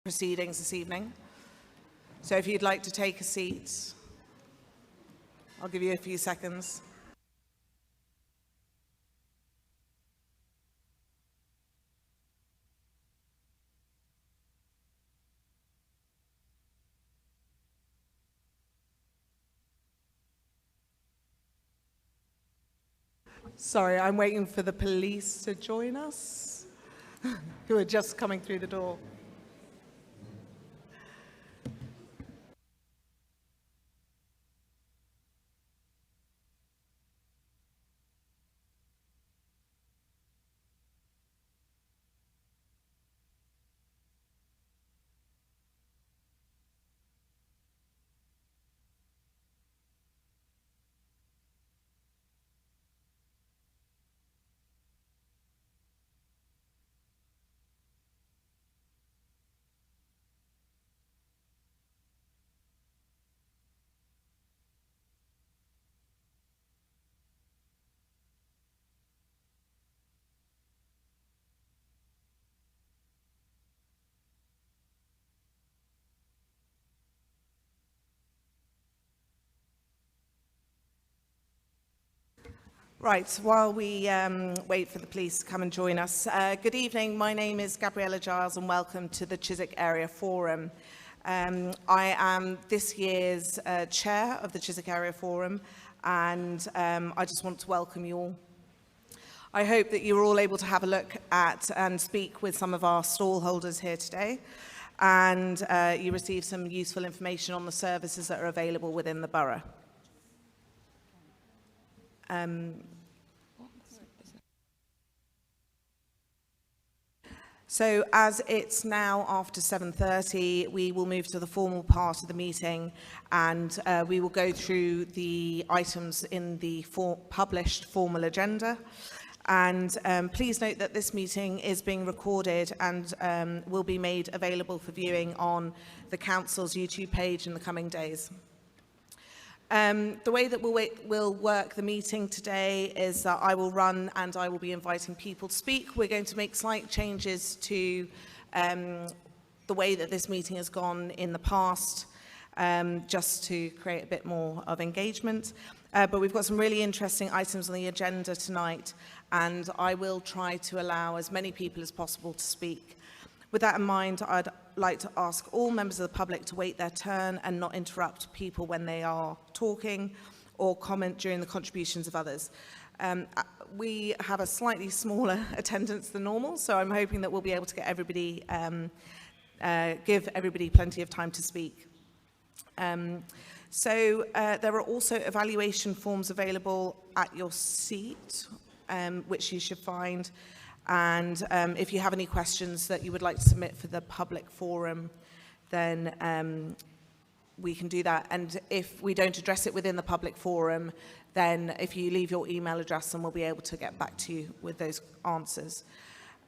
proceedings this evening. So if you'd like to take a seat, I'll give you a few seconds. Sorry, I'm waiting for the police to join us, who are just coming through the door. Right, while we wait for the police to come and join us, good evening. My name is Gabriella Giles and welcome to the Chiswick Area Forum. I am this year's chair of the Chiswick Area Forum, and I just want to welcome you all. I hope that you're all able to have a look at and speak with some of our stall holders here today, and you receive some useful information on the services that are available within the borough. So as it's now after 7:30, we will move to the formal part of the meeting, and we will go through the items in the published formal agenda. And please note that this meeting is being recorded and will be made available for viewing on the Council's YouTube page in the coming days. The way that we'll work the meeting today is that I will run and I will be inviting people to speak. We're going to make slight changes to the way that this meeting has gone in the past, just to create a bit more of engagement. But we've got some really interesting items on the agenda tonight, and I will try to allow as many people as possible to speak. With that in mind, I'd like to ask all members of the public to wait their turn and not interrupt people when they are talking or comment during the contributions of others. We have a slightly smaller attendance than normal, so I'm hoping that we'll be able to get everybody, give everybody plenty of time to speak. There are also evaluation forms available at your seat, which you should find. And if you have any questions that you would like to submit for the public forum, then we can do that. And if we don't address it within the public forum, then if you leave your email address, then we'll be able to get back to you with those answers.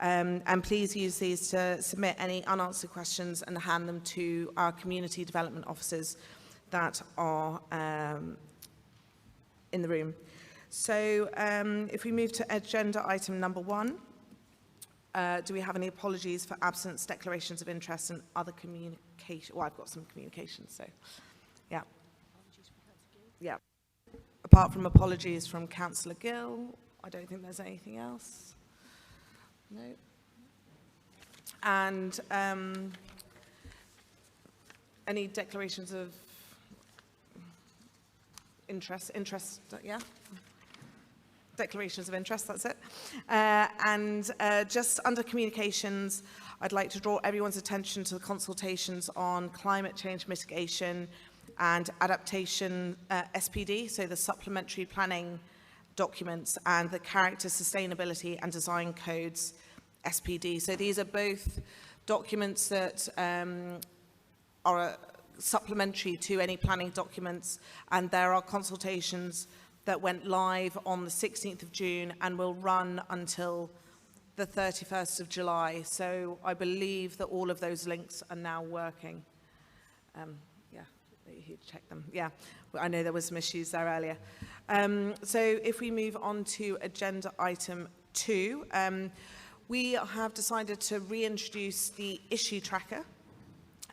And please use these to submit any unanswered questions and hand them to our community development officers that are in the room. So if we move to agenda item number 1, do we have any apologies for absence, declarations of interest and other communication? Well, I've got some communication, so yeah. Yeah. Apart from apologies from Councillor Gill, I don't think there's anything else. No. And any declarations of interest, yeah? Declarations of interest, that's it. And just under communications, I'd like to draw everyone's attention to the consultations on climate change mitigation and adaptation SPD, so the supplementary planning documents, and the character sustainability and design codes SPD. So these are both documents that are supplementary to any planning documents, and there are consultations that went live on the 16th of June and will run until the 31st of July. So I believe that all of those links are now working. Yeah, you check them. Yeah, I know there was some issues there earlier. So if we move on to agenda item 2, we have decided to reintroduce the issue tracker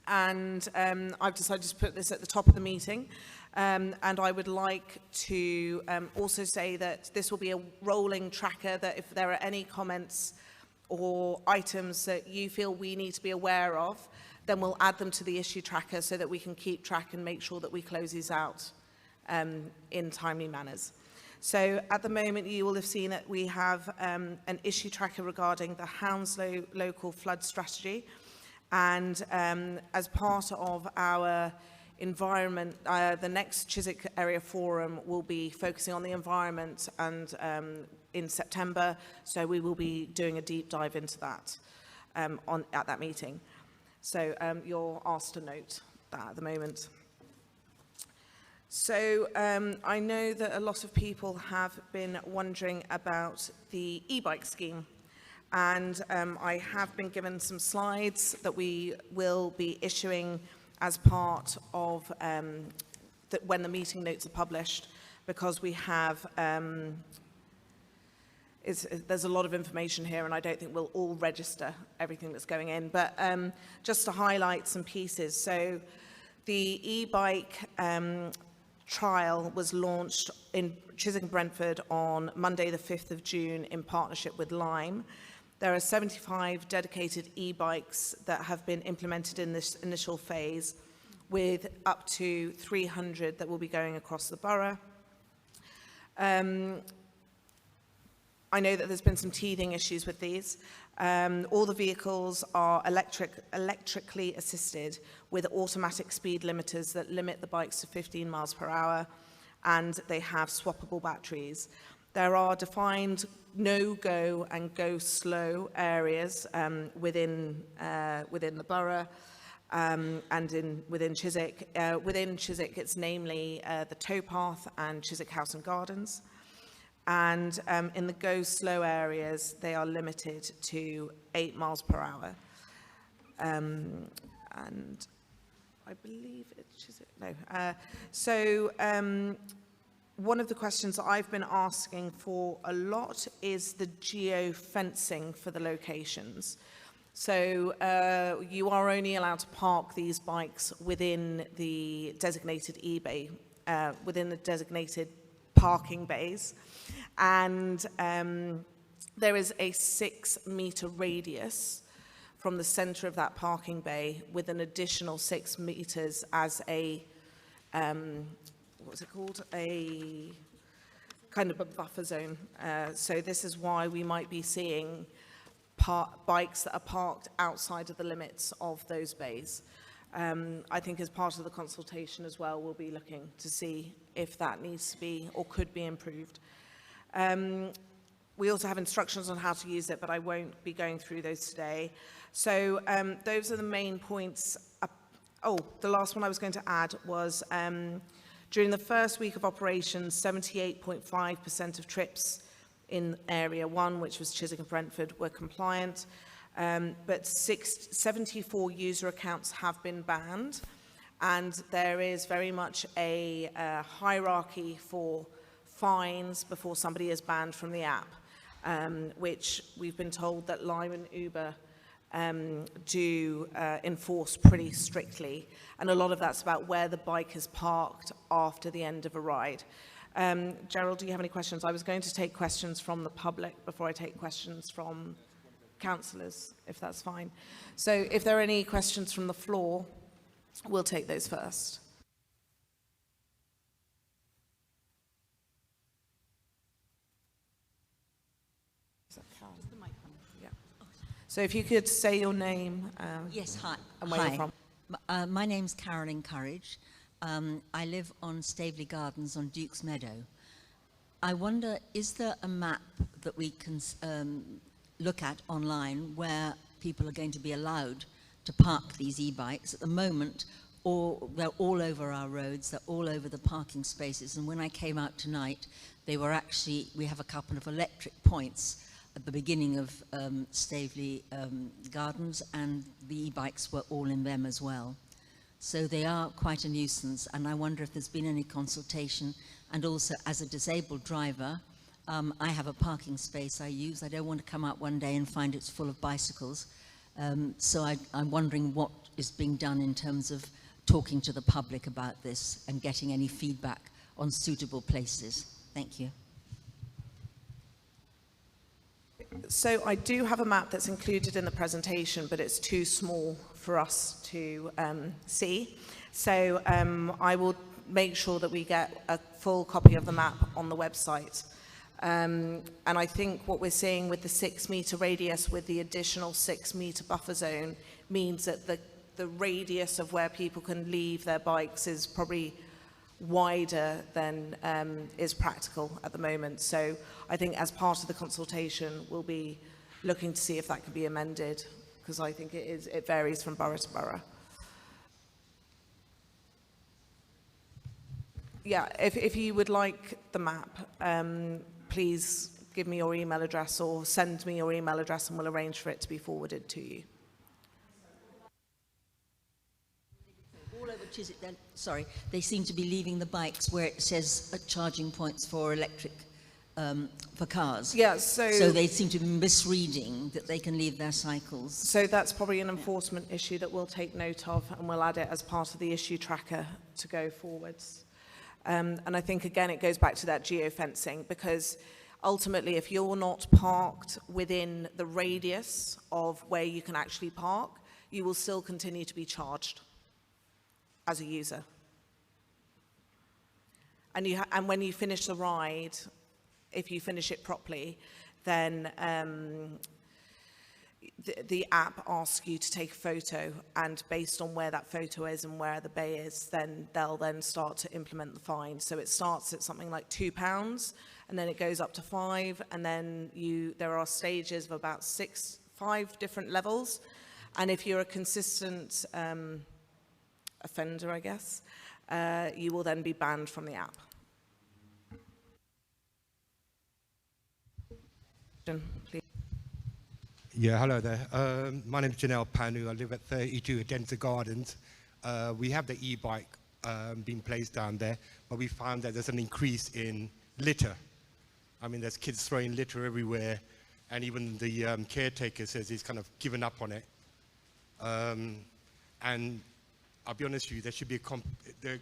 and I've decided to put this at the top of the meeting. And I would like to also say that this will be a rolling tracker, that if there are any comments or items that you feel we need to be aware of, then we'll add them to the issue tracker so that we can keep track and make sure that we close these out in timely manners. So at the moment, you will have seen that we have an issue tracker regarding the Hounslow local flood strategy. And as part of our environment, the next Chiswick Area Forum will be focusing on the environment, and in September, so we will be doing a deep dive into that at that meeting. So you're asked to note that at the moment. So I know that a lot of people have been wondering about the e-bike scheme, and I have been given some slides that we will be issuing as part of when the meeting notes are published, because we have there's a lot of information here, and I don't think we'll all register everything that's going in, but just to highlight some pieces. So the e-bike trial was launched in Chiswick and Brentford on Monday the 5th of June in partnership with Lime. There are 75 dedicated e-bikes that have been implemented in this initial phase, with up to 300 that will be going across the borough. I know that there's been some teething issues with these. All the vehicles are electrically assisted with automatic speed limiters that limit the bikes to 15 miles per hour, and they have swappable batteries. There are defined no-go and go-slow areas within the borough and within Chiswick. Within Chiswick, it's namely the towpath and Chiswick House and Gardens. And in the go-slow areas, they are limited to 8 miles per hour. And I believe it's Chiswick, no. One of the questions that I've been asking for a lot is the geo-fencing for the locations. So you are only allowed to park these bikes within the designated e-bay, within the designated parking bays. And there is a 6-meter radius from the center of that parking bay, with an additional 6 meters as a what's it called? A kind of a buffer zone. So this is why we might be seeing bikes that are parked outside of the limits of those bays. I think as part of the consultation as well, we'll be looking to see if that needs to be or could be improved. We also have instructions on how to use it, but I won't be going through those today. So those are the main points. The last one I was going to add was during the first week of operations, 78.5% of trips in Area 1, which was Chiswick and Brentford, were compliant, but 74 user accounts have been banned, and there is very much a hierarchy for fines before somebody is banned from the app, which we've been told that Lime and Uber do enforce pretty strictly, and a lot of that's about where the bike is parked after the end of a ride. Gerald, do you have any questions? I was going to take questions from the public before I take questions from councillors, if that's fine. So if there are any questions from the floor, we'll take those first. So if you could say your name. Yes, hi. And where you're from. My name's Carolyn Courage. I live on Staveley Gardens on Duke's Meadow. I wonder, is there a map that we can look at online where people are going to be allowed to park these e-bikes? At the moment, they're all over our roads, they're all over the parking spaces, and when I came out tonight, we have a couple of electric points at the beginning of Staveley Gardens, and the e-bikes were all in them as well. So they are quite a nuisance, and I wonder if there's been any consultation. And also, as a disabled driver, I have a parking space I use. I don't want to come out one day and find it's full of bicycles. So I'm wondering what is being done in terms of talking to the public about this and getting any feedback on suitable places? Thank you. So I do have a map that's included in the presentation, but it's too small for us to see. So I will make sure that we get a full copy of the map on the website. And I think what we're seeing with the 6 metre radius with the additional 6 metre buffer zone means that the radius of where people can leave their bikes is probably wider than is practical at the moment. So I think as part of the consultation, we'll be looking to see if that can be amended, because I think it varies from borough to borough. Yeah, if you would like the map, please give me your email address or send me your email address and we'll arrange for it to be forwarded to you. All over Chiswick, sorry, they seem to be leaving the bikes where it says charging points for electric, for cars. Yeah, so they seem to be misreading that they can leave their cycles. So that's probably an enforcement issue that we'll take note of, and we'll add it as part of the issue tracker to go forwards. And I think, again, it goes back to that geofencing, because ultimately, if you're not parked within the radius of where you can actually park, you will still continue to be charged as a user. And when you finish the ride, if you finish it properly, then the app asks you to take a photo, and based on where that photo is and where the bay is, then they'll then start to implement the fine. So it starts at something like £2, and then it goes up to £5, and then there are stages of about 5 different levels. And if you're a consistent offender, I guess, you will then be banned from the app. Please. Yeah, hello there. My name is Janelle Panu. I live at 32 Adenza Gardens. We have the e-bike being placed down there, but we found that there's an increase in litter. I mean, there's kids throwing litter everywhere, and even the caretaker says he's kind of given up on it. And I'll be honest with you, there should be the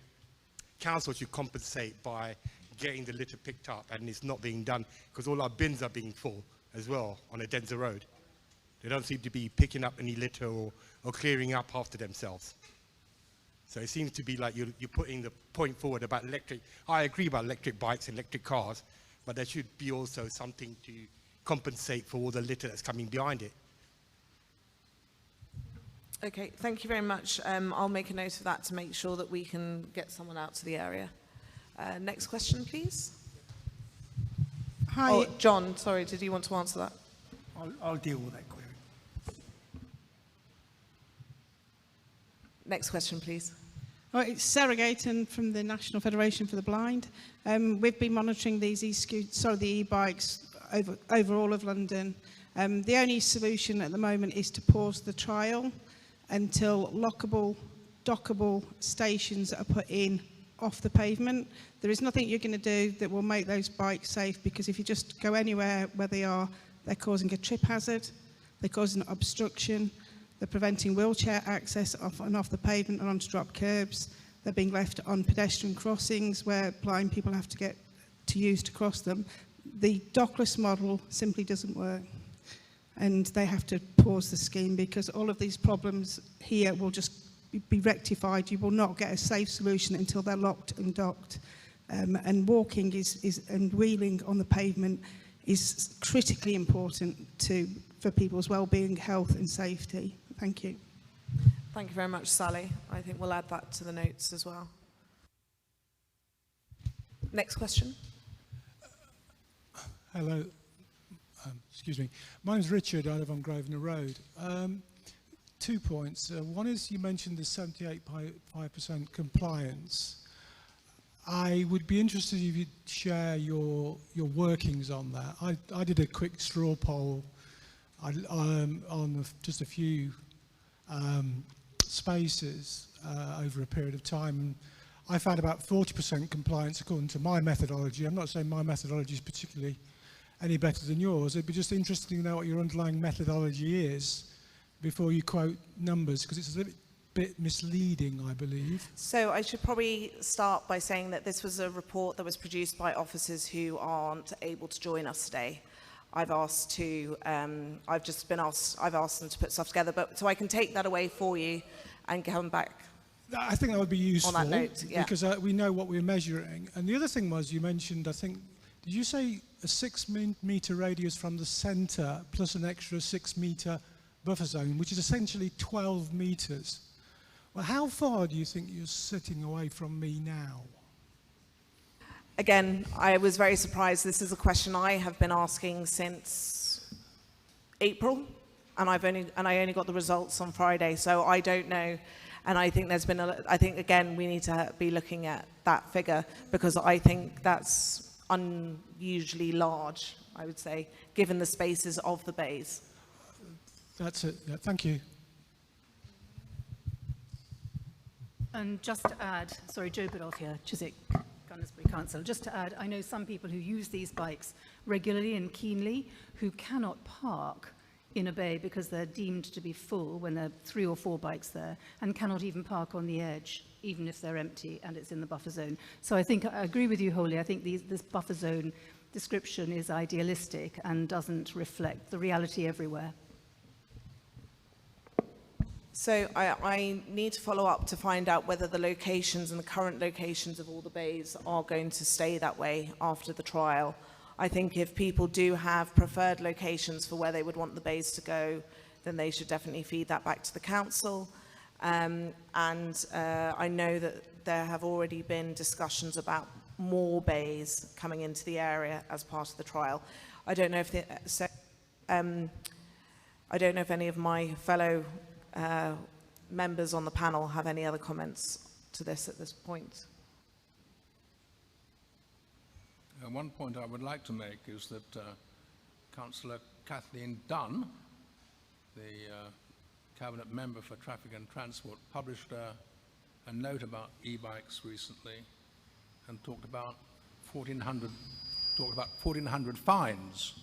council should compensate by getting the litter picked up, and it's not being done because all our bins are being full as well on Adenza Road. They don't seem to be picking up any litter or clearing up after themselves. So it seems to be like you're putting the point forward about electric. I agree about electric bikes, electric cars, but there should be also something to compensate for all the litter that's coming behind it. Okay, thank you very much. I'll make a note of that to make sure that we can get someone out to the area. Next question, please. Hi. Oh, John, sorry, did you want to answer that? I'll deal with that query. Next question, please. Right, it's Sarah Gayton from the National Federation for the Blind. We've been monitoring these the e-bikes over all of London. The only solution at the moment is to pause the trial until lockable, dockable stations are put in off the pavement. There is nothing you're going to do that will make those bikes safe, because if you just go anywhere where they are, they're causing a trip hazard, they're causing obstruction, they're preventing wheelchair access off the pavement and onto drop curbs. They're being left on pedestrian crossings where blind people have to get to use to cross them. The dockless model simply doesn't work. And they have to pause the scheme, because all of these problems here will just be rectified. You will not get a safe solution until they're locked and docked. And walking and wheeling on the pavement is critically important for people's well-being, health and safety. Thank you. Thank you very much, Sally. I think we'll add that to the notes as well. Next question. Hello. Excuse me. My name's Richard. I live on Grosvenor Road. 2 points. One is, you mentioned the 78.5% compliance. I would be interested if you'd share your workings on that. I did a quick straw poll on just a few spaces over a period of time. And I found about 40% compliance according to my methodology. I'm not saying my methodology is particularly any better than yours. It'd be just interesting to know what your underlying methodology is before you quote numbers, because it's a bit misleading, I believe. So I should probably start by saying that this was a report that was produced by officers who aren't able to join us today. I've asked them to put stuff together, but so I can take that away for you and come back. I think that would be useful On that note, yeah. because we know what we're measuring. And the other thing was, you mentioned, I think, did you say a 6-metre radius from the centre plus an extra 6-metre buffer zone, which is essentially 12 metres? Well, how far do you think you're sitting away from me now? Again, I was very surprised. This is a question I have been asking since April, and I only got the results on Friday, so I don't know. And I think I think again we need to be looking at that figure, because I think that's unusually large, I would say, given the spaces of the bays. That's it. Yeah, thank you. And just to add, sorry, Jo Biddulph here, Chiswick, Gunnersbury Council. Just to add, I know some people who use these bikes regularly and keenly who cannot park in a bay because they're deemed to be full when there are 3 or 4 bikes there, and cannot even park on the edge, even if they're empty and it's in the buffer zone. So I think I agree with you wholly. I think this buffer zone description is idealistic and doesn't reflect the reality everywhere. So I need to follow up to find out whether the locations and the current locations of all the bays are going to stay that way after the trial. I think if people do have preferred locations for where they would want the bays to go, then they should definitely feed that back to the council. I know that there have already been discussions about more bays coming into the area as part of the trial. I don't know if any of my fellow members on the panel have any other comments to this at this point. One point I would like to make is that Councillor Kathleen Dunn, the Cabinet Member for Traffic and Transport, published a note about e-bikes recently and talked about 1,400 fines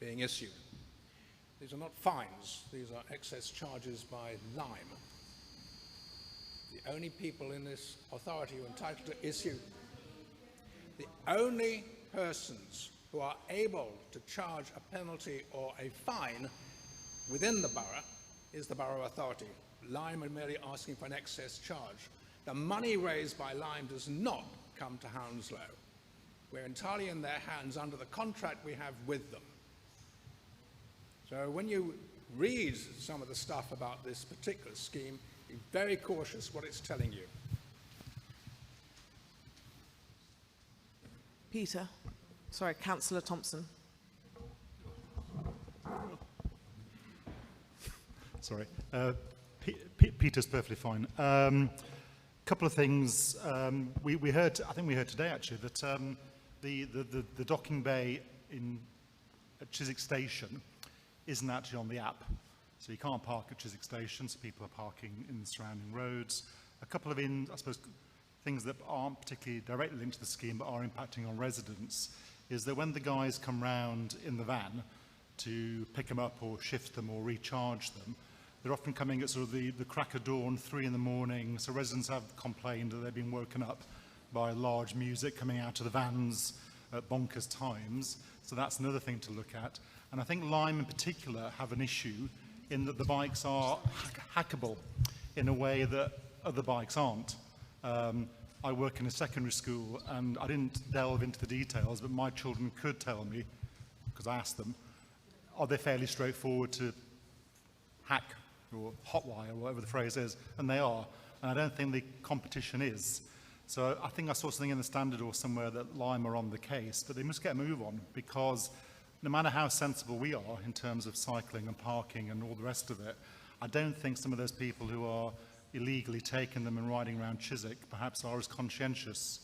being issued. These are not fines, these are excess charges by Lime. The only people in this authority who are entitled to issue, the only persons who are able to charge a penalty or a fine within the borough is the borough authority. Lime are merely asking for an excess charge. The money raised by Lime does not come to Hounslow. We're entirely in their hands under the contract we have with them. So when you read some of the stuff about this particular scheme, be very cautious what it's telling you. Peter. Sorry, Councillor Thompson. Sorry. Peter's perfectly fine. Couple of things. I think we heard today actually that the docking bay at Chiswick Station isn't actually on the app. So you can't park at Chiswick Station, so people are parking in the surrounding roads. A couple of things that aren't particularly directly linked to the scheme but are impacting on residents is that when the guys come round in the van to pick them up or shift them or recharge them, they're often coming at sort of the crack of dawn, 3 in the morning, so residents have complained that they've been woken up by large music coming out of the vans at bonkers times. So that's another thing to look at. And I think Lime in particular have an issue in that the bikes are hackable in a way that other bikes aren't. I work in a secondary school and I didn't delve into the details, but my children could tell me, because I asked them, are they fairly straightforward to hack or hotwire or whatever the phrase is, and they are. And I don't think the competition is. So I think I saw something in the Standard or somewhere that Lime are on the case, but they must get a move on, because no matter how sensible we are in terms of cycling and parking and all the rest of it, I don't think some of those people who are illegally taking them and riding around Chiswick perhaps are as conscientious.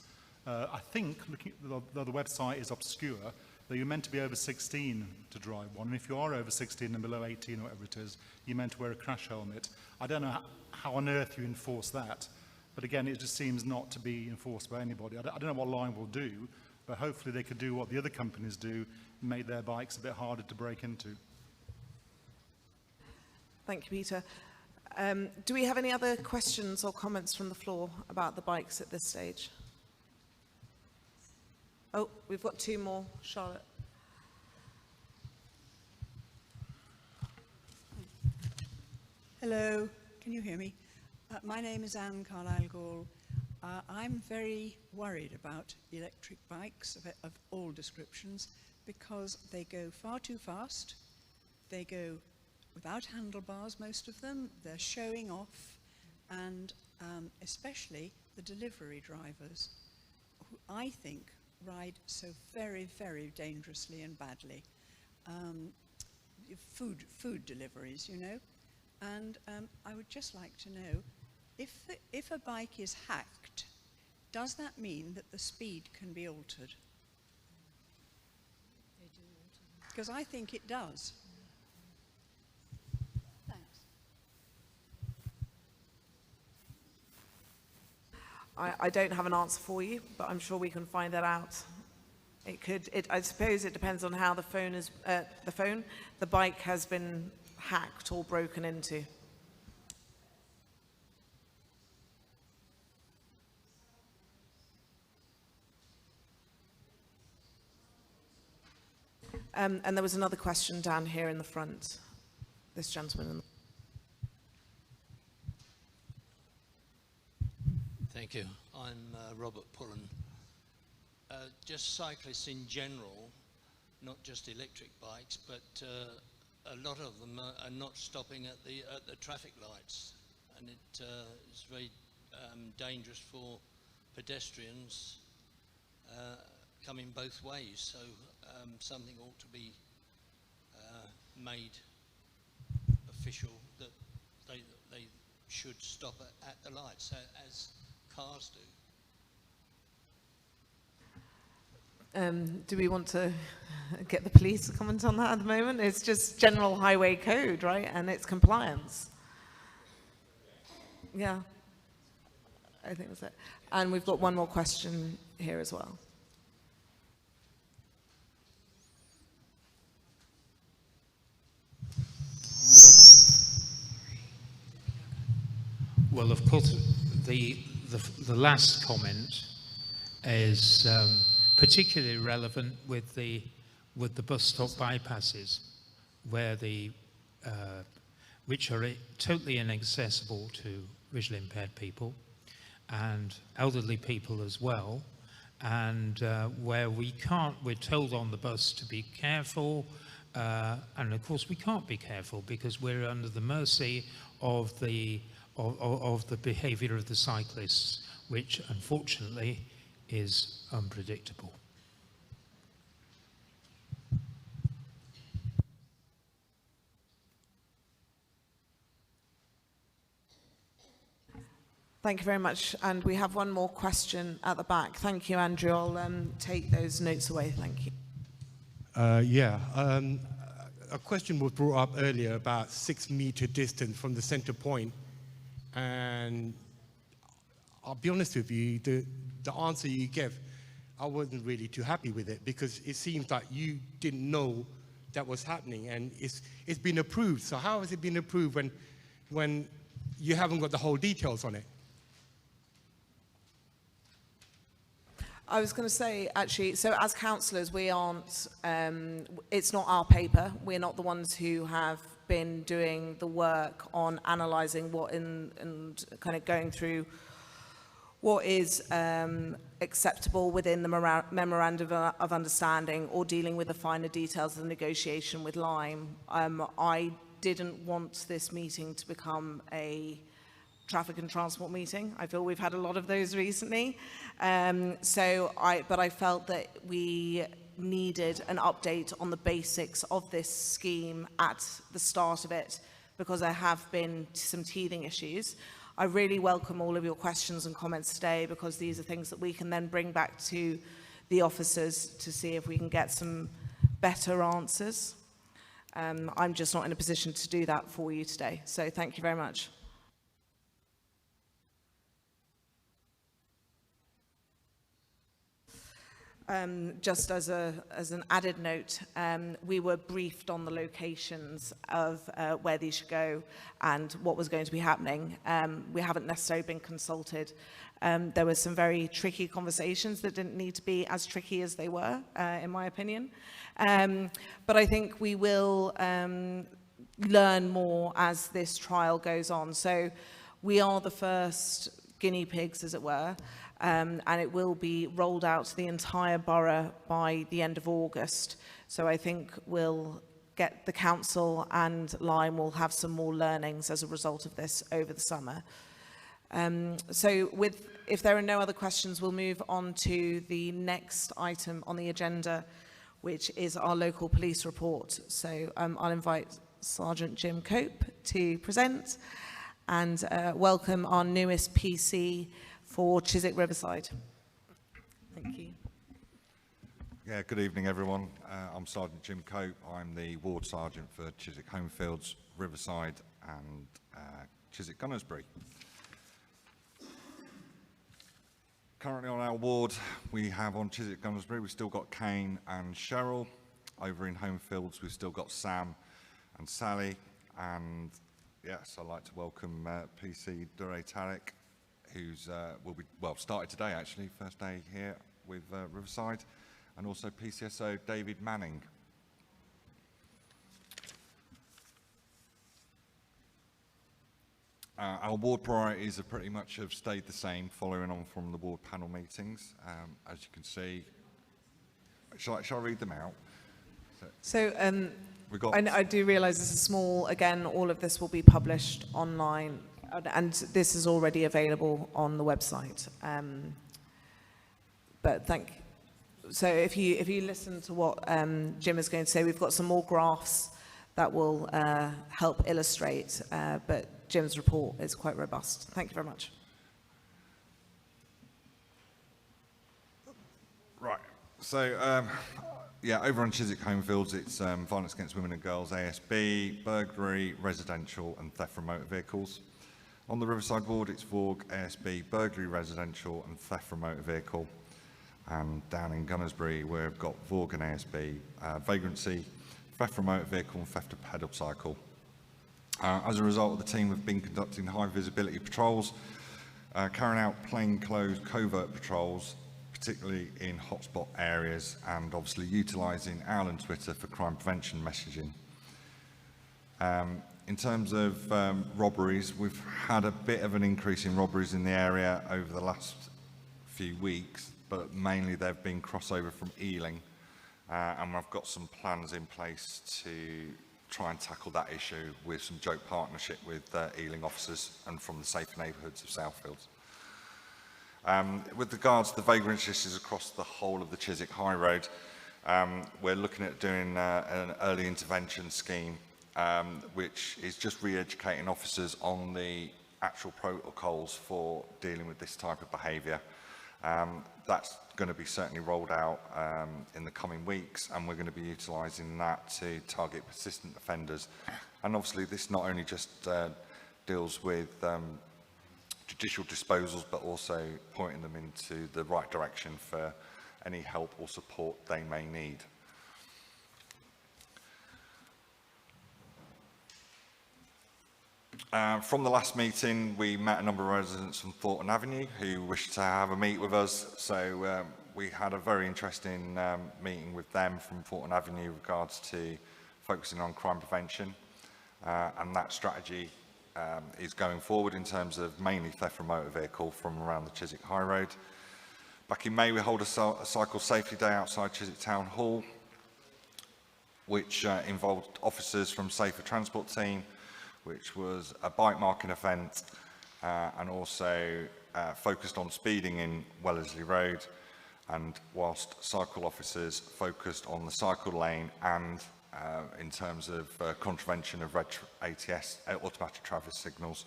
I think, looking at the website is obscure, that you're meant to be over 16 to drive one, and if you are over 16 and below 18 or whatever it is, you're meant to wear a crash helmet. I don't know how on earth you enforce that, but again, it just seems not to be enforced by anybody. I don't know what Lime will do, but hopefully they could do what the other companies do and make their bikes a bit harder to break into. Thank you, Peter. Do we have any other questions or comments from the floor about the bikes at this stage? Oh, we've got two more. Charlotte. Hello, can you hear me? My name is Anne Carlyle-Gall. I'm very worried about electric bikes of all descriptions because they go far too fast. They go without handlebars, most of them. They're showing off, and especially the delivery drivers, who I think ride so very, very dangerously and badly. Food deliveries, you know. And I would just like to know, if a bike is hacked, does that mean that the speed can be altered? Because I think it does. Thanks. I don't have an answer for you, but I'm sure we can find that out. I suppose it depends on how the bike has been hacked or broken into. And there was another question down here in the front. This gentleman. Thank you. I'm Robert Pullen. Just cyclists in general, not just electric bikes, but a lot of them are not stopping at the traffic lights, and it is very dangerous for pedestrians coming both ways. So something ought to be made official that they should stop at the lights as cars do. Do we want to get the police to comment on that at the moment? It's just general highway code, right? And it's compliance. Yeah, I think that's it. And we've got one more question here as well. Well, of course, the last comment is particularly relevant with the bus stop bypasses, where which are totally inaccessible to visually impaired people and elderly people as well, and where we're told on the bus to be careful, and of course we can't be careful because we're under the mercy of the behaviour of the cyclists, which unfortunately is unpredictable. Thank you very much. And we have one more question at the back. Thank you, Andrew. I'll take those notes away. Thank you. A question was brought up earlier about 6 meter distance from the center point. And I'll be honest with you, the answer you gave, I wasn't really too happy with it, because it seems like you didn't know that was happening, and it's been approved. So how has it been approved when you haven't got the whole details on it? I was going to say, actually, so as councillors, we aren't, it's not our paper. We're not the ones who have been doing the work on analysing what and kind of going through what is acceptable within the memorandum of understanding or dealing with the finer details of the negotiation with Lime. I didn't want this meeting to become a traffic and transport meeting. I feel we've had a lot of those recently. But I felt that we needed an update on the basics of this scheme at the start of it, because there have been some teething issues. I really welcome all of your questions and comments today, because these are things that we can then bring back to the officers to see if we can get some better answers. I'm just not in a position to do that for you today. So thank you very much. just as an added note, we were briefed on the locations of where these should go and what was going to be happening. We haven't necessarily been consulted. There were some very tricky conversations that didn't need to be as tricky as they were, in my opinion. But I think we will learn more as this trial goes on. So we are the first guinea pigs, as it were, and it will be rolled out to the entire borough by the end of August. So I think we'll get the council and Lyme will have some more learnings as a result of this over the summer. If there are no other questions, we'll move on to the next item on the agenda, which is our local police report. So I'll invite Sergeant Jim Cope to present and welcome our newest PC for Chiswick Riverside. Thank you. Yeah, good evening everyone. I'm Sergeant Jim Cope. I'm the Ward Sergeant for Chiswick Homefields, Riverside and Chiswick Gunnersbury. Currently on our ward, we have on Chiswick Gunnersbury, we've still got Kane and Cheryl. Over in Homefields, we've still got Sam and Sally. And yes, I'd like to welcome PC Dure Tarek, who's started today actually, first day here with Riverside, and also PCSO David Manning. Our ward priorities have pretty much stayed the same, following on from the ward panel meetings. As you can see, shall I read them out? I do realise this is small. Again, all of this will be published online, and this is already available on the website. So if you listen to what Jim is going to say, we've got some more graphs that will help illustrate, but Jim's report is quite robust. Thank you very much. Right, so over on Chiswick Homefields, it's violence against women and girls, ASB, burglary, residential and theft from motor vehicles. On the Riverside ward, it's VORG, ASB, burglary, residential and theft from motor vehicle. And down in Gunnersbury, we've got VORG and ASB, vagrancy, theft from motor vehicle and theft of pedal cycle. As a result, the team have been conducting high visibility patrols, carrying out plainclothes covert patrols, particularly in hotspot areas, and obviously utilising OWL and Twitter for crime prevention messaging. In terms of robberies, we've had a bit of an increase in robberies in the area over the last few weeks, but mainly they've been crossover from Ealing, and I've got some plans in place to try and tackle that issue with some joint partnership with Ealing officers and from the safer neighbourhoods of Southfields. With regards to the vagrancy issues across the whole of the Chiswick High Road, we're looking at doing an early intervention scheme, which is just re-educating officers on the actual protocols for dealing with this type of behaviour. That's going to be certainly rolled out in the coming weeks, and we're going to be utilising that to target persistent offenders. And obviously this not only just deals with judicial disposals, but also pointing them into the right direction for any help or support they may need. From the last meeting, we met a number of residents from Thornton Avenue who wished to have a meet with us. So we had a very interesting meeting with them from Thornton Avenue in regards to focusing on crime prevention. And that strategy is going forward in terms of mainly theft from motor vehicle from around the Chiswick High Road. Back in May, we held a cycle safety day outside Chiswick Town Hall, which involved officers from Safer Transport Team, which was a bike marking event, and also focused on speeding in Wellesley Road, and whilst cycle officers focused on the cycle lane and in terms of contravention of red ATS, automatic traffic signals,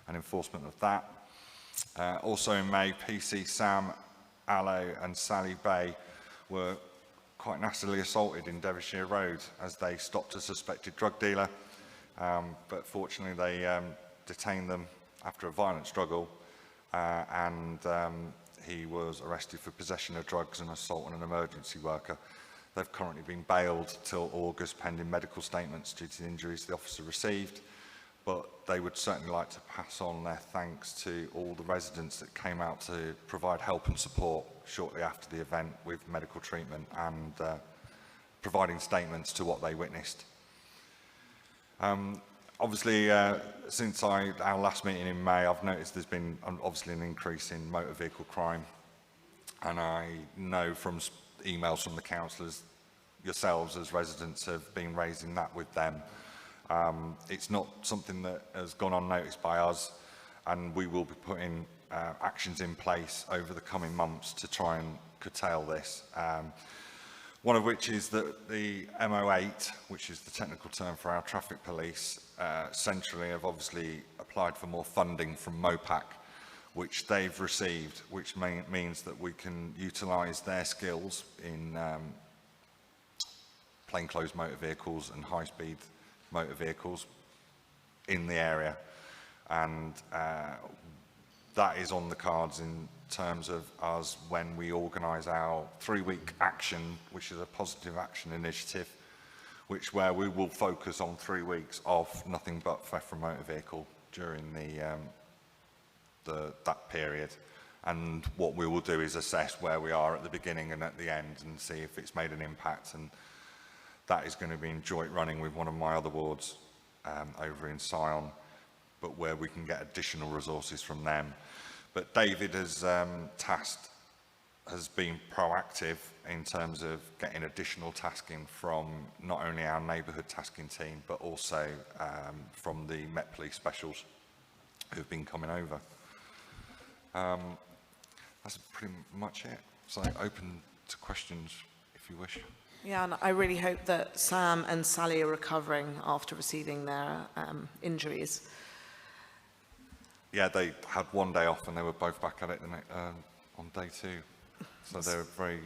and enforcement of that. Also in May, PC Sam, Allo and Sally Bay were quite nastily assaulted in Devonshire Road as they stopped a suspected drug dealer. But fortunately they detained them after a violent struggle, and he was arrested for possession of drugs and assault on an emergency worker. They've currently been bailed till August pending medical statements due to the injuries the officer received, but they would certainly like to pass on their thanks to all the residents that came out to provide help and support shortly after the event with medical treatment and providing statements to what they witnessed. Obviously, since our last meeting in May, I've noticed there's been obviously an increase in motor vehicle crime, and I know from emails from the councillors, yourselves as residents have been raising that with them. It's not something that has gone unnoticed by us, and we will be putting actions in place over the coming months to try and curtail this. One of which is that the MO8, which is the technical term for our traffic police, centrally have obviously applied for more funding from MOPAC, which they've received, which means that we can utilise their skills in plainclothes motor vehicles and high-speed motor vehicles in the area. And that is on the cards in terms of us when we organise our 3-week action, which is a positive action initiative, where we will focus on 3 weeks of nothing but theft from motor vehicle during that period. And what we will do is assess where we are at the beginning and at the end and see if it's made an impact. And that is going to be in joint running with one of my other wards over in Sion, but where we can get additional resources from them. But David has been proactive in terms of getting additional tasking from not only our neighbourhood tasking team, but also from the Met Police specials who've been coming over. That's pretty much it. So open to questions if you wish. Yeah, and I really hope that Sam and Sally are recovering after receiving their injuries. Yeah, they had one day off and they were both back at it on day 2. So they were very,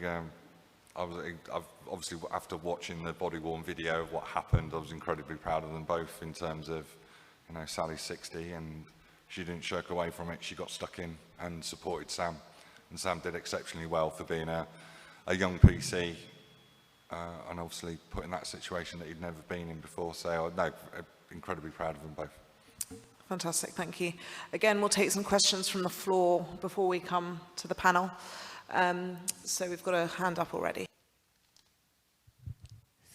I've obviously, after watching the body-worn video of what happened, I was incredibly proud of them both in terms of, you know, Sally's 60 and she didn't shirk away from it. She got stuck in and supported Sam. And Sam did exceptionally well for being a young PC and obviously put in that situation that he'd never been in before. So, no, incredibly proud of them both. Fantastic, thank you. Again, we'll take some questions from the floor before we come to the panel. So we've got a hand up already.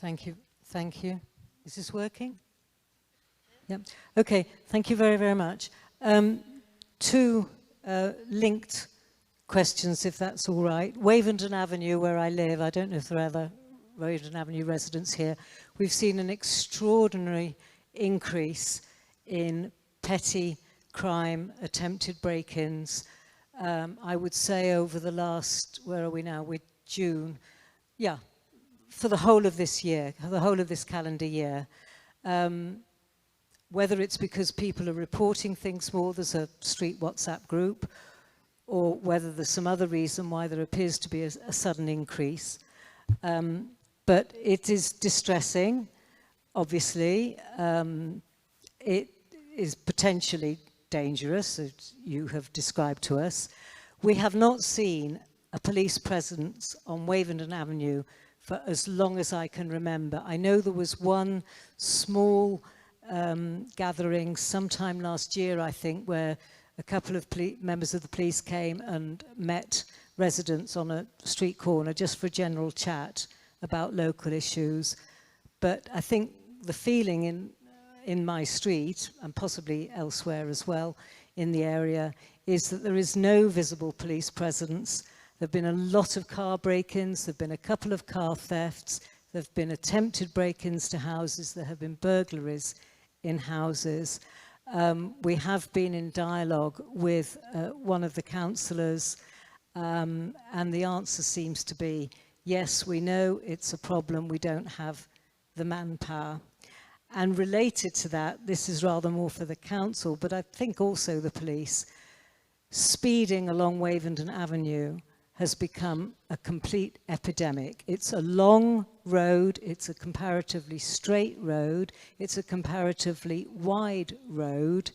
Thank you. Thank you. Is this working? Yep. Okay. Thank you very, very much. 2 linked questions, if that's all right. Wavendon Avenue, where I live, I don't know if there are other Wavendon Avenue residents here. We've seen an extraordinary increase in petty crime, attempted break-ins. I would say over the last, where are we now? We're June. Yeah, for the whole of this year, the whole of this calendar year. Whether it's because people are reporting things more, there's a street WhatsApp group, or whether there's some other reason why there appears to be a sudden increase. But it is distressing, obviously. It is potentially dangerous, as you have described to us. We have not seen a police presence on Wavendon Avenue for as long as I can remember. I know there was one small gathering sometime last year, I think, where a couple of members of the police came and met residents on a street corner just for a general chat about local issues. But I think the feeling in my street, and possibly elsewhere as well in the area, is that there is no visible police presence. There have been a lot of car break-ins, there have been a couple of car thefts, there have been attempted break-ins to houses, there have been burglaries in houses. We have been in dialogue with one of the councillors, and the answer seems to be, yes, we know it's a problem, we don't have the manpower. And related to that, this is rather more for the council, but I think also the police, speeding along Wavendon Avenue has become a complete epidemic. It's a long road, it's a comparatively straight road, it's a comparatively wide road,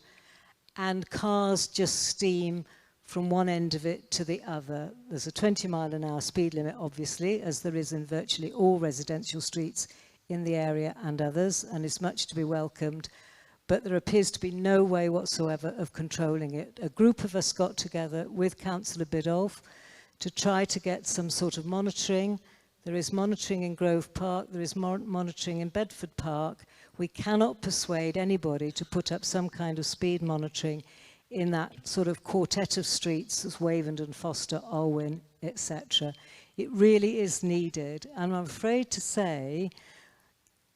and cars just steam from one end of it to the other. There's a 20-mile-an-hour speed limit, obviously, as there is in virtually all residential streets in the area and others, and it's much to be welcomed. But there appears to be no way whatsoever of controlling it. A group of us got together with Councillor Biddulph to try to get some sort of monitoring. There is monitoring in Grove Park, there is monitoring in Bedford Park. We cannot persuade anybody to put up some kind of speed monitoring in that sort of quartet of streets as Wavendon, Foster, Alwyn, etc. It really is needed, and I'm afraid to say,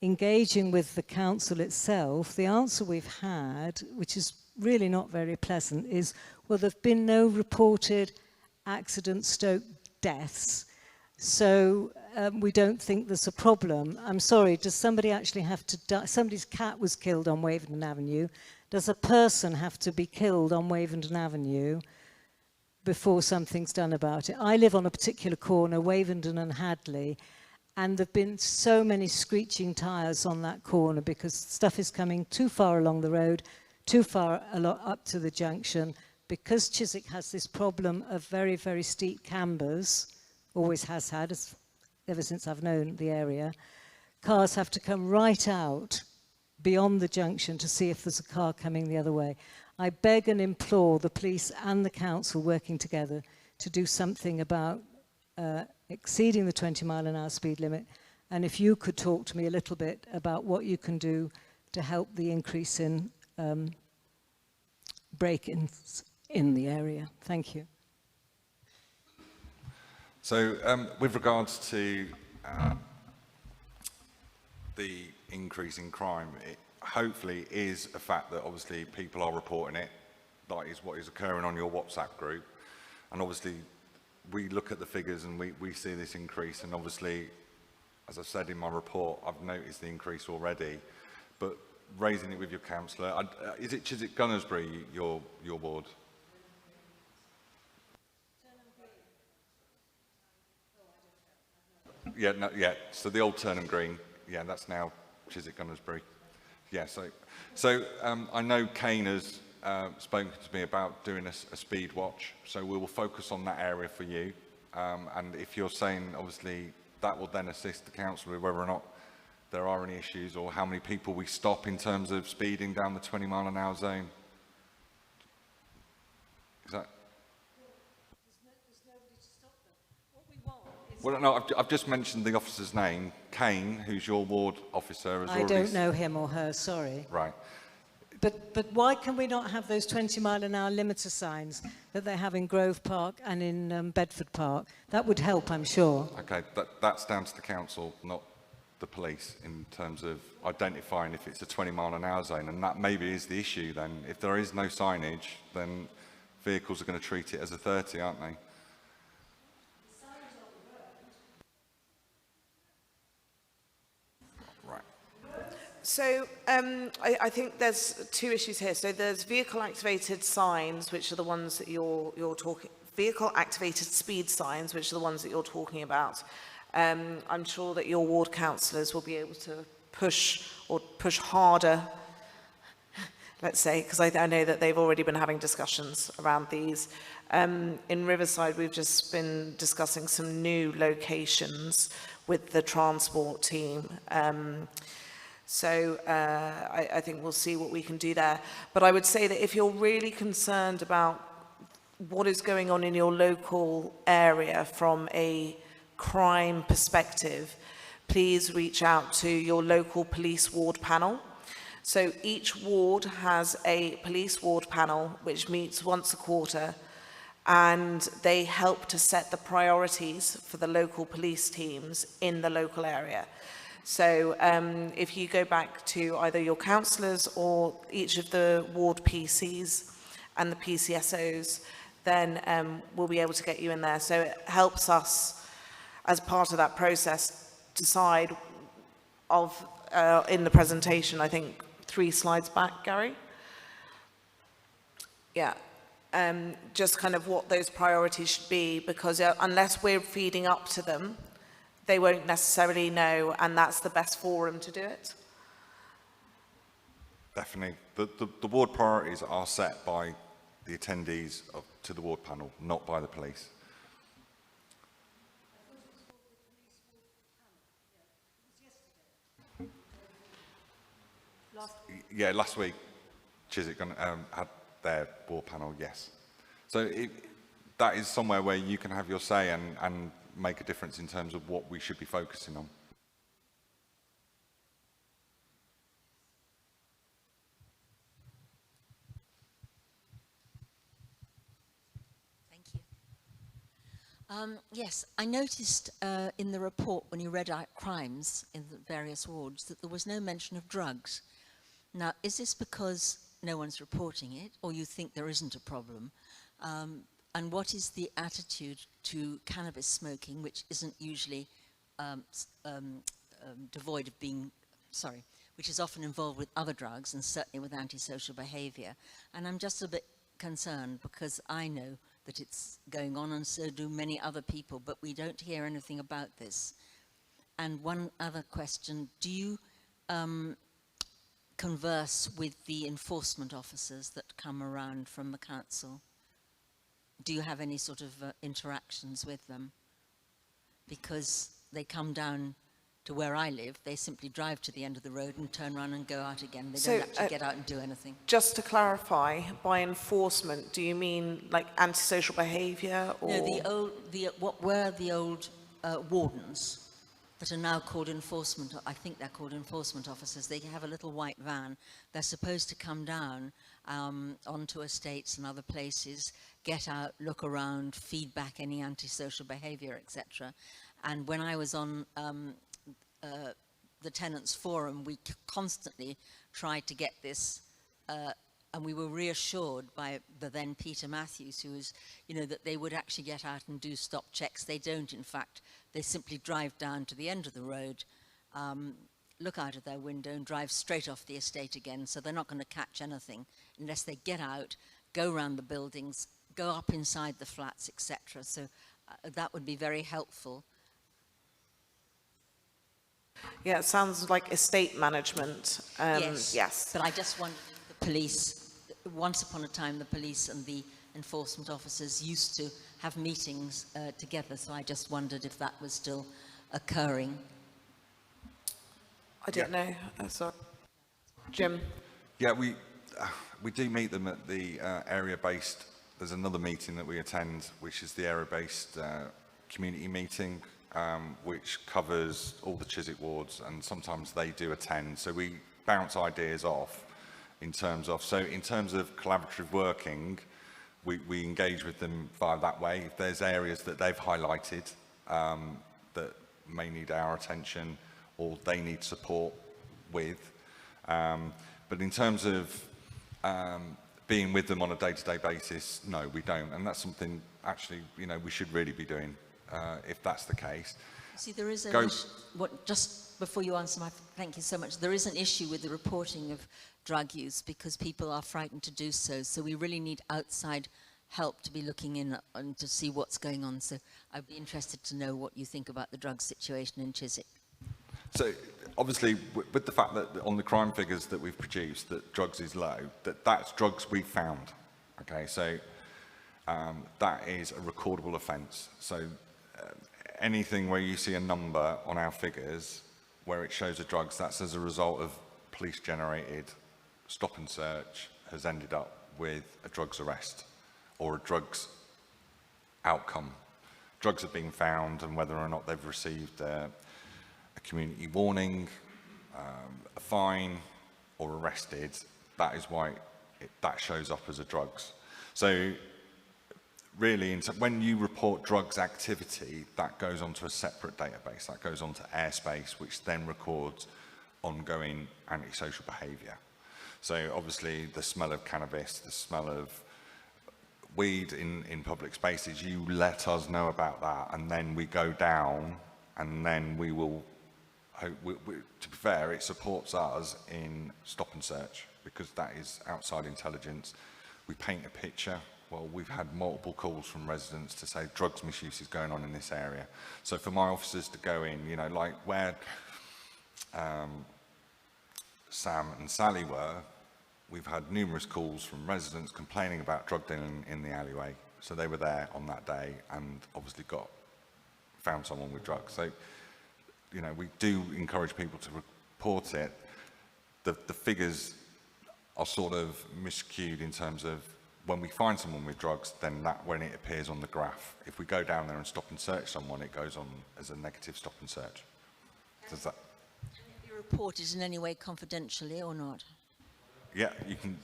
engaging with the council itself, the answer we've had, which is really not very pleasant, is, well, there have been no reported accidents, deaths, so we don't think there's a problem. I'm sorry, does somebody actually have to die? Somebody's cat was killed on Wavendon Avenue. Does a person have to be killed on Wavendon Avenue before something's done about it? I live on a particular corner, Wavendon and Hadley, and there have been so many screeching tyres on that corner because stuff is coming too far along the road, too far up to the junction. Because Chiswick has this problem of very, very steep cambers, always has had, ever since I've known the area, cars have to come right out beyond the junction to see if there's a car coming the other way. I beg and implore the police and the council working together to do something about exceeding the 20-mile-an-hour speed limit. And if you could talk to me a little bit about what you can do to help the increase in break-ins in the area. Thank you. So with regards to the increase in crime, it hopefully is a fact that obviously people are reporting it. That is what is occurring on your WhatsApp group. And obviously we look at the figures and we see this increase, and obviously, as I said in my report, I've noticed the increase already. But raising it with your councillor, is it Chiswick Gunnersbury, your ward? Yeah, no, yeah. So the old Turnham Green, yeah, that's now Chiswick Gunnersbury. Yeah. So I know Kane has spoken to me about doing a speed watch. So we will focus on that area for you. And if you're saying, obviously, that will then assist the council with whether or not there are any issues or how many people we stop in terms of speeding down the 20-mile-an-hour zone. Is that? Well, no, I've just mentioned the officer's name, Kane, who's your ward officer. I don't know him or her, sorry. Right. But why can we not have those 20-mile-an-hour limiter signs that they have in Grove Park and in Bedford Park? That would help, I'm sure. Okay, that's down to the council, not the police, in terms of identifying if it's a 20-mile-an-hour zone, and that maybe is the issue then. If there is no signage, then vehicles are going to treat it as a 30, aren't they? So I think there's two issues here. So there's vehicle-activated signs, which are the ones that you're talking. Vehicle-activated speed signs, which are the ones that you're talking about. I'm sure that your ward councillors will be able to push harder. Let's say, because I know that they've already been having discussions around these. In Riverside, we've just been discussing some new locations with the transport team. So I think we'll see what we can do there. But I would say that if you're really concerned about what is going on in your local area from a crime perspective, please reach out to your local police ward panel. So each ward has a police ward panel which meets once a quarter, and they help to set the priorities for the local police teams in the local area. So if you go back to either your councillors or each of the ward PCs and the PCSOs, then we'll be able to get you in there. So it helps us, as part of that process, decide in the presentation, I think 3 slides back, Gary? Yeah. Just kind of what those priorities should be, because unless we're feeding up to them, they won't necessarily know, and that's the best forum to do it. Definitely. The ward priorities are set by the attendees to the ward panel, not by the police. Yeah, last week, Chiswick had their ward panel, yes. So that is somewhere where you can have your say and make a difference in terms of what we should be focusing on. Thank you. Yes, I noticed in the report when you read out crimes in the various wards that there was no mention of drugs. Now, is this because no one's reporting it, or you think there isn't a problem? And what is the attitude to cannabis smoking, which isn't usually devoid of being, which is often involved with other drugs and certainly with antisocial behaviour? And I'm just a bit concerned because I know that it's going on and so do many other people, but we don't hear anything about this. And one other question, do you converse with the enforcement officers that come around from the council? Do you have any sort of interactions with them? Because they come down to where I live, they simply drive to the end of the road and turn around and go out again. They don't actually get out and do anything. Just to clarify, by enforcement, do you mean like antisocial behaviour or? No, what were the old wardens that are now called enforcement, I think they're called enforcement officers. They have a little white van. They're supposed to come down onto estates and other places, get out, look around, feedback any antisocial behaviour, etc. And when I was on the Tenants Forum, we constantly tried to get this, and we were reassured by the then Peter Matthews, who was, that they would actually get out and do stop checks. They don't, in fact. They simply drive down to the end of the road, look out of their window and drive straight off the estate again. So they're not going to catch anything unless they get out, go around the buildings, go up inside the flats, etc. So that would be very helpful. Yeah, it sounds like estate management. Yes. But I just wondered if the police, once upon a time, the police and the enforcement officers used to have meetings together, so I just wondered if that was still occurring. I don't know. Sorry. Jim? Yeah, we do meet them at the area-based, there's another meeting that we attend, which is the area-based community meeting, which covers all the Chiswick wards, and sometimes they do attend, so we bounce ideas off in terms of collaborative working. We engage with them via that way. If there's areas that they've highlighted that may need our attention or they need support with. But in terms of being with them on a day-to-day basis, no, we don't. And that's something actually, we should really be doing if that's the case. See, there is just before you answer thank you so much. There is an issue with the reporting of drug use because people are frightened to do so. So we really need outside help to be looking in and to see what's going on. So I'd be interested to know what you think about the drug situation in Chiswick. So obviously, with the fact that on the crime figures that we've produced, that drugs is low, that's drugs we found. Okay, so that is a recordable offence. So anything where you see a number on our figures where it shows the drugs, that's as a result of police-generated stop and search has ended up with a drugs arrest or a drugs outcome. Drugs have been found, and whether or not they've received a community warning, a fine, or arrested, that is why that shows up as a drugs. So really, when you report drugs activity, that goes onto a separate database. That goes onto Airspace, which then records ongoing antisocial behaviour. So obviously, the smell of cannabis, the smell of weed in public spaces, you let us know about that, and then we go down, and then we will, to be fair, it supports us in stop and search, because that is outside intelligence. We paint a picture. Well, we've had multiple calls from residents to say drugs misuse is going on in this area. So for my officers to go in, like where Sam and Sally were, we've had numerous calls from residents complaining about drug dealing in the alleyway. So they were there on that day and obviously found someone with drugs. So, you know, we do encourage people to report it. The figures are sort of miscued in terms of when we find someone with drugs, then when it appears on the graph. If we go down there and stop and search someone, it goes on as a negative stop and search. Does that? Can it be reported in any way confidentially or not? Yeah, you can.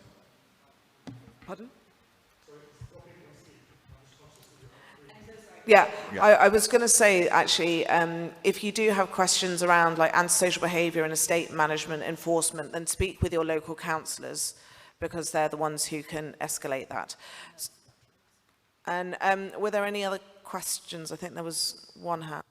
Pardon? Yeah, Yeah. I was going to say, actually, if you do have questions around like antisocial behaviour and estate management enforcement, then speak with your local councillors, because they're the ones who can escalate that. And were there any other questions? I think there was one hand.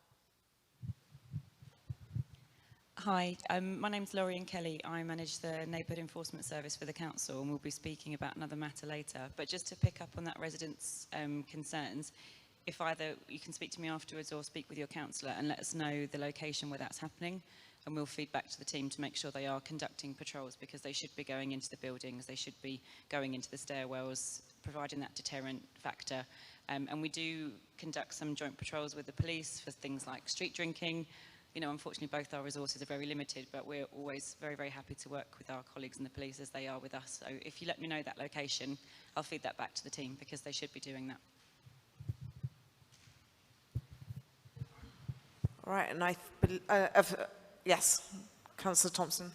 Hi, my name's Laurie Kelly. I manage the Neighbourhood Enforcement Service for the Council, and we'll be speaking about another matter later. But just to pick up on that residents' concerns, if either you can speak to me afterwards or speak with your councillor and let us know the location where that's happening, and we'll feed back to the team to make sure they are conducting patrols, because they should be going into the buildings, they should be going into the stairwells, providing that deterrent factor. And we do conduct some joint patrols with the police for things like street drinking. You know, unfortunately, both our resources are very limited, but we're always very, very happy to work with our colleagues in the police as they are with us. So if you let me know that location, I'll feed that back to the team, because they should be doing that. All right, and yes, Councillor Thompson.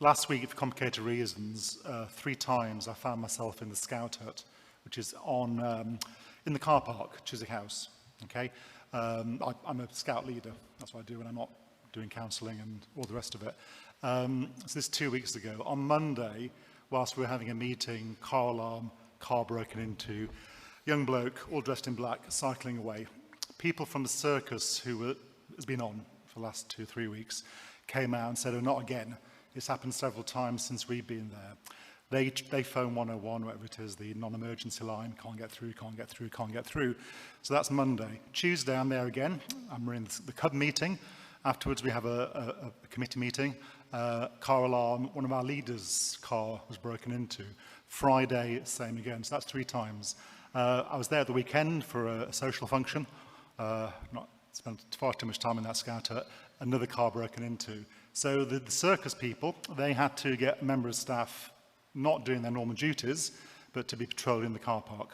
Last week, for complicated reasons, 3 times I found myself in the Scout Hut, which is on in the car park, Chiswick House. Okay, I'm a Scout leader. That's what I do when I'm not doing counselling and all the rest of it. So this is 2 weeks ago. On Monday, whilst we were having a meeting, car alarm, car broken into, young bloke, all dressed in black, cycling away. People from the circus who has been on for the last 2-3 weeks came out and said, "Oh, not again. It's happened several times since we've been there." They phone 101, whatever it is, the non-emergency line, can't get through, can't get through, can't get through. So that's Monday. Tuesday, I'm there again. We're in the CUB meeting. Afterwards, we have a committee meeting. Car alarm, one of our leaders' car was broken into. Friday, same again. So that's 3 times. I was there at the weekend for a social function. Not spent far too much time in that Scout Hut. Another car broken into. So the circus people, they had to get a member of staff not doing their normal duties, but to be patrolling the car park.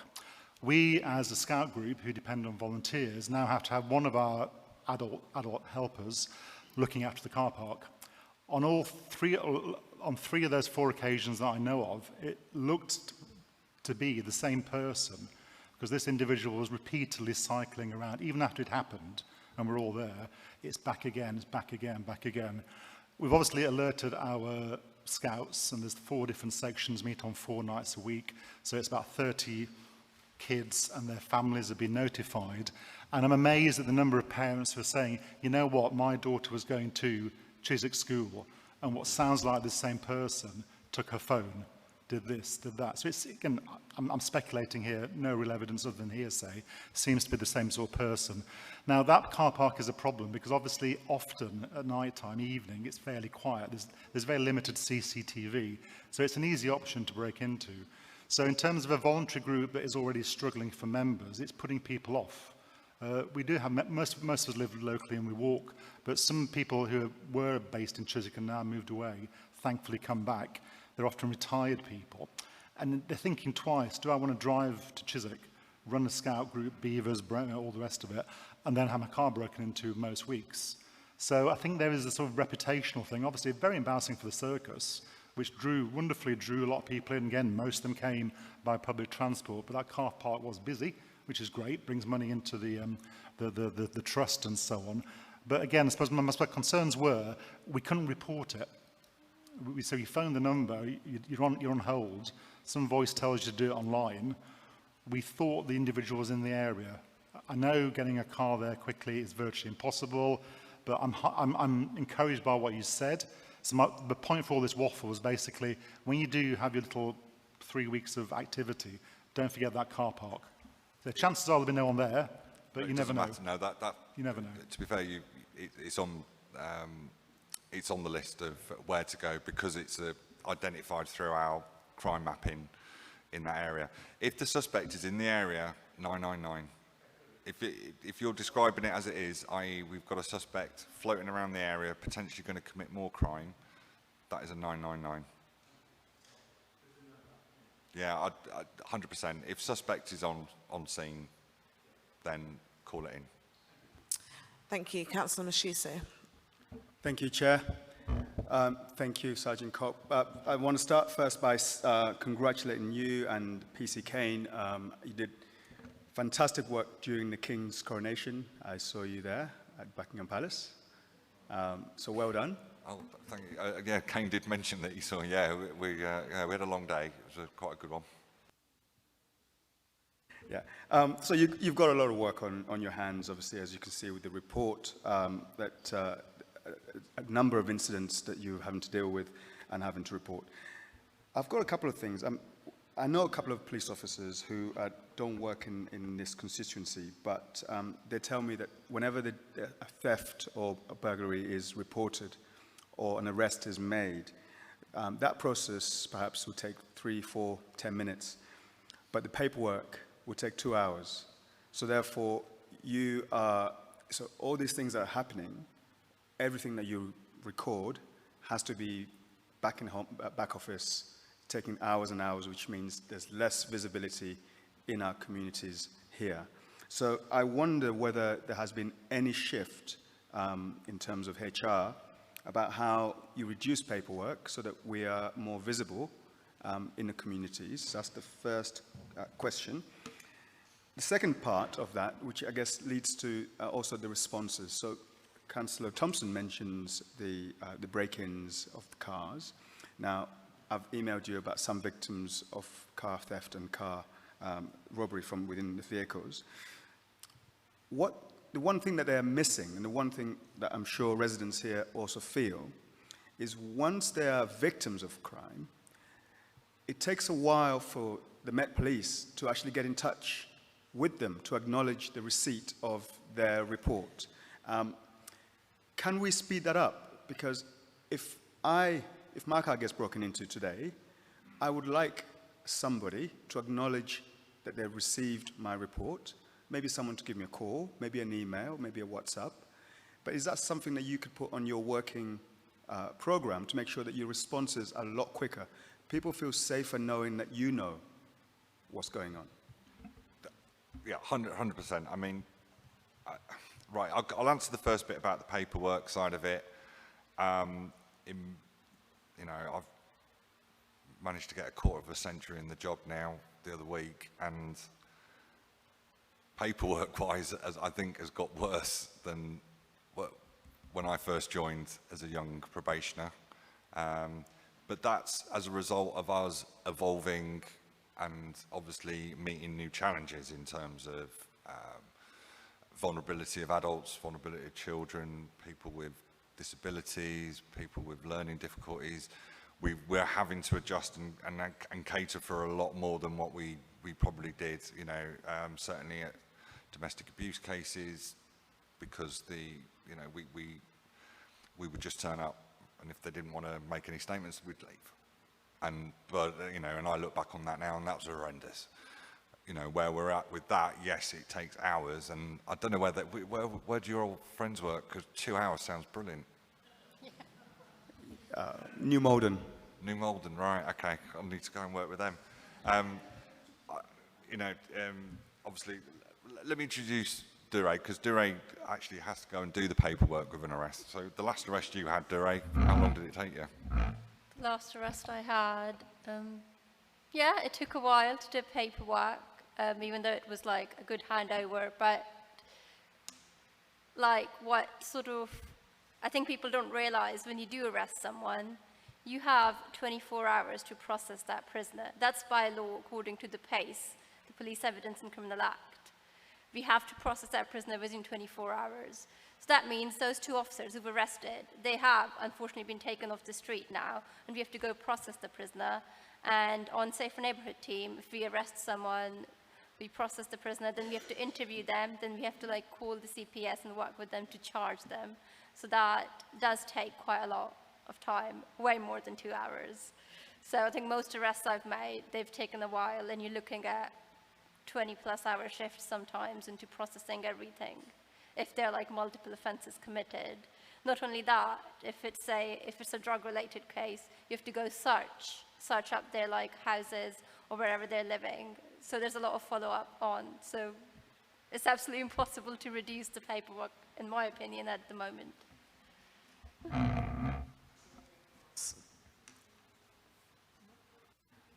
We, as a Scout group who depend on volunteers, now have to have one of our adult helpers looking after the car park. On 3 of those 4 occasions that I know of, it looked to be the same person, because this individual was repeatedly cycling around, even after it happened, and we're all there. It's back again, it's back again, back again. We've obviously alerted our scouts, and there's 4 different sections, meet on 4 nights a week, so it's about 30 kids and their families have been notified. And I'm amazed at the number of parents who are saying, you know what, my daughter was going to Chiswick School, and what sounds like the same person took her phone, did this, did that. So it's, again, I'm speculating here, no real evidence other than hearsay, seems to be the same sort of person. Now, that car park is a problem because obviously often at night time, evening, it's fairly quiet. There's very limited CCTV, so it's an easy option to break into. So in terms of a voluntary group that is already struggling for members, it's putting people off. We do have, most of us live locally and we walk, but some people who were based in Chiswick and now moved away, thankfully come back. They're often retired people. And they're thinking twice, do I want to drive to Chiswick, run a scout group, beavers, all the rest of it, and then have my car broken into most weeks? So I think there is a sort of reputational thing, obviously very embarrassing for the circus, which wonderfully drew a lot of people in. Again, most of them came by public transport, but that car park was busy, which is great, brings money into the trust and so on. But again, I suppose my concerns were, we couldn't report it. So you phone the number, you're on hold, some voice tells you to do it online. We thought the individual was in the area. I know getting a car there quickly is virtually impossible, but I'm encouraged by what you said. So the point for all this waffle was basically, when you do have your little 3 weeks of activity, don't forget that car park. The chances are there'll be no one there, but you never know. No, you never know. To be fair, it's on the list of where to go because it's identified through our crime mapping in that area. If the suspect is in the area, 999. If you're describing it as it is, i.e. we've got a suspect floating around the area, potentially going to commit more crime, that is a 999. Yeah, 100%. If suspect is on scene, then call it in. Thank you. Councillor Mashiso. Thank you, Chair. Thank you, Sergeant Cobb. I want to start first by congratulating you and PC Kane. You did fantastic work during the King's coronation. I saw you there at Buckingham Palace. So well done. Oh, thank you. Yeah, Kane did mention that he saw. Yeah, we had a long day. It was quite a good one. Yeah. So you've got a lot of work on your hands, obviously, as you can see with the report, that a number of incidents that you're having to deal with and having to report. I've got a couple of things. I know a couple of police officers who don't work in this constituency, but they tell me that whenever a theft or a burglary is reported or an arrest is made, that process perhaps will take 3, 4, 10 minutes, but the paperwork will take 2 hours. So therefore, so all these things that are happening, everything that you record has to be back office, taking hours and hours, which means there's less visibility in our communities here. So I wonder whether there has been any shift in terms of HR about how you reduce paperwork so that we are more visible in the communities. That's the first question. The second part of that, which I guess leads to also the responses. So Councillor Thompson mentions the break-ins of the cars. Now, I've emailed you about some victims of car theft and car robbery from within the vehicles. The one thing that they're missing, and the one thing that I'm sure residents here also feel, is once they are victims of crime, it takes a while for the Met Police to actually get in touch with them to acknowledge the receipt of their report. Can we speed that up? Because if my car gets broken into today, I would like somebody to acknowledge that they've received my report, maybe someone to give me a call, maybe an email, maybe a WhatsApp. But is that something that you could put on your working program to make sure that your responses are a lot quicker? People feel safer knowing that you know what's going on. Yeah, 100%. I mean, right, I'll answer the first bit about the paperwork side of it. You know, I've managed to get a quarter of a century in the job now the other week, and paperwork-wise, I think, has got worse than when I first joined as a young probationer. But that's as a result of us evolving and obviously meeting new challenges in terms of vulnerability of adults, vulnerability of children, people with disabilities, people with learning difficulties. We're having to adjust and cater for a lot more than what we probably did, you know, certainly at domestic abuse cases, because we would just turn up, and if they didn't want to make any statements, we'd leave. But you know, and I look back on that now, and that was horrendous. You know, where we're at with that, yes, it takes hours, and I don't know where do your old friends work? Because 2 hours sounds brilliant. New Malden. New Malden, right? Okay, I need to go and work with them. You know, obviously, let me introduce Dure, because Dure actually has to go and do the paperwork with an arrest. So the last arrest you had, Dure, how long did it take you? The last arrest I had, yeah, it took a while to do paperwork, even though it was like a good handover, but like what sort of, I think people don't realize when you do arrest someone, you have 24 hours to process that prisoner. That's by law according to the PACE, the Police Evidence and Criminal Act. We have to process that prisoner within 24 hours. So that means those 2 officers who've arrested, they have unfortunately been taken off the street now, and we have to go process the prisoner. And on Safer Neighborhood team, if we arrest someone, we process the prisoner, then we have to interview them, then we have to like call the CPS and work with them to charge them. So that does take quite a lot of time, way more than 2 hours. So I think most arrests I've made, they've taken a while, and you're looking at 20+ hour shifts sometimes into processing everything, if they're like multiple offenses committed. Not only that, if it's a drug-related case, you have to go search up their like houses or wherever they're living. So there's a lot of follow-up on. So it's absolutely impossible to reduce the paperwork, in my opinion, at the moment.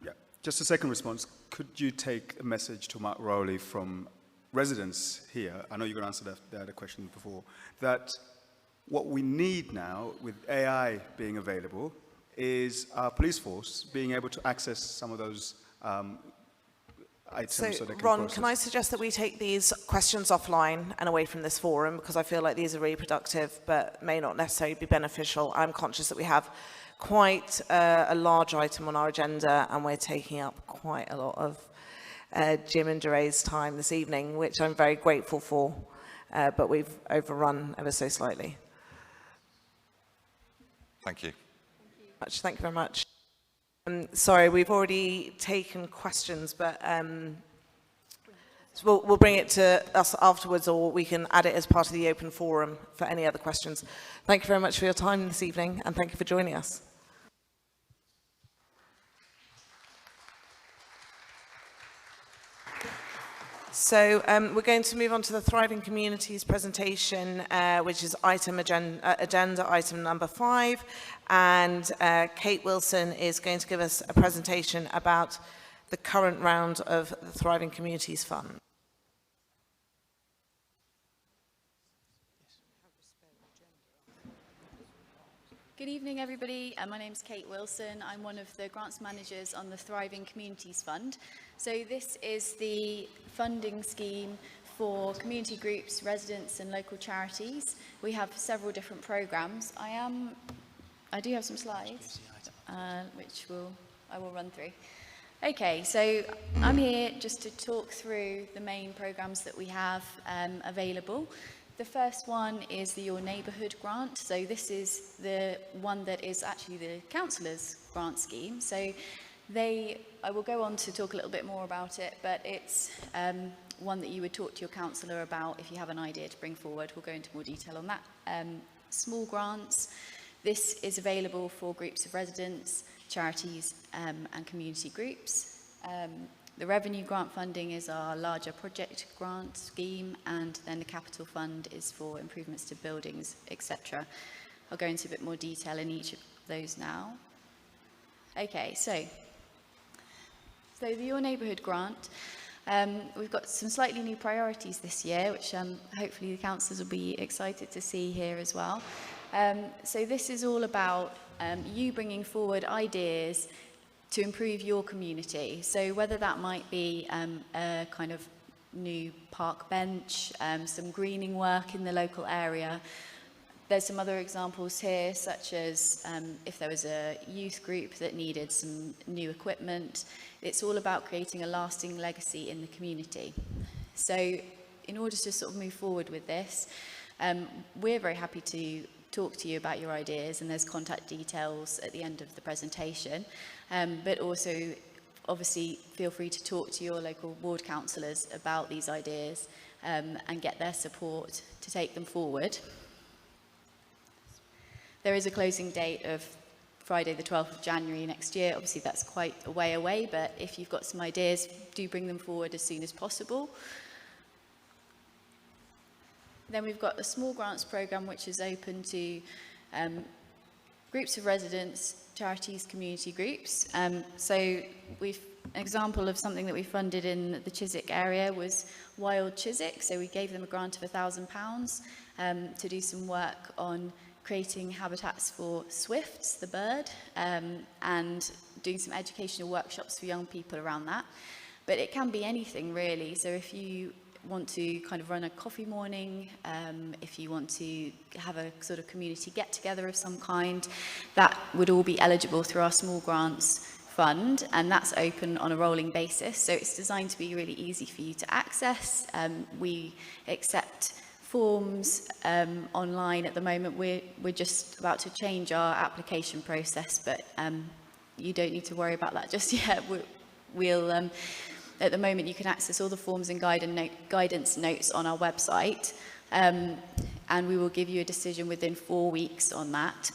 Yeah, just a second response. Could you take a message to Mark Rowley from residents here? I know you're going to answer the other question before. That what we need now, with AI being available, is our police force being able to access some of those items so they can Ron, process. can I suggest that we take these questions offline and away from this forum, because I feel like these are really productive but may not necessarily be beneficial. I'm conscious that we have quite a large item on our agenda, and we're taking up quite a lot of Jim and Duray's time this evening, which I'm very grateful for, but we've overrun ever so slightly. Thank you. Thank you very much. Sorry, we've already taken questions, but so we'll bring it to us afterwards, or we can add it as part of the open forum for any other questions. Thank you very much for your time this evening, and thank you for joining us. So we're going to move on to the Thriving Communities presentation, which is agenda item number 5. And Kate Wilson is going to give us a presentation about the current round of the Thriving Communities Fund. Good evening, everybody. My name's Kate Wilson. I'm one of the grants managers on the Thriving Communities Fund. So this is the funding scheme for community groups, residents and local charities. We have several different programs. I do have some slides, which I will run through. Okay, so I'm here just to talk through the main programs that we have available. The first one is the Your Neighbourhood grant. So this is the one that is actually the councillors' grant scheme. So I will go on to talk a little bit more about it, but it's one that you would talk to your councillor about if you have an idea to bring forward. We'll go into more detail on that. Small grants. This is available for groups of residents, charities and community groups. The revenue grant funding is our larger project grant scheme, and then the capital fund is for improvements to buildings, etc. I'll go into a bit more detail in each of those now. Okay, so the Your Neighbourhood grant, we've got some slightly new priorities this year, which hopefully the councillors will be excited to see here as well. So this is all about you bringing forward ideas to improve your community. So whether that might be a kind of new park bench, some greening work in the local area. There's some other examples here, such as if there was a youth group that needed some new equipment. It's all about creating a lasting legacy in the community. So in order to sort of move forward with this, we're very happy to talk to you about your ideas, and there's contact details at the end of the presentation. But also, obviously, feel free to talk to your local ward councillors about these ideas and get their support to take them forward. There is a closing date of Friday the 12th of January next year. Obviously, that's quite a way away, but if you've got some ideas, do bring them forward as soon as possible. Then we've got a small grants programme, which is open to groups of residents, charities, community groups. So an example of something that we funded in the Chiswick area was Wild Chiswick. So we gave them a grant of £1,000 to do some work on creating habitats for swifts, the bird, and doing some educational workshops for young people around that. But it can be anything, really. So if you want to kind of run a coffee morning, if you want to have a sort of community get-together of some kind, that would all be eligible through our small grants fund, and that's open on a rolling basis. So it's designed to be really easy for you to access. We accept forms online at the moment. We're just about to change our application process, but you don't need to worry about that just yet. We'll at the moment, you can access all the forms and guidance notes on our website, and we will give you a decision within 4 weeks on that.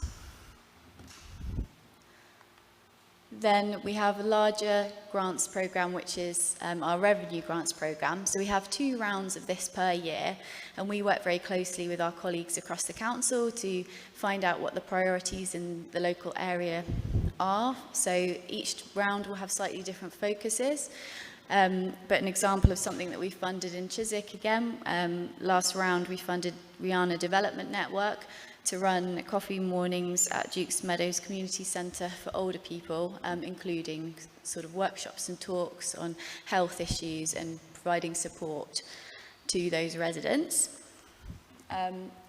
Then we have a larger grants programme, which is our revenue grants programme. So we have 2 rounds of this per year, and we work very closely with our colleagues across the council to find out what the priorities in the local area are. So each round will have slightly different focuses. But an example of something that we funded in Chiswick again, last round we funded Rihanna Development Network to run coffee mornings at Duke's Meadows Community Centre for older people, including sort of workshops and talks on health issues and providing support to those residents.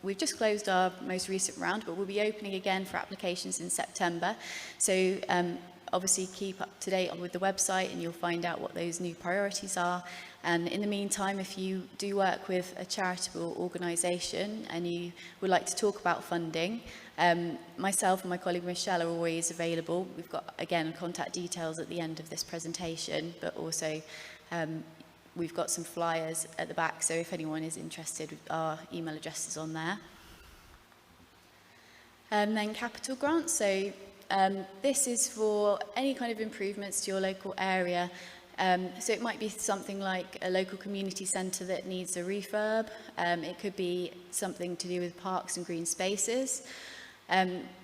We've just closed our most recent round, but we'll be opening again for applications in September. So obviously keep up to date with the website and you'll find out what those new priorities are. And in the meantime, if you do work with a charitable organisation and you would like to talk about funding, myself and my colleague Michelle are always available. We've got, again, contact details at the end of this presentation, but also we've got some flyers at the back, so if anyone is interested, our email address is on there. And then capital grants, so this is for any kind of improvements to your local area. So it might be something like a local community centre that needs a refurb. It could be something to do with parks and green spaces.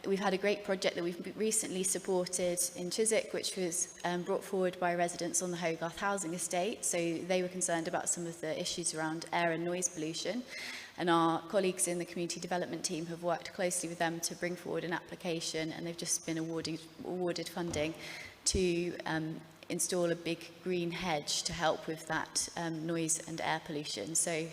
We've had a great project that we've recently supported in Chiswick, which was brought forward by residents on the Hogarth housing estate. So they were concerned about some of the issues around air and noise pollution. And our colleagues in the community development team have worked closely with them to bring forward an application, and they've just been awarded funding to install a big green hedge to help with that noise and air pollution. So,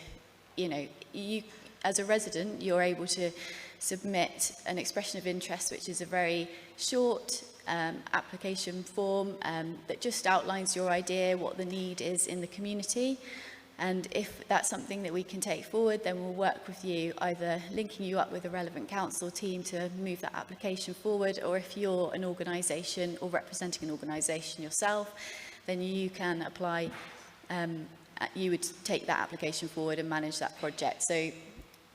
you know, you as a resident, you're able to submit an expression of interest, which is a very short application form that just outlines your idea, what the need is in the community. And if that's something that we can take forward, then we'll work with you, either linking you up with a relevant council team to move that application forward, or if you're an organisation or representing an organisation yourself, then you can apply, you would take that application forward and manage that project. So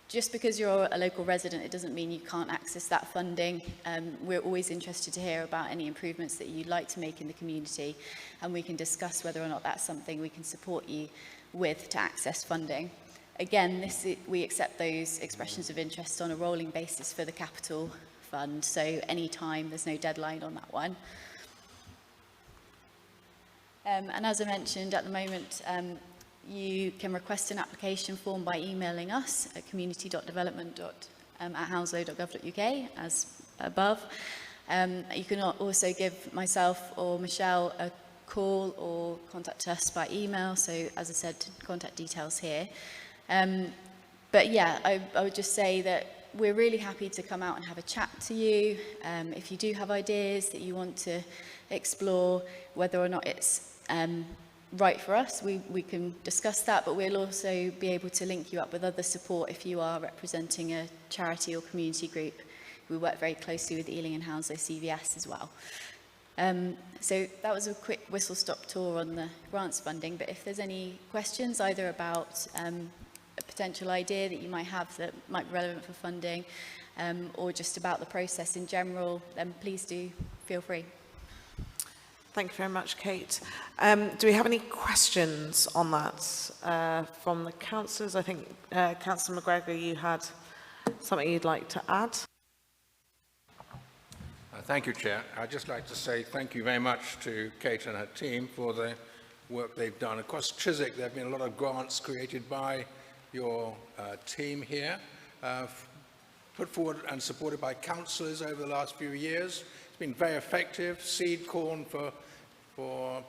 just because you're a local resident, it doesn't mean you can't access that funding. We're always interested to hear about any improvements that you'd like to make in the community, and we can discuss whether or not that's something we can support you with to access funding. Again, we accept those expressions of interest on a rolling basis for the capital fund, so any time, there's no deadline on that one. And as I mentioned, at the moment, you can request an application form by emailing us at community.development@hounslow.gov.uk, as above. You can also give myself or Michelle a call or contact us by email. So as I said, contact details here. But yeah, I would just say that we're really happy to come out and have a chat to you. If you do have ideas that you want to explore, whether or not it's right for us, we can discuss that, but we'll also be able to link you up with other support if you are representing a charity or community group. We work very closely with Ealing and Hounslow CVS as well. So that was a quick whistle-stop tour on the grants funding, but if there's any questions either about a potential idea that you might have that might be relevant for funding, or just about the process in general, then please do feel free. Thank you very much, Kate. Do we have any questions on that from the councillors? I think, Councillor McGregor, you had something you'd like to add? Thank you, Chair. I'd just like to say thank you very much to Kate and her team for the work they've done. Across Chiswick, there have been a lot of grants created by your team here, put forward and supported by councillors over the last few years. It's been very effective. Seed corn for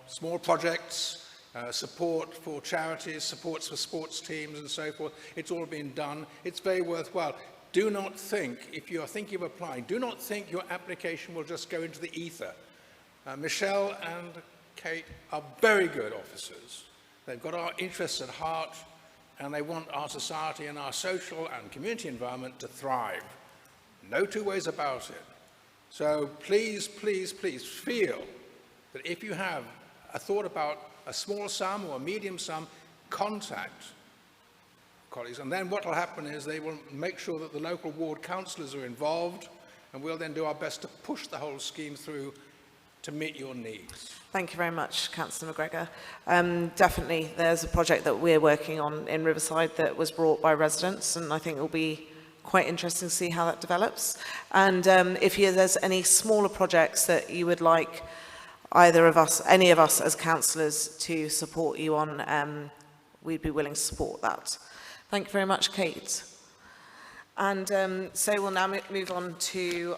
small projects, support for charities, supports for sports teams and so forth. It's all been done. It's very worthwhile. Do not think, if you're thinking of applying, do not think your application will just go into the ether. Michelle and Kate are very good officers. They've got our interests at heart. and they want our society and our social and community environment to thrive. No two ways about it. So please, please, please feel that if you have a thought about a small sum or a medium sum, contact colleagues. And then what will happen is they will make sure that the local ward councillors are involved, and we'll then do our best to push the whole scheme through to meet your needs. Thank you very much, Councillor McGregor. Definitely, there's a project that we're working on in Riverside that was brought by residents, and I think it will be quite interesting to see how that develops. And if there's any smaller projects that you would like either of us, any of us as councillors to support you on, we'd be willing to support that. Thank you very much, Kate. And so we'll now move on to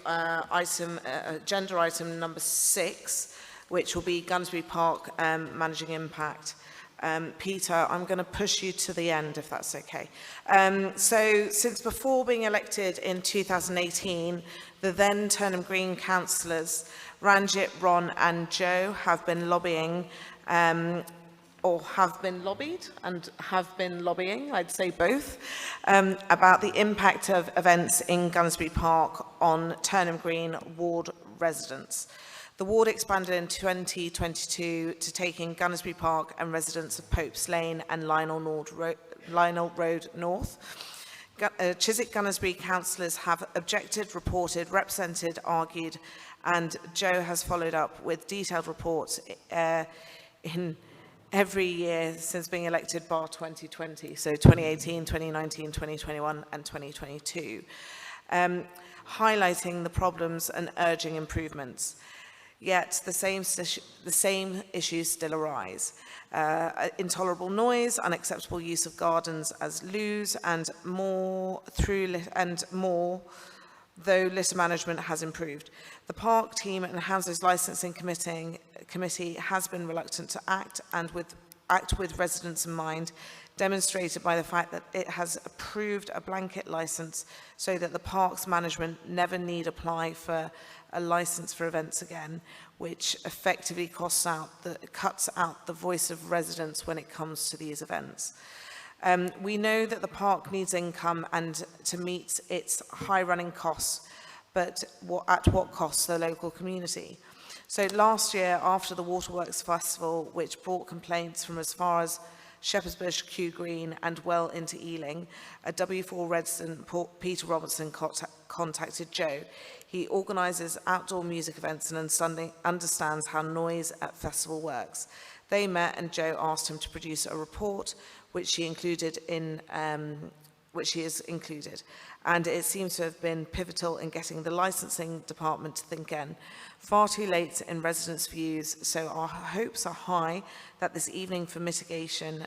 agenda item number 6, which will be Gunnersbury Park managing impact. Peter, I'm going to push you to the end, if that's okay. So since before being elected in 2018, the then Turnham Green councillors, Ranjit, Ron and Joe, have been lobbying or have been lobbied and have been lobbying, I'd say both, about the impact of events in Gunnersbury Park on Turnham Green ward residents. The ward expanded in 2022 to take in Gunnersbury Park and residents of Popes Lane and Lionel Road North. Chiswick Gunnersbury councillors have objected, reported, represented, argued, and Joe has followed up with detailed reports in every year since being elected, bar 2020, so 2018, 2019, 2021 and 2022, highlighting the problems and urging improvements. Yet the same issues still arise. Intolerable noise, unacceptable use of gardens as loos, and more, though litter management has improved. The park team and Houses Licensing Committee has been reluctant to act with residents in mind, demonstrated by the fact that it has approved a blanket licence so that the park's management never need apply for a licence for events again, which effectively cuts out the voice of residents when it comes to these events. We know that the park needs income and to meet its high running costs, but at what cost to the local community? So last year, after the Waterworks Festival, which brought complaints from as far as Shepherd's Bush, Kew Green and well into Ealing, a W4 resident, Peter Robertson, contacted Joe. He organises outdoor music events and understands how noise at festival works. They met and Joe asked him to produce a report which he has included. And it seems to have been pivotal in getting the licensing department to think again. Far too late in residents' views, so our hopes are high that this evening for mitigation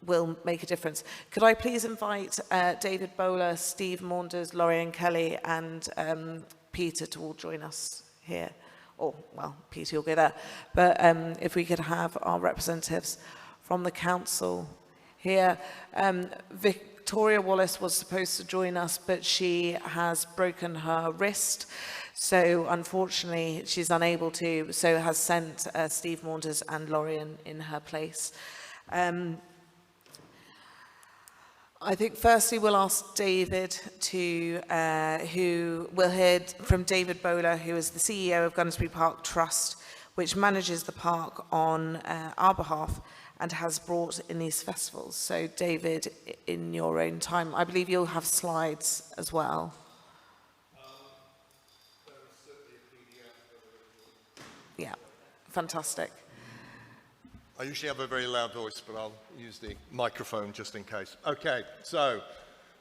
will make a difference. Could I please invite David Bowler, Steve Maunders, Lorraine Kelly and Peter to all join us here. Or, well, Peter, you'll go there. But if we could have our representatives from the council here. Victoria Wallace was supposed to join us, but she has broken her wrist. So unfortunately, she's unable to, so has sent Steve Maunders and Lorraine in her place. I think firstly we'll ask David to, who will hear from David Bowler, who is the CEO of Gunnersbury Park Trust, which manages the park on our behalf and has brought in these festivals. So David, in your own time, I believe you'll have slides as well. Yeah, fantastic. I usually have a very loud voice, but I'll use the microphone just in case. Okay, so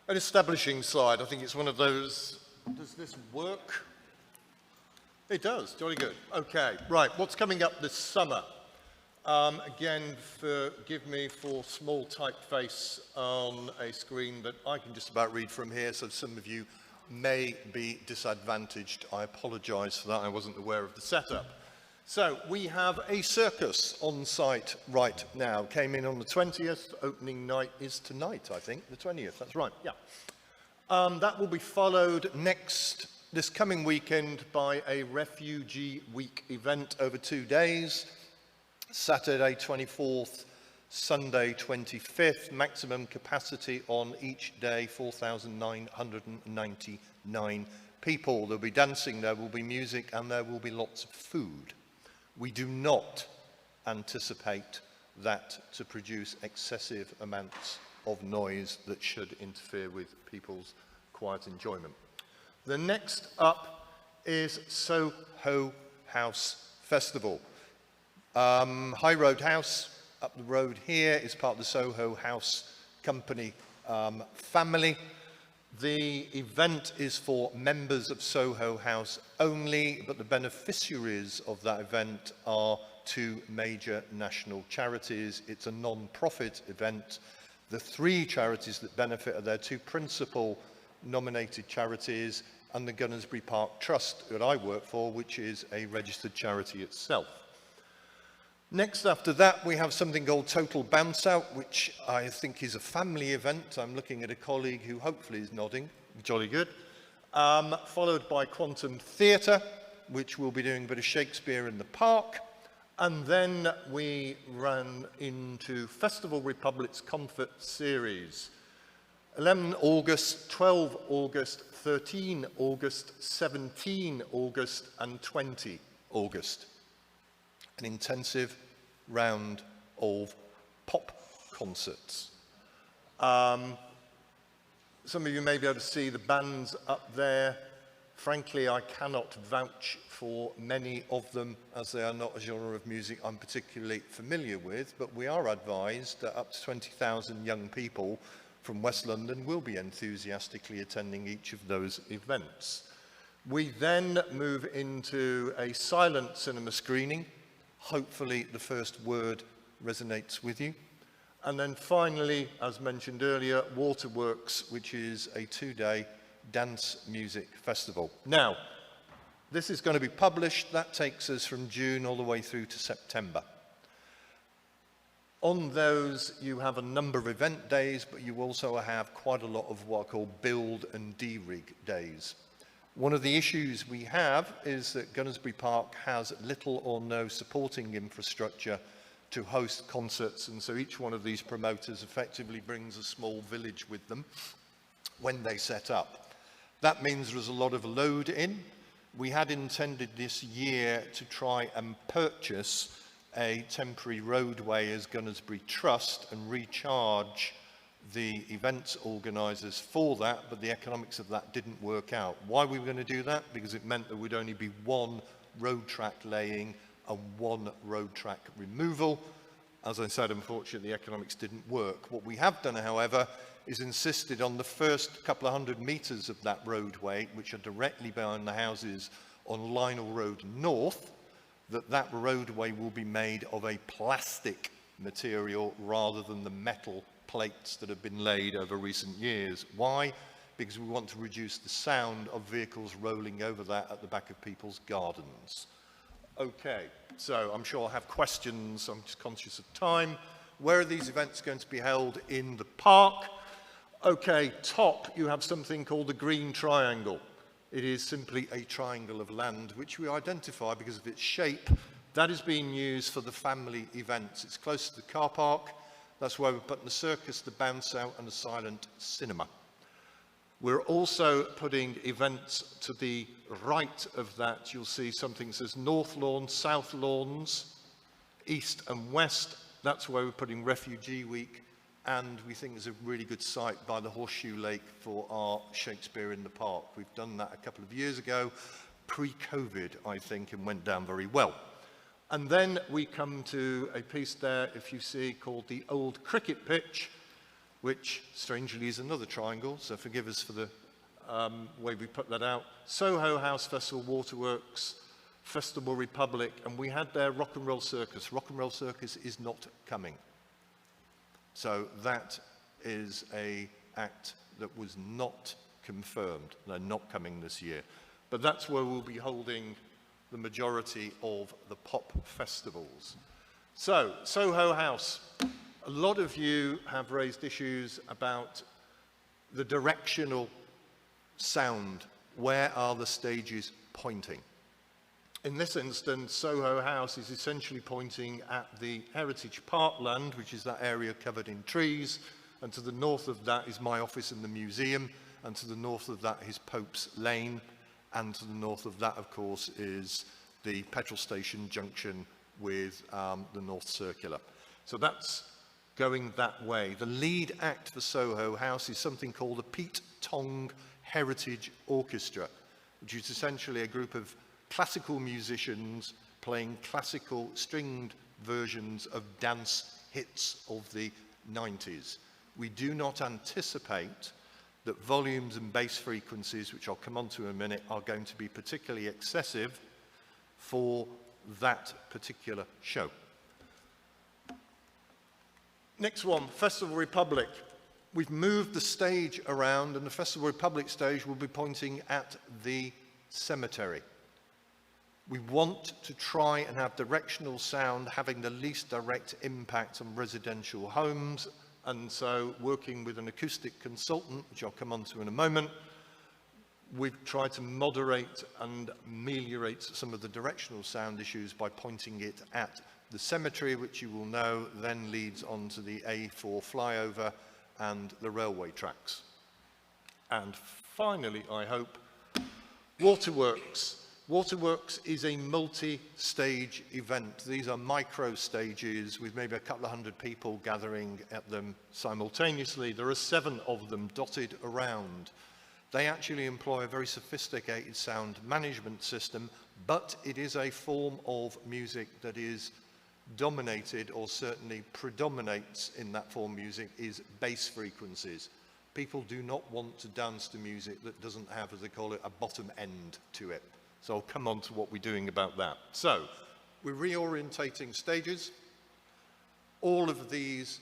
an establishing slide. I think it's one of those. Does this work? It does, jolly good. Okay, right, what's coming up this summer? Again, forgive me for small typeface on a screen, but I can just about read from here, so some of you may be disadvantaged. I apologise for that, I wasn't aware of the setup. So we have a circus on site right now. Came in on the 20th. Opening night is tonight, I think, the 20th. That's right, yeah. That will be followed this coming weekend by a Refugee Week event over 2 days. Saturday 24th, Sunday 25th, maximum capacity on each day 4,999 people. There'll be dancing, there will be music, and there will be lots of food. We do not anticipate that to produce excessive amounts of noise that should interfere with people's quiet enjoyment. The next up is Soho House Festival. High Road House up the road here is part of the Soho House Company family. The event is for members of Soho House only, but the beneficiaries of that event are two major national charities. It's a non-profit event. The three charities that benefit are their two principal nominated charities and the Gunnersbury Park Trust that I work for, which is a registered charity itself. Next after that, we have something called Total Bounce Out, which I think is a family event. I'm looking at a colleague who hopefully is nodding, jolly good. Followed by Quantum Theatre, which will be doing a bit of Shakespeare in the Park. And then we run into Festival Republic's Comfort Series. 11 August, 12 August, 13 August, 17 August, and 20 August. An intensive round of pop concerts. Some of you may be able to see the bands up there. Frankly, I cannot vouch for many of them, as they are not a genre of music I'm particularly familiar with, but we are advised that up to 20,000 young people from West London will be enthusiastically attending each of those events. We then move into a silent cinema screening. Hopefully the first word resonates with you. And then finally, as mentioned earlier, Waterworks, which is a 2-day dance music festival. Now, this is going to be published. That takes us from June all the way through to September. On those, you have a number of event days, but you also have quite a lot of what are called build and de-rig days. One of the issues we have is that Gunnersbury Park has little or no supporting infrastructure to host concerts, and so each one of these promoters effectively brings a small village with them when they set up. That means there's a lot of load in. We had intended this year to try and purchase a temporary roadway as Gunnersbury Trust and recharge the events organisers for that, but the economics of that didn't work out. Why were we going to do that? Because it meant there would only be one road track laying and one road track removal. As I said, unfortunately, the economics didn't work. What we have done, however, is insisted on the first couple of 100 metres of that roadway, which are directly behind the houses on Lionel Road North, that roadway will be made of a plastic material rather than the metal plates that have been laid over recent years. Why? Because we want to reduce the sound of vehicles rolling over that at the back of people's gardens. Okay, so I'm sure I'll have questions. I'm just conscious of time. Where are these events going to be held? In the park. Okay, top, you have something called the Green Triangle. It is simply a triangle of land, which we identify because of its shape. That is being used for the family events. It's close to the car park. That's where we're putting the circus, the bounce out, and the silent cinema. We're also putting events to the right of that. You'll see something that says North Lawn, South Lawns, East and West. That's where we're putting Refugee Week. And we think there's a really good site by the Horseshoe Lake for our Shakespeare in the Park. We've done that a couple of years ago, pre-COVID, I think, and went down very well. And then we come to a piece there, if you see, called the Old Cricket Pitch, which strangely is another triangle, so forgive us for the way we put that out. Soho House Festival, Waterworks, Festival Republic, and we had their Rock and Roll Circus. Rock and Roll Circus is not coming. So that is an act that was not confirmed. They're not coming this year. But that's where we'll be holding the majority of the pop festivals. So, Soho House. A lot of you have raised issues about the directional sound. Where are the stages pointing? In this instance, Soho House is essentially pointing at the heritage parkland, which is that area covered in trees, and to the north of that is my office in the museum, and to the north of that is Pope's Lane, and to the north of that, of course, is the petrol station junction with the North Circular. So that's going that way. The lead act for Soho House is something called the Pete Tong Heritage Orchestra, which is essentially a group of classical musicians playing classical stringed versions of dance hits of the 90s. We do not anticipate that volumes and bass frequencies, which I'll come on to in a minute, are going to be particularly excessive for that particular show. Next one, Festival Republic. We've moved the stage around, and the Festival Republic stage will be pointing at the cemetery. We want to try and have directional sound having the least direct impact on residential homes, and so working with an acoustic consultant, which I'll come on to in a moment, we've tried to moderate and ameliorate some of the directional sound issues by pointing it at the cemetery, which you will know then leads on to the A4 flyover and the railway tracks. And finally, I hope, Waterworks. Waterworks is a multi-stage event. These are micro stages with maybe a couple of hundred people gathering at them simultaneously. There are 7 of them dotted around. They actually employ a very sophisticated sound management system, but it is a form of music that is dominated, or certainly predominates in that form of music, is bass frequencies. People do not want to dance to music that doesn't have, as they call it, a bottom end to it. So I'll come on to what we're doing about that. So we're reorientating stages. All of these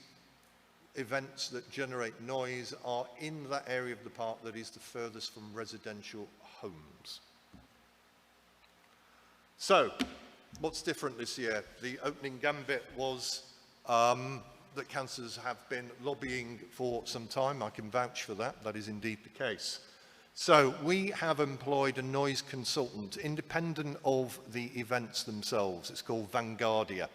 events that generate noise are in that area of the park that is the furthest from residential homes. So what's different this year? The opening gambit was that councillors have been lobbying for some time. I can vouch for that. That is indeed the case. So we have employed a noise consultant independent of the events themselves. It's called Vanguardia.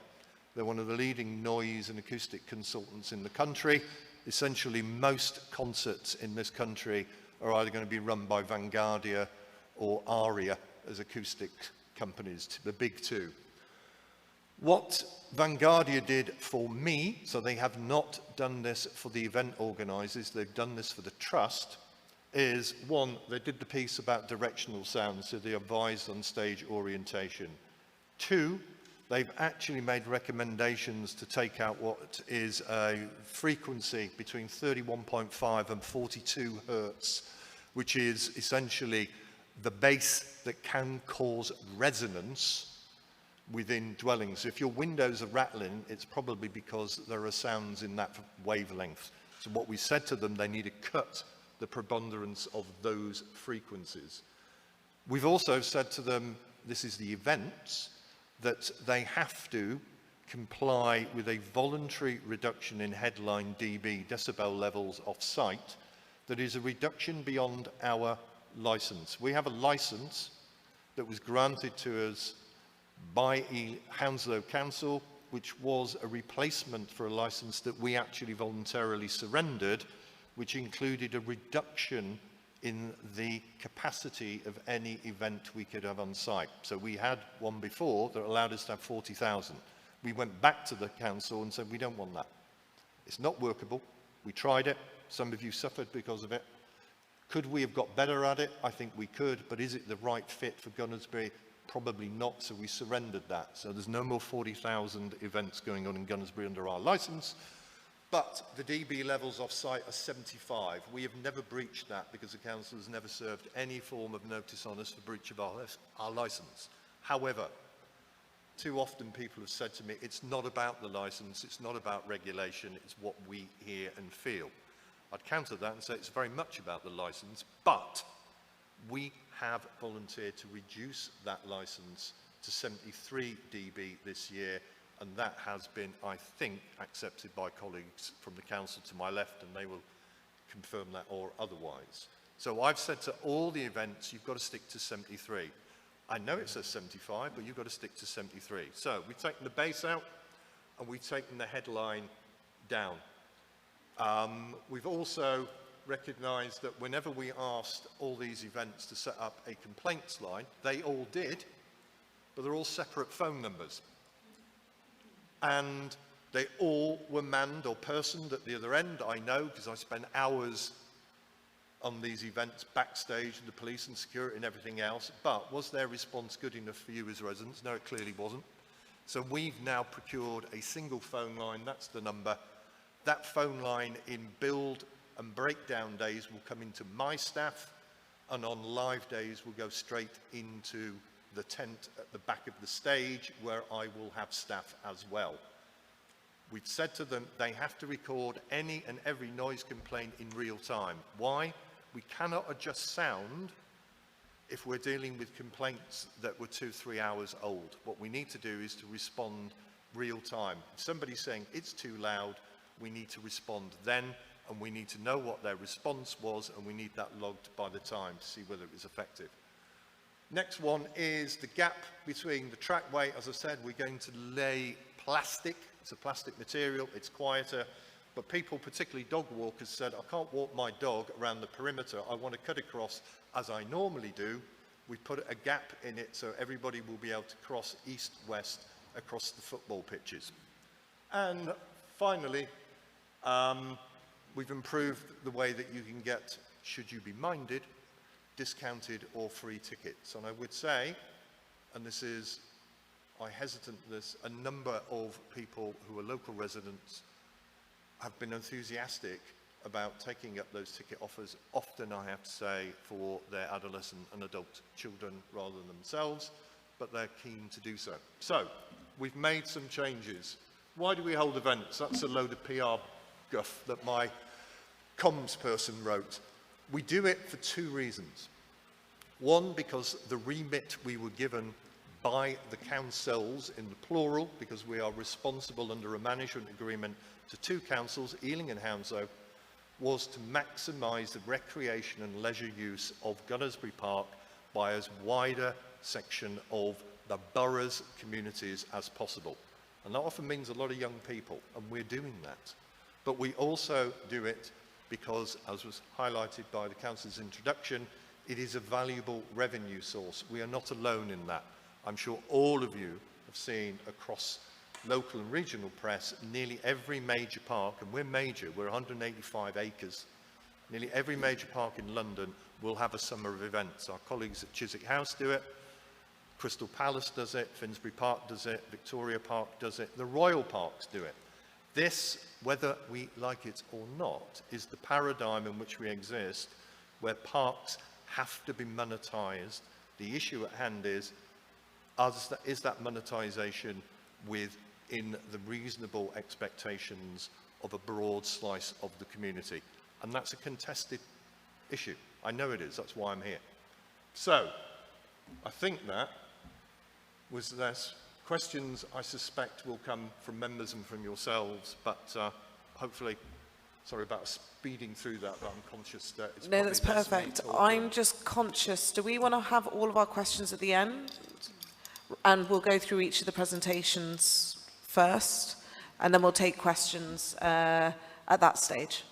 They're one of the leading noise and acoustic consultants in the country. Essentially, most concerts in this country are either going to be run by Vanguardia or Aria as acoustic companies, the big two. What Vanguardia did for me, so they have not done this for the event organisers, they've done this for the trust, is, one, they did the piece about directional sound, so they advised on stage orientation. 2, they've actually made recommendations to take out what is a frequency between 31.5 and 42 hertz, which is essentially the bass that can cause resonance within dwellings. If your windows are rattling, it's probably because there are sounds in that wavelength. So what we said to them, they need to cut the preponderance of those frequencies. We've also said to them, this is the events, that they have to comply with a voluntary reduction in headline dB decibel levels off-site that is a reduction beyond our license. We have a license that was granted to us by Hounslow Council, which was a replacement for a license that we actually voluntarily surrendered, which included a reduction in the capacity of any event we could have on site. So we had one before that allowed us to have 40,000. We went back to the council and said, we don't want that. It's not workable. We tried it. Some of you suffered because of it. Could we have got better at it? I think we could, but is it the right fit for Gunnersbury? Probably not, so we surrendered that. So there's no more 40,000 events going on in Gunnersbury under our license. But the dB levels off-site are 75. We have never breached that because the council has never served any form of notice on us for breach of our licence. However, too often people have said to me, it's not about the licence, it's not about regulation, it's what we hear and feel. I'd counter that and say it's very much about the licence, but we have volunteered to reduce that licence to 73 dB this year, and that has been, I think, accepted by colleagues from the council to my left, and they will confirm that or otherwise. So I've said to all the events, you've got to stick to 73. I know it says 75, but you've got to stick to 73. So we've taken the base out and we've taken the headline down. We've also recognised that whenever we asked all these events to set up a complaints line, they all did, but they're all separate phone numbers. And they all were manned or personed at the other end. I know because I spent hours on these events backstage with the police and security and everything else. But was their response good enough for you as residents? No, it clearly wasn't. So we've now procured a single phone line. That's the number. That phone line in build and breakdown days will come into my staff, and on live days will go straight into the tent at the back of the stage where I will have staff as well. We've said to them they have to record any and every noise complaint in real time. Why? We cannot adjust sound if we're dealing with complaints that were 2-3 hours old. What we need to do is to respond real time. If somebody's saying it's too loud, we need to respond then, and we need to know what their response was, and we need that logged by the time to see whether it was effective. Next one is the gap between the trackway. As I said, we're going to lay plastic. It's a plastic material, it's quieter, but people, particularly dog walkers, said, I can't walk my dog around the perimeter. I want to cut across as I normally do. We put a gap in it so everybody will be able to cross east-west across the football pitches. And finally, we've improved the way that you can get, should you be minded, discounted or free tickets. And I would say, and this is, I hesitant this, a number of people who are local residents have been enthusiastic about taking up those ticket offers, often I have to say for their adolescent and adult children rather than themselves, but they're keen to do so. So, we've made some changes. Why do we hold events? That's a load of PR guff that my comms person wrote. We do it for two reasons. One, because the remit we were given by the councils in the plural, because we are responsible under a management agreement to two councils, Ealing and Hounslow, was to maximise the recreation and leisure use of Gunnersbury Park by as wide a section of the borough's communities as possible. And that often means a lot of young people, and we're doing that. But we also do it because, as was highlighted by the council's introduction, it is a valuable revenue source. We are not alone in that. I'm sure all of you have seen across local and regional press, nearly every major park, and we're major, we're 185 acres, nearly every major park in London will have a summer of events. Our colleagues at Chiswick House do it, Crystal Palace does it, Finsbury Park does it, Victoria Park does it, the Royal Parks do it. This, whether we like it or not, is the paradigm in which we exist, where parks have to be monetised. The issue at hand is that monetisation within the reasonable expectations of a broad slice of the community? And that's a contested issue. I know it is, that's why I'm here. So, I think that was less questions. I suspect will come from members and from yourselves, but hopefully, sorry about speeding through that, but I'm conscious that it's No, that's perfect. I'm just conscious, do we want to have all of our questions at the end? And we'll go through each of the presentations first, and then we'll take questions at that stage.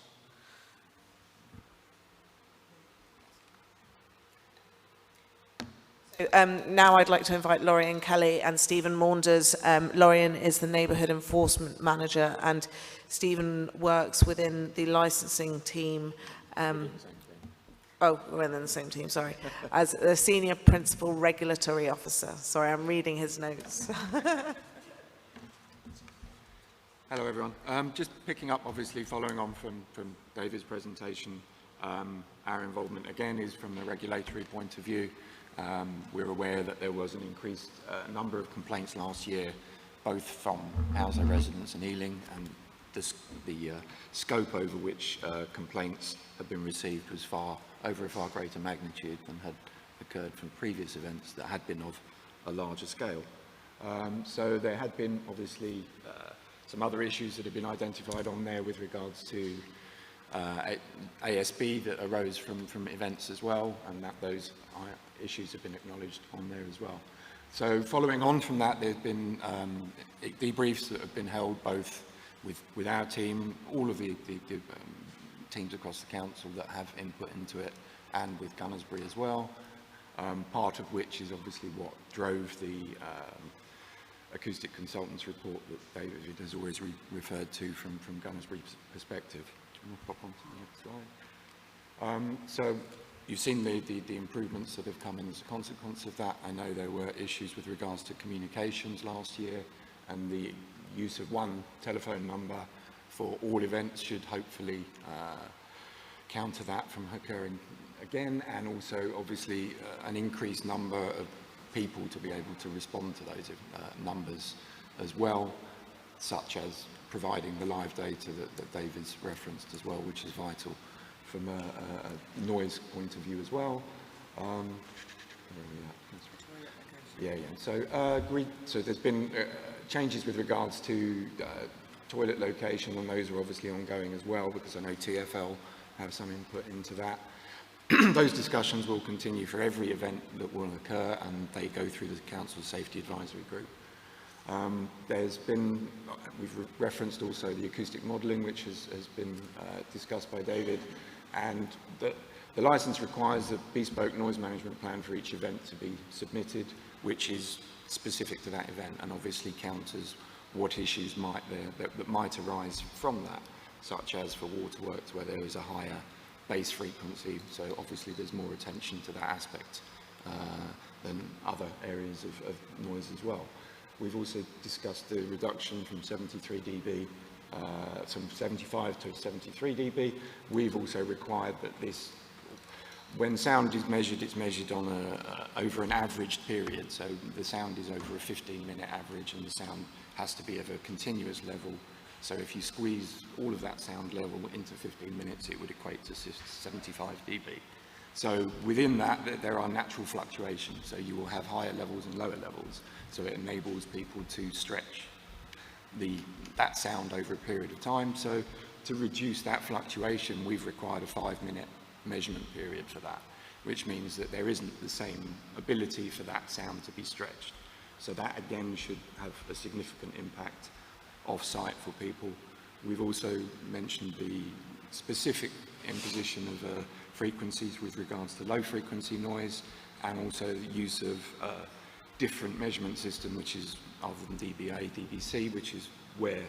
So, now I'd like to invite Lorien Kelly and Stephen Maunders. Lorien is the Neighbourhood Enforcement Manager, and Stephen works within the licensing team. Oh, we're in the same team, sorry. As a Senior Principal Regulatory Officer. Sorry, I'm reading his notes. Hello, everyone. Just picking up, obviously, following on from David's presentation, our involvement, again, is from the regulatory point of view. We're aware that there was an increased number of complaints last year, both from Hounslow residents and Ealing, and the scope over which complaints have been received was over a far greater magnitude than had occurred from previous events that had been of a larger scale. So there had been obviously some other issues that have been identified on there with regards to ASB that arose from events as well, and that those issues have been acknowledged on there as well. So following on from that, there's been debriefs that have been held both with our team, all of the teams across the council that have input into it, and with Gunnersbury as well, part of which is obviously what drove the acoustic consultants report that David has always referred to from Gunnersbury's perspective. Do you want to pop on to the next slide? So you've seen the improvements that have come in as a consequence of that. I know there were issues with regards to communications last year, and the use of one telephone number for all events should hopefully counter that from occurring again, and also obviously an increased number of people to be able to respond to those numbers as well, such as providing the live data that David's referenced as well, which is vital from a noise point of view as well. So there's been changes with regards to toilet location, and those are obviously ongoing as well, because I know TfL have some input into that. Those discussions will continue for every event that will occur, and they go through the Council's Safety Advisory Group. There's been, we've referenced also the acoustic modelling, which has been discussed by David, and the licence requires a bespoke noise management plan for each event to be submitted, which is specific to that event, and obviously counters what issues that might arise from that, such as for waterworks where there is a higher base frequency, so obviously there's more attention to that aspect than other areas of noise as well. We've also discussed the reduction from 73 dB, from 75 to 73 dB. We've also required that this, when sound is measured, it's measured on over an averaged period, so the sound is over a 15-minute average, and the sound has to be of a continuous level. So if you squeeze all of that sound level into 15 minutes, it would equate to 75 dB. So within that, there are natural fluctuations. So you will have higher levels and lower levels. So it enables people to stretch that sound over a period of time. So to reduce that fluctuation, we've required a 5-minute measurement period for that, which means that there isn't the same ability for that sound to be stretched. So that again should have a significant impact off-site for people. We've also mentioned the specific imposition of frequencies with regards to low frequency noise, and also the use of a different measurement system, which is other than dBA, dBc, which is where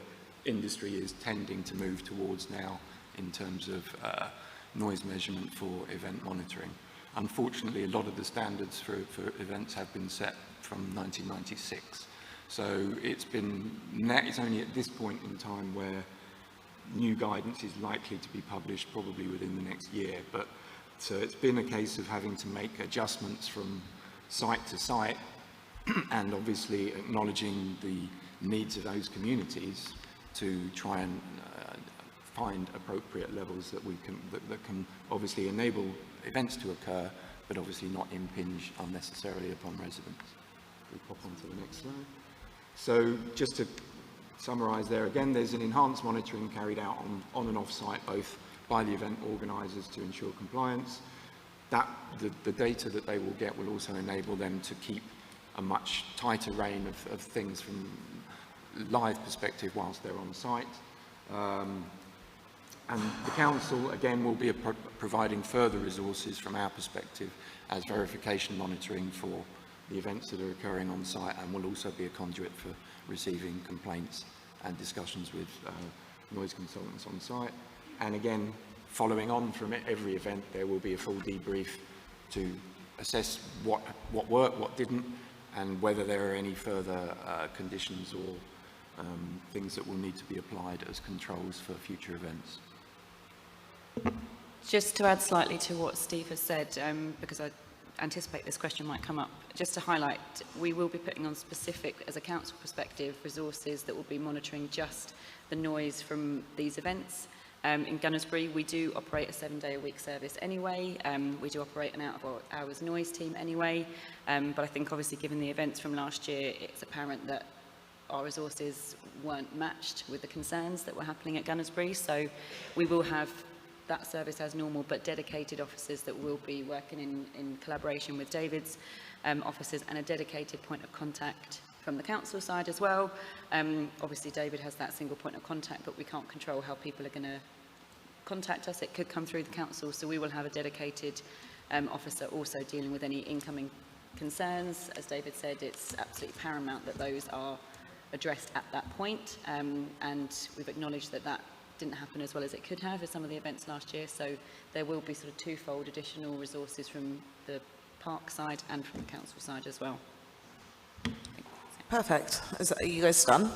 industry is tending to move towards now in terms of noise measurement for event monitoring. Unfortunately, a lot of the standards for events have been set from 1996. So it's only at this point in time where new guidance is likely to be published probably within the next year. But so it's been a case of having to make adjustments from site to site, and obviously acknowledging the needs of those communities to try and find appropriate levels that can obviously enable events to occur, but obviously not impinge unnecessarily upon residents. We pop on to the next slide. So just to summarise there again, there's an enhanced monitoring carried out on and off-site, both by the event organisers to ensure compliance. The data that they will get will also enable them to keep a much tighter rein of things from live perspective whilst they're on site. And the council, again, will be providing further resources from our perspective as verification monitoring for the events that are occurring on site, and will also be a conduit for receiving complaints and discussions with noise consultants on site. And again, following on from every event, there will be a full debrief to assess what worked, what didn't, and whether there are any further conditions or things that will need to be applied as controls for future events. Just to add slightly to what Steve has said, because I anticipate this question might come up, just to highlight, we will be putting on specific, as a council perspective, resources that will be monitoring just the noise from these events. In Gunnersbury, we do operate a 7-day-a-week service anyway. We do operate an out-of-hours noise team anyway. But I think obviously given the events from last year, it's apparent that our resources weren't matched with the concerns that were happening at Gunnersbury. So we will have that service as normal, but dedicated officers that will be working in collaboration with David's officers, and a dedicated point of contact from the council side as well. Obviously David has that single point of contact, but we can't control how people are going to contact us. It could come through the council, so we will have a dedicated officer also dealing with any incoming concerns. As David said, it's absolutely paramount that those are addressed at that point, and we've acknowledged that that didn't happen as well as it could have at some of the events last year, so there will be sort of twofold additional resources from the park side and from the council side as well. Perfect. Are you guys done?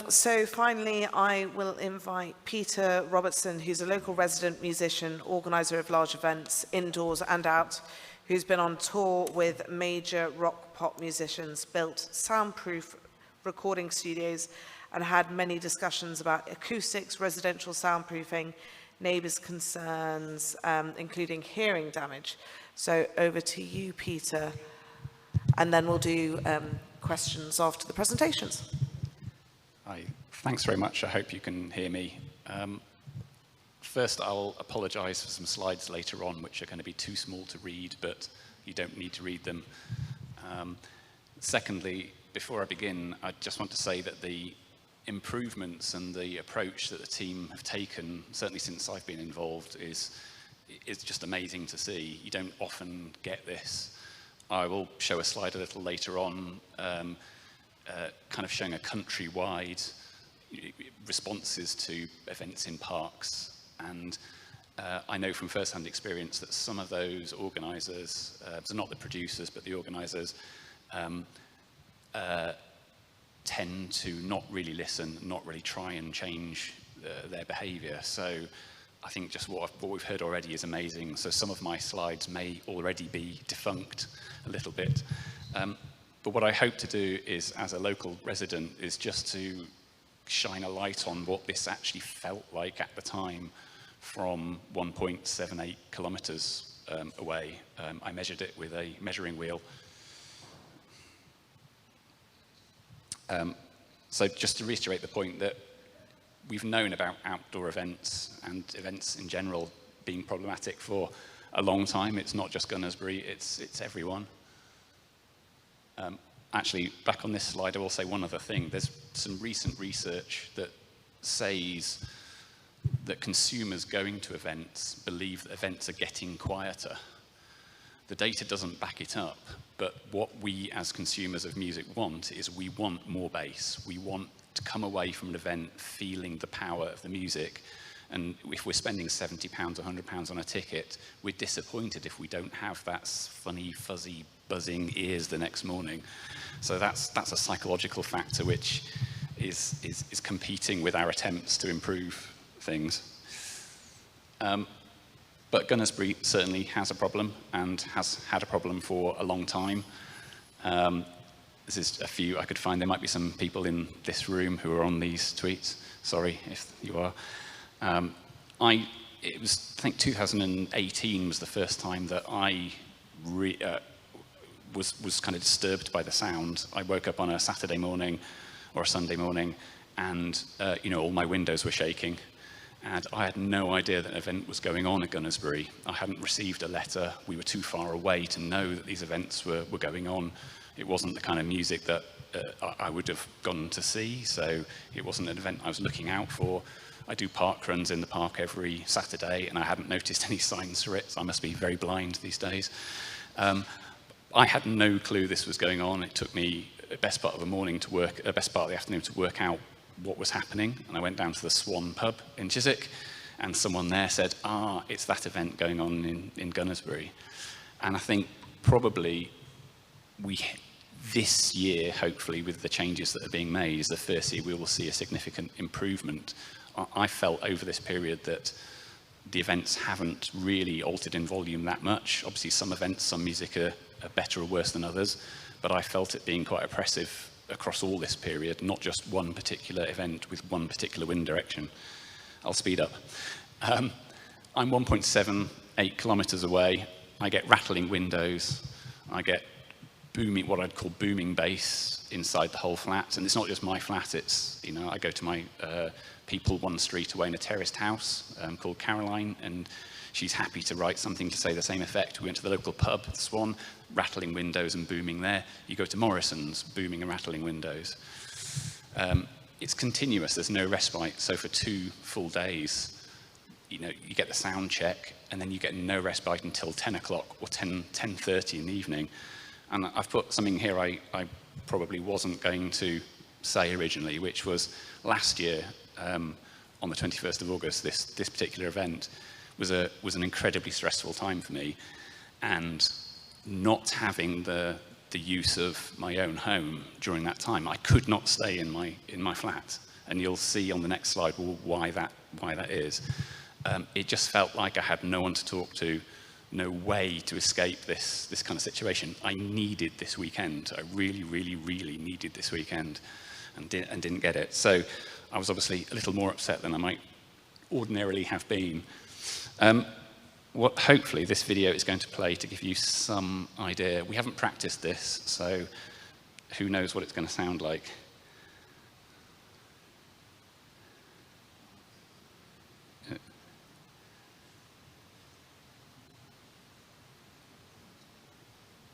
So finally, I will invite Peter Robertson, who's a local resident musician, organiser of large events, indoors and out, who's been on tour with major rock pop musicians, built soundproof recording studios, and had many discussions about acoustics, residential soundproofing, neighbours' concerns, including hearing damage. So over to you, Peter, and then we'll do questions after the presentations. Hi, thanks very much. I hope you can hear me. First, I'll apologise for some slides later on, which are going to be too small to read, but you don't need to read them. Secondly, before I begin, I just want to say that the improvements and the approach that the team have taken, certainly since I've been involved, is just amazing to see. You don't often get this. I will show a slide a little later on, kind of showing a countrywide responses to events in parks. And I know from first-hand experience that some of those organisers, so not the producers, but the organisers, tend to not really listen, not really try and change their behaviour. So I think just what we've heard already is amazing. So some of my slides may already be defunct a little bit. But what I hope to do is, as a local resident, is just to shine a light on what this actually felt like at the time from 1.78 kilometres away. I measured it with a measuring wheel. So just to reiterate the point that we've known about outdoor events and events in general being problematic for a long time. It's not just Gunnersbury, it's everyone. Actually, back on this slide, I will say one other thing. There's some recent research that says that consumers going to events believe that events are getting quieter. The data doesn't back it up, but what we as consumers of music want is we want more bass. We want to come away from an event feeling the power of the music. And if we're spending £70, £100 on a ticket, we're disappointed if we don't have that funny, fuzzy, buzzing ears the next morning. So that's a psychological factor which is competing with our attempts to improve things. But Gunnersbury certainly has a problem and has had a problem for a long time. This is a few I could find. There might be some people in this room who are on these tweets. Sorry if you are. I think 2018 was the first time that I was kind of disturbed by the sound. I woke up on a Saturday morning or a Sunday morning, and all my windows were shaking. And I had no idea that an event was going on at Gunnersbury. I hadn't received a letter. We were too far away to know that these events were going on. It wasn't the kind of music that I would have gone to see, so it wasn't an event I was looking out for. I do park runs in the park every Saturday, and I hadn't noticed any signs for it, so I must be very blind these days. I had no clue this was going on. It took me the best part of the morning to work, the best part of the afternoon to work out what was happening, and I went down to the Swan pub in Chiswick, and someone there said, it's that event going on in Gunnersbury. And I think probably this year, hopefully, with the changes that are being made, is the first year we will see a significant improvement. I felt over this period that the events haven't really altered in volume that much. Obviously, some events, some music are better or worse than others, but I felt it being quite oppressive across all this period, not just one particular event with one particular wind direction. I'll speed up. I'm 1.78 kilometres away. I get rattling windows. I get booming, what I'd call booming bass inside the whole flat. And it's not just my flat, it's, you know, I go to my people one street away in a terraced house called Caroline, and she's happy to write something to say the same effect. We went to the local pub, the Swan, rattling windows and booming there. You go to Morrison's, booming and rattling windows. It's continuous, there's no respite. So for 2 full days, you know, you get the sound check and then you get no respite until 10 o'clock or 10:30 in the evening. And I've put something here I probably wasn't going to say originally, which was last year, on the 21st of August, this particular event was an incredibly stressful time for me. And not having the use of my own home during that time, I could not stay in my flat. And you'll see on the next slide why that is. It just felt like I had no one to talk to, no way to escape this kind of situation. I needed this weekend. I really, really, really needed this weekend and didn't get it. So I was obviously a little more upset than I might ordinarily have been. What hopefully this video is going to play to give you some idea. We haven't practiced this, so who knows what it's going to sound like.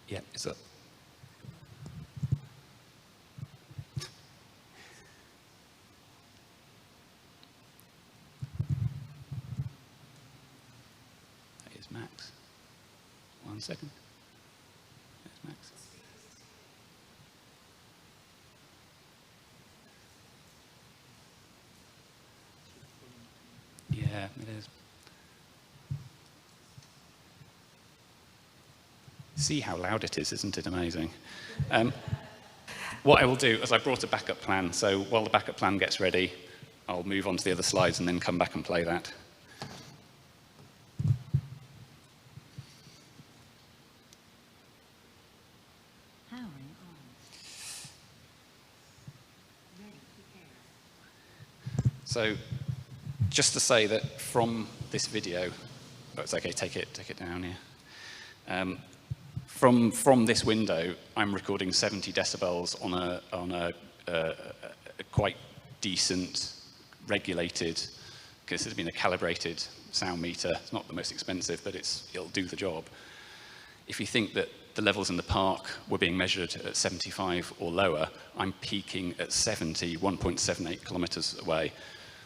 Yeah, it's up. Here's Max. 1 second. There's Max. Yeah, it is. See how loud it is, isn't it amazing? What I will do is I brought a backup plan, so while the backup plan gets ready, I'll move on to the other slides and then come back and play that. So, just to say that from this video, oh, it's okay, take it down here. From this window, I'm recording 70 decibels on a quite decent, regulated, because it's been a calibrated sound meter. It's not the most expensive, but it'll do the job. If you think that the levels in the park were being measured at 75 or lower, I'm peaking at 70, 1.78 kilometers away.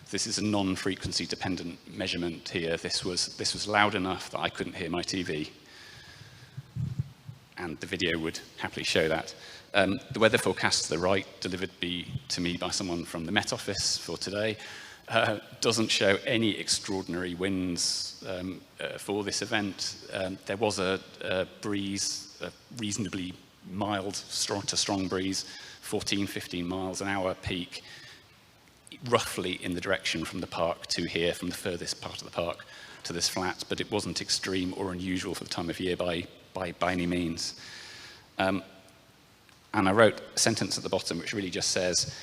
This is a non-frequency dependent measurement here. This was loud enough that I couldn't hear my TV. And the video would happily show that. The weather forecast to the right, delivered to me by someone from the Met Office for today, doesn't show any extraordinary winds for this event. There was a breeze, a reasonably mild to strong breeze, 14, 15 miles an hour peak, roughly in the direction from the park to here, from the furthest part of the park to this flat, but it wasn't extreme or unusual for the time of year by any means. And I wrote a sentence at the bottom which really just says,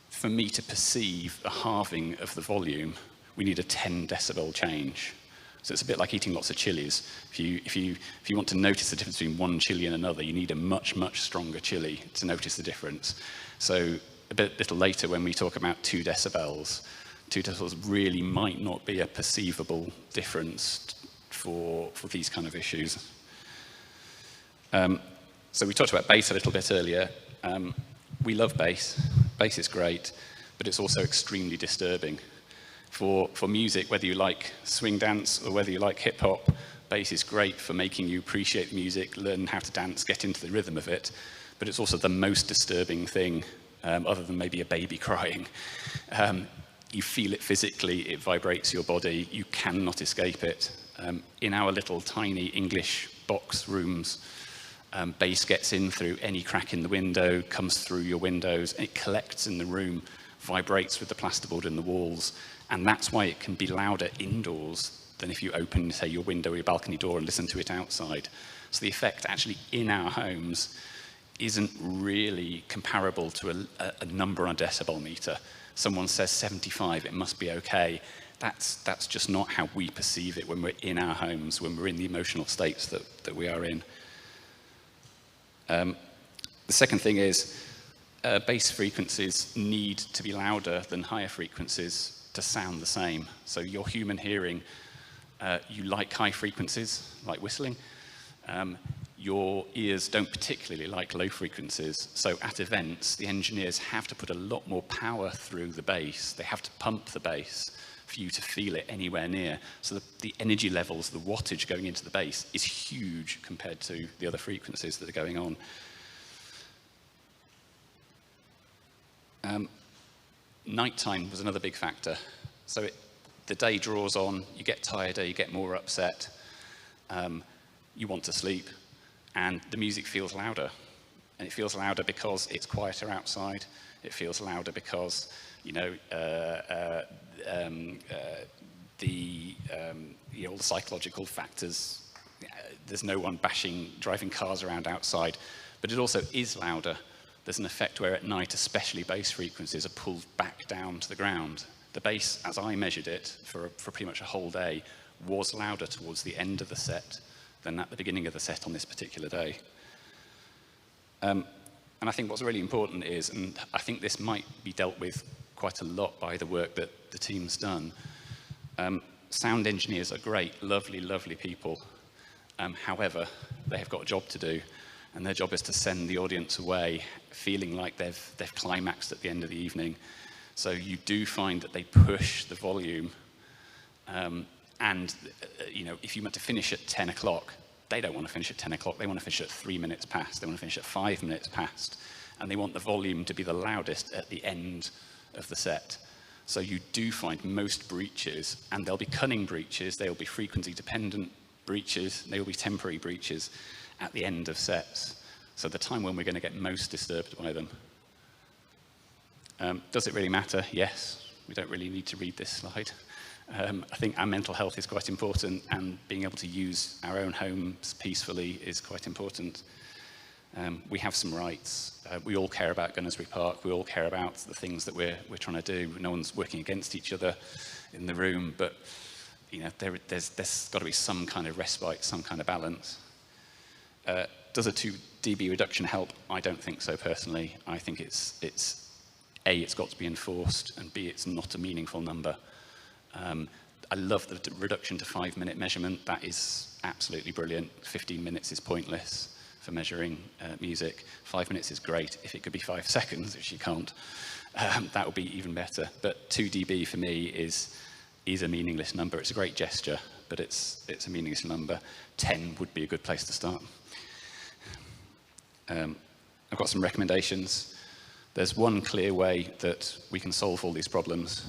for me to perceive a halving of the volume, we need a 10 decibel change. So it's a bit like eating lots of chilies. If you want to notice the difference between one chili and another, you need a much, much stronger chili to notice the difference. So a little later when we talk about 2 decibels, 2 decibels really might not be a perceivable difference for these kind of issues. So we talked about bass a little bit earlier. We love bass. Bass is great, but it's also extremely disturbing. For music, whether you like swing dance or whether you like hip hop, bass is great for making you appreciate the music, learn how to dance, get into the rhythm of it. But it's also the most disturbing thing, other than maybe a baby crying. You feel it physically, it vibrates your body, you cannot escape it. In our little tiny English box rooms, bass gets in through any crack in the window, comes through your windows, and it collects in the room, vibrates with the plasterboard in the walls, and that's why it can be louder indoors than if you open, say, your window or your balcony door and listen to it outside. So the effect actually in our homes isn't really comparable to a number on a decibel meter. Someone says 75, it must be okay. That's just not how we perceive it when we're in our homes, when we're in the emotional states that we are in. The second thing is, bass frequencies need to be louder than higher frequencies to sound the same. So your human hearing, you like high frequencies, like whistling. Your ears don't particularly like low frequencies. So at events, the engineers have to put a lot more power through the bass. They have to pump the bass for you to feel it anywhere near. So the energy levels, the wattage going into the bass is huge compared to the other frequencies that are going on. Nighttime was another big factor. So the day draws on, you get tireder, you get more upset, you want to sleep, and the music feels louder. And it feels louder because it's quieter outside. It feels louder because, you know, all the psychological factors. There's no one driving cars around outside, but it also is louder. There's an effect where at night, especially bass frequencies, are pulled back down to the ground. The bass, as I measured it for pretty much a whole day, was louder towards the end of the set than at the beginning of the set on this particular day. And I think what's really important is, and I think this might be dealt with quite a lot by the work that the team's done, sound engineers are great, lovely, lovely people. However, they have got a job to do, and their job is to send the audience away feeling like they've climaxed at the end of the evening. So you do find that they push the volume, and you know, if you want to finish at 10 o'clock, they don't want to finish at 10 o'clock, they want to finish at 3 minutes past, they want to finish at 5 minutes past, and they want the volume to be the loudest at the end of the set. So you do find most breaches, and they'll be cunning breaches, they'll be frequency dependent breaches, they will be temporary breaches at the end of sets. So the time when we're going to get most disturbed by them. Does it really matter? Yes. We don't really need to read this slide. I think our mental health is quite important, and being able to use our own homes peacefully is quite important. We have some rights. We all care about Gunnersbury Park. We all care about the things that we're trying to do. No one's working against each other in the room, but you know, there's got to be some kind of respite, some kind of balance. Does a 2 dB reduction help? I don't think so personally. I think it's A, it's got to be enforced, and B, it's not a meaningful number. I love the reduction to 5-minute measurement. That is absolutely brilliant. 15 minutes is pointless for measuring music. 5 minutes is great. If it could be 5 seconds, which you can't, that would be even better. But 2 dB for me is a meaningless number. It's a great gesture, but it's a meaningless number. 10 would be a good place to start. I've got some recommendations. There's one clear way that we can solve all these problems.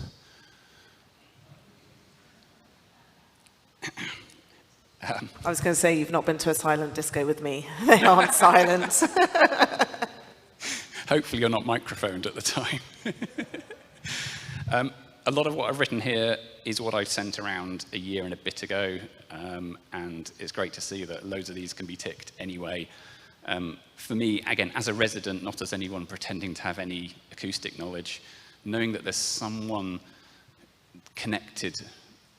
I was going to say, you've not been to a silent disco with me. They aren't silent. Hopefully you're not microphoned at the time. A lot of what I've written here is what I sent around a year and a bit ago, and it's great to see that loads of these can be ticked anyway. For me, again, as a resident, not as anyone pretending to have any acoustic knowledge, knowing that there's someone connected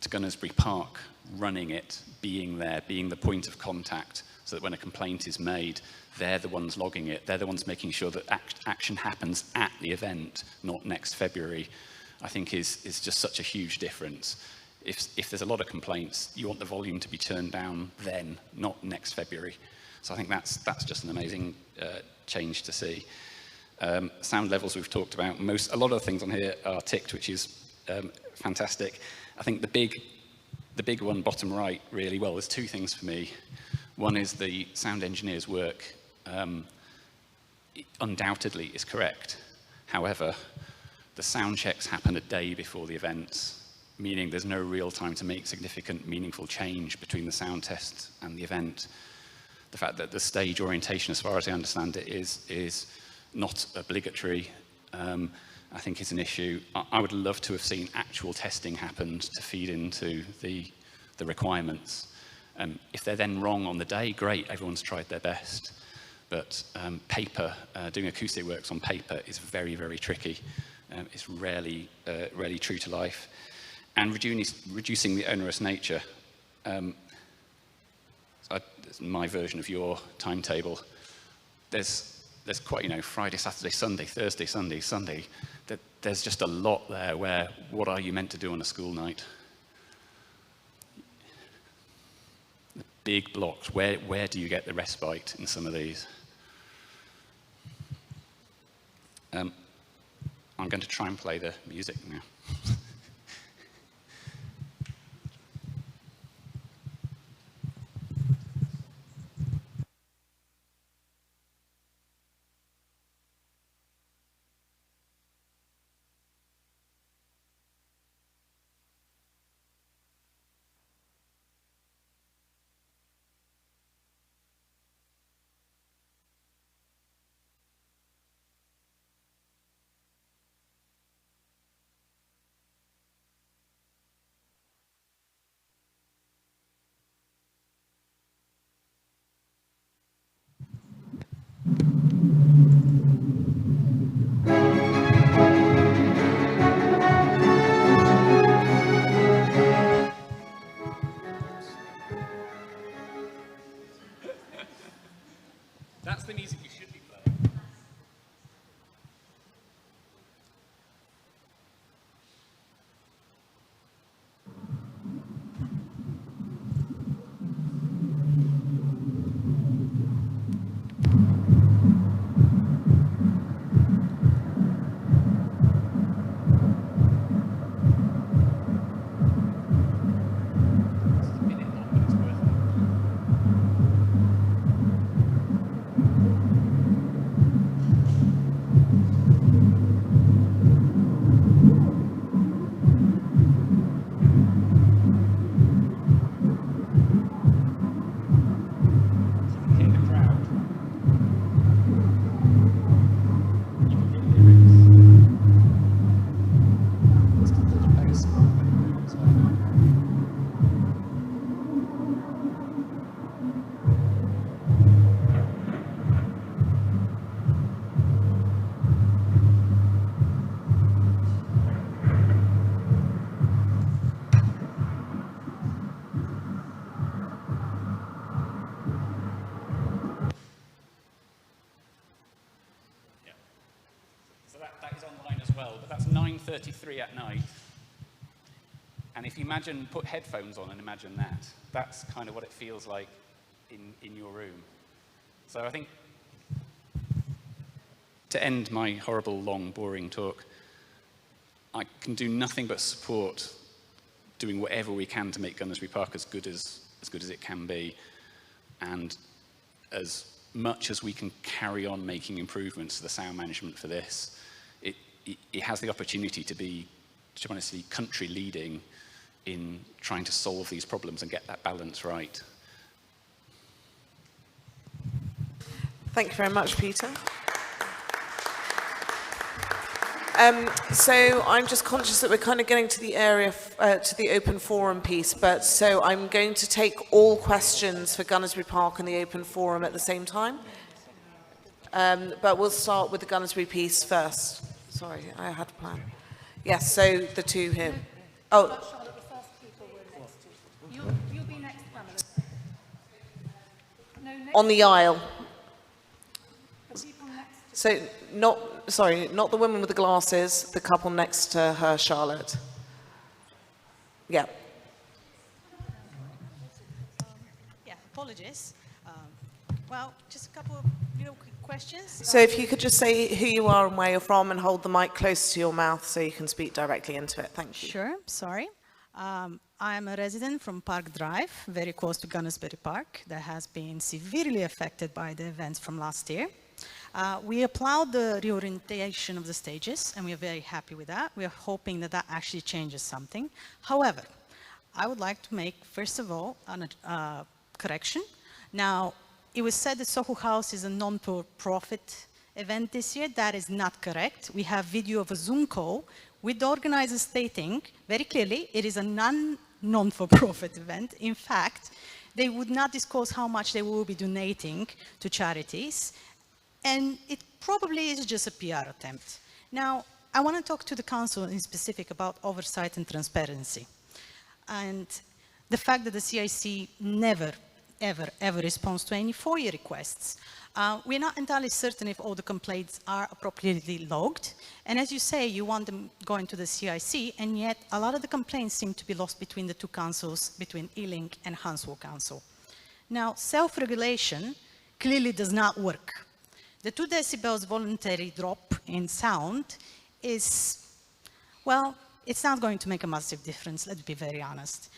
to Gunnersbury Park running it, being there, being the point of contact, so that when a complaint is made, they're the ones logging it, they're the ones making sure that action happens at the event, not next February, I think is just such a huge difference. If there's a lot of complaints, you want the volume to be turned down then, not next February. So I think that's just an amazing change to see. Sound levels we've talked about. A lot of the things on here are ticked, which is fantastic. I think the big one, bottom right, really, well, there's 2 things for me. One is the sound engineer's work undoubtedly is correct. However, the sound checks happen a day before the events, meaning there's no real time to make significant, meaningful change between the sound test and the event. The fact that the stage orientation, as far as I understand it, is not obligatory, I think is an issue. I would love to have seen actual testing happened to feed into the requirements. If they're then wrong on the day, great, everyone's tried their best. But doing acoustic works on paper is very, very tricky. It's rarely true to life. And reducing the onerous nature. It's my version of your timetable. There's there's quite, you know, Friday, Saturday, Sunday, Thursday, Sunday, Sunday. There's just a lot there where, what are you meant to do on a school night? The big blocks, where do you get the respite in some of these? I'm going to try and play the music now. That's the music you should be playing. That is online as well, but that's 9:33 at night. And if you imagine, put headphones on and imagine that, that's kind of what it feels like in your room. So I think, to end my horrible, long, boring talk, I can do nothing but support doing whatever we can to make Gunnersbury Park as good as it can be. And as much as we can carry on making improvements to the sound management for this, it has the opportunity to be, honestly, country leading in trying to solve these problems and get that balance right. Thank you very much, Peter. So I'm just conscious that we're kind of getting to the area, to the open forum piece, but so I'm going to take all questions for Gunnersbury Park and the open forum at the same time. But we'll start with the Gunnersbury piece first. Sorry, I had a plan. Yes, so the two here. Oh. You'll be next, Pamela. No, next. On the aisle. The people next. So not the woman with the glasses, the couple next to her, Charlotte. Yeah. Yeah, apologies. Well, just a couple of quick questions. So if you could just say who you are and where you're from and hold the mic close to your mouth so you can speak directly into it. Thank you. Sure, sorry. I'm a resident from Park Drive, very close to Gunnersbury Park, that has been severely affected by the events from last year. We applaud the reorientation of the stages, and we are very happy with that. We are hoping that that actually changes something. However, I would like to make, first of all, a correction. Now, it was said that Soho House is a non-profit event this year. That is not correct. We have video of a Zoom call with the organizers stating very clearly it is a non-for-profit event. In fact, they would not disclose how much they will be donating to charities. And it probably is just a PR attempt. Now, I want to talk to the council in specific about oversight and transparency. And the fact that the CIC never, ever responds to any FOIA requests. We're not entirely certain if all the complaints are appropriately logged. And as you say, you want them going to the CIC, and yet a lot of the complaints seem to be lost between the two councils, between E-Link and Hounslow Council. Now, self-regulation clearly does not work. The 2 decibels voluntary drop in sound is, well, it's not going to make a massive difference, let's be very honest.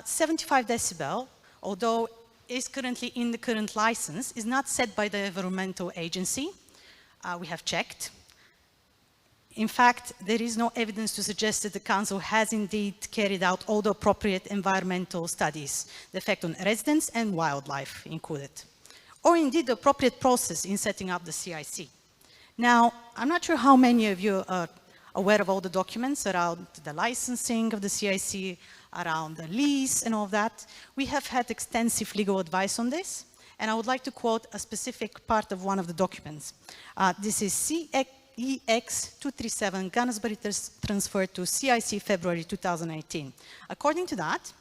75 decibel, although is currently in the current license, is not set by the environmental agency. We have checked. In fact, there is no evidence to suggest that the council has indeed carried out all the appropriate environmental studies, the effect on residents and wildlife included, or indeed the appropriate process in setting up the CIC. Now, I'm not sure how many of you are aware of all the documents around the licensing of the CIC, around the lease and all of that. We have had extensive legal advice on this, and I would like to quote a specific part of one of the documents. This is CEX 237, Gunnersbury transfer to CIC February 2018. According to that,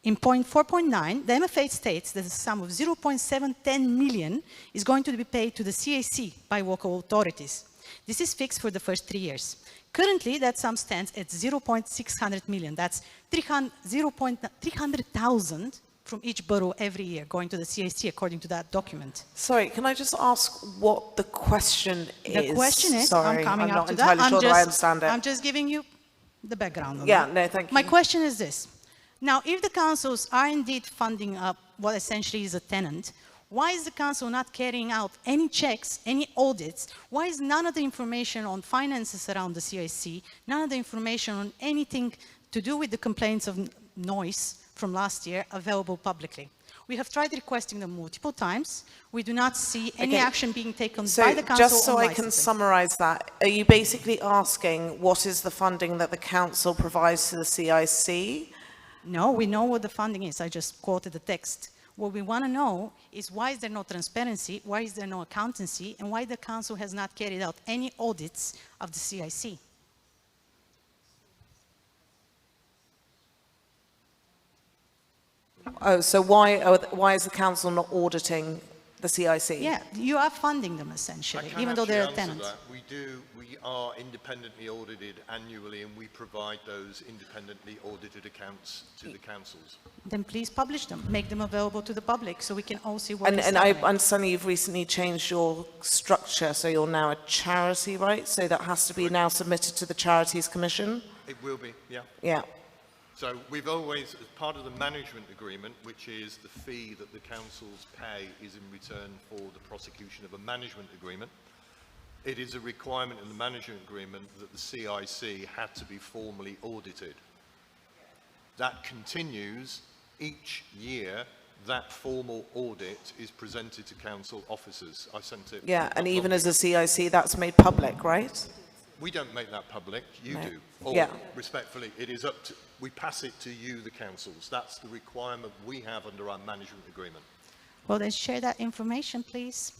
in point 4.9, the MFA states that a sum of 0.710 million is going to be paid to the CAC by local authorities. This is fixed for the first 3 years. Currently, that sum stands at 0.600 million. That's 300,000 from each borough every year going to the CAC according to that document. Sorry, can I just ask what the question is? The question is, sorry, I'm coming I'm up not to that. entirely sure that I understand it. I'm just giving you the background on yeah, that. no, thank you. My question is this. Now, if the councils are indeed funding up what essentially is a tenant, why is the council not carrying out any checks, any audits? Why is none of the information on finances around the CIC, none of the information on anything to do with the complaints of noise from last year available publicly? We have tried requesting them multiple times. We do not see any action being taken by the council. Just so I can summarize that, are you basically asking what is the funding that the council provides to the CIC? No, we know what the funding is. I just quoted the text. What we want to know is why is there no transparency, why is there no accountancy, and why the council has not carried out any audits of the CIC. Oh, so why is the council not auditing the CIC? Yeah, you are funding them essentially, even though they're a tenant. We are independently audited annually, and we provide those independently audited accounts to the councils. Then please publish them, make them available to the public so we can all see what is And happening. I understand you've recently changed your structure, so you're now a charity, right? So that has to be now submitted to the Charities Commission? It will be, yeah. Yeah. So we've always, as part of the management agreement, which is the fee that the councils pay is in return for the prosecution of a management agreement, it is a requirement in the management agreement that the CIC had to be formally audited. That continues each year. That formal audit is presented to council officers. I sent it. Yeah, and even as a CIC, that's made public, right? We don't make that public, you No. do. Or, Yeah. respectfully, it is up to, we pass it to you, the councils. That's the requirement we have under our management agreement. Well, then share that information, please.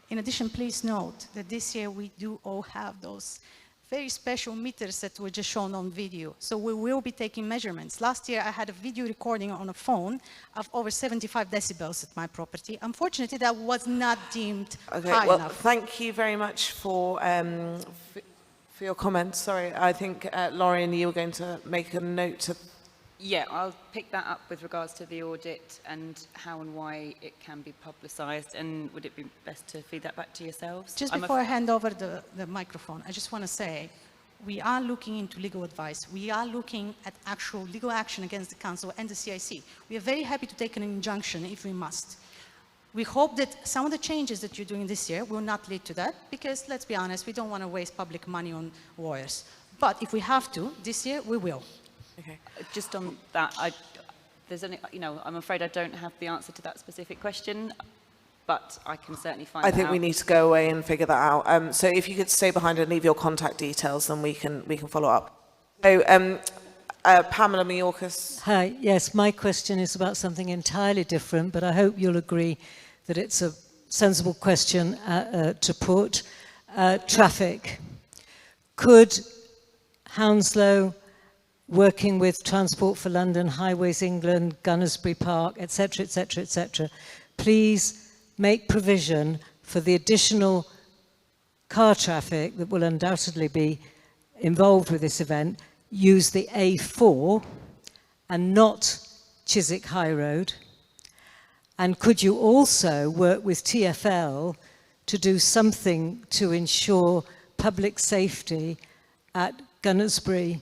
In addition, please note that this year we do all have those very special meters that were just shown on video. So we will be taking measurements. Last year I had a video recording on a phone of over 75 decibels at my property. Unfortunately, that was not deemed high enough. Thank you very much for your comments. Sorry, I think Lauren, you were going to make a note to... Yeah, I'll pick that up with regards to the audit and how and why it can be publicised. And would it be best to feed that back to yourselves? Just before I hand over the microphone, I just want to say, we are looking into legal advice. We are looking at actual legal action against the council and the CIC. We are very happy to take an injunction if we must. We hope that some of the changes that you're doing this year will not lead to that, because let's be honest, we don't want to waste public money on lawyers. But if we have to, this year we will. Okay. Just on that, there's only, I'm afraid I don't have the answer to that specific question, but I can certainly find out. I think we need to go away and figure that out. So if you could stay behind and leave your contact details, then we can follow up. So Pamela Mayorkas. Hi, yes, my question is about something entirely different, but I hope you'll agree that it's a sensible question to put. Traffic. Could Hounslow, working with Transport for London, Highways England, Gunnersbury Park, etc., etc., etc., please make provision for the additional car traffic that will undoubtedly be involved with this event, use the A4 and not Chiswick High Road? And could you also work with TfL to do something to ensure public safety at Gunnersbury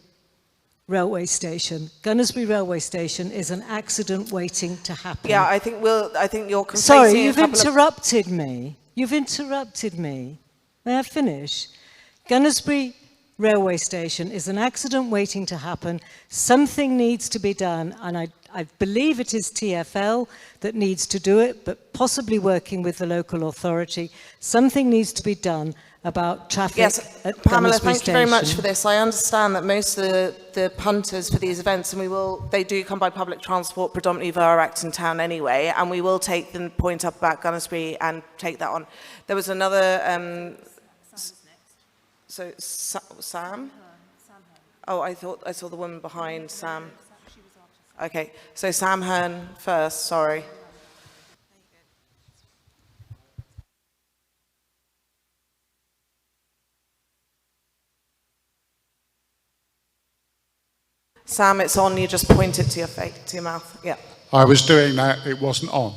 Railway Station? Gunnersbury Railway Station is an accident waiting to happen. Yeah, I think you're conflating. Sorry, you've interrupted me. You've interrupted me. May I finish? Gunnersbury Railway Station is an accident waiting to happen. Something needs to be done, and I believe it is TfL that needs to do it, but possibly working with the local authority. Something needs to be done about traffic at Pamela, Gunnersbury thank Station. you very much for this. I understand that most of the punters for these events, and they do come by public transport, predominantly via Acton Town anyway, and we will take the point up about Gunnersbury and take that on. There was another... So, Sam? Oh, I saw the woman behind Sam. Okay, so Sam Hearn first, sorry. Sam, it's on, you just point it to your mouth. Yeah. I was doing that, it wasn't on.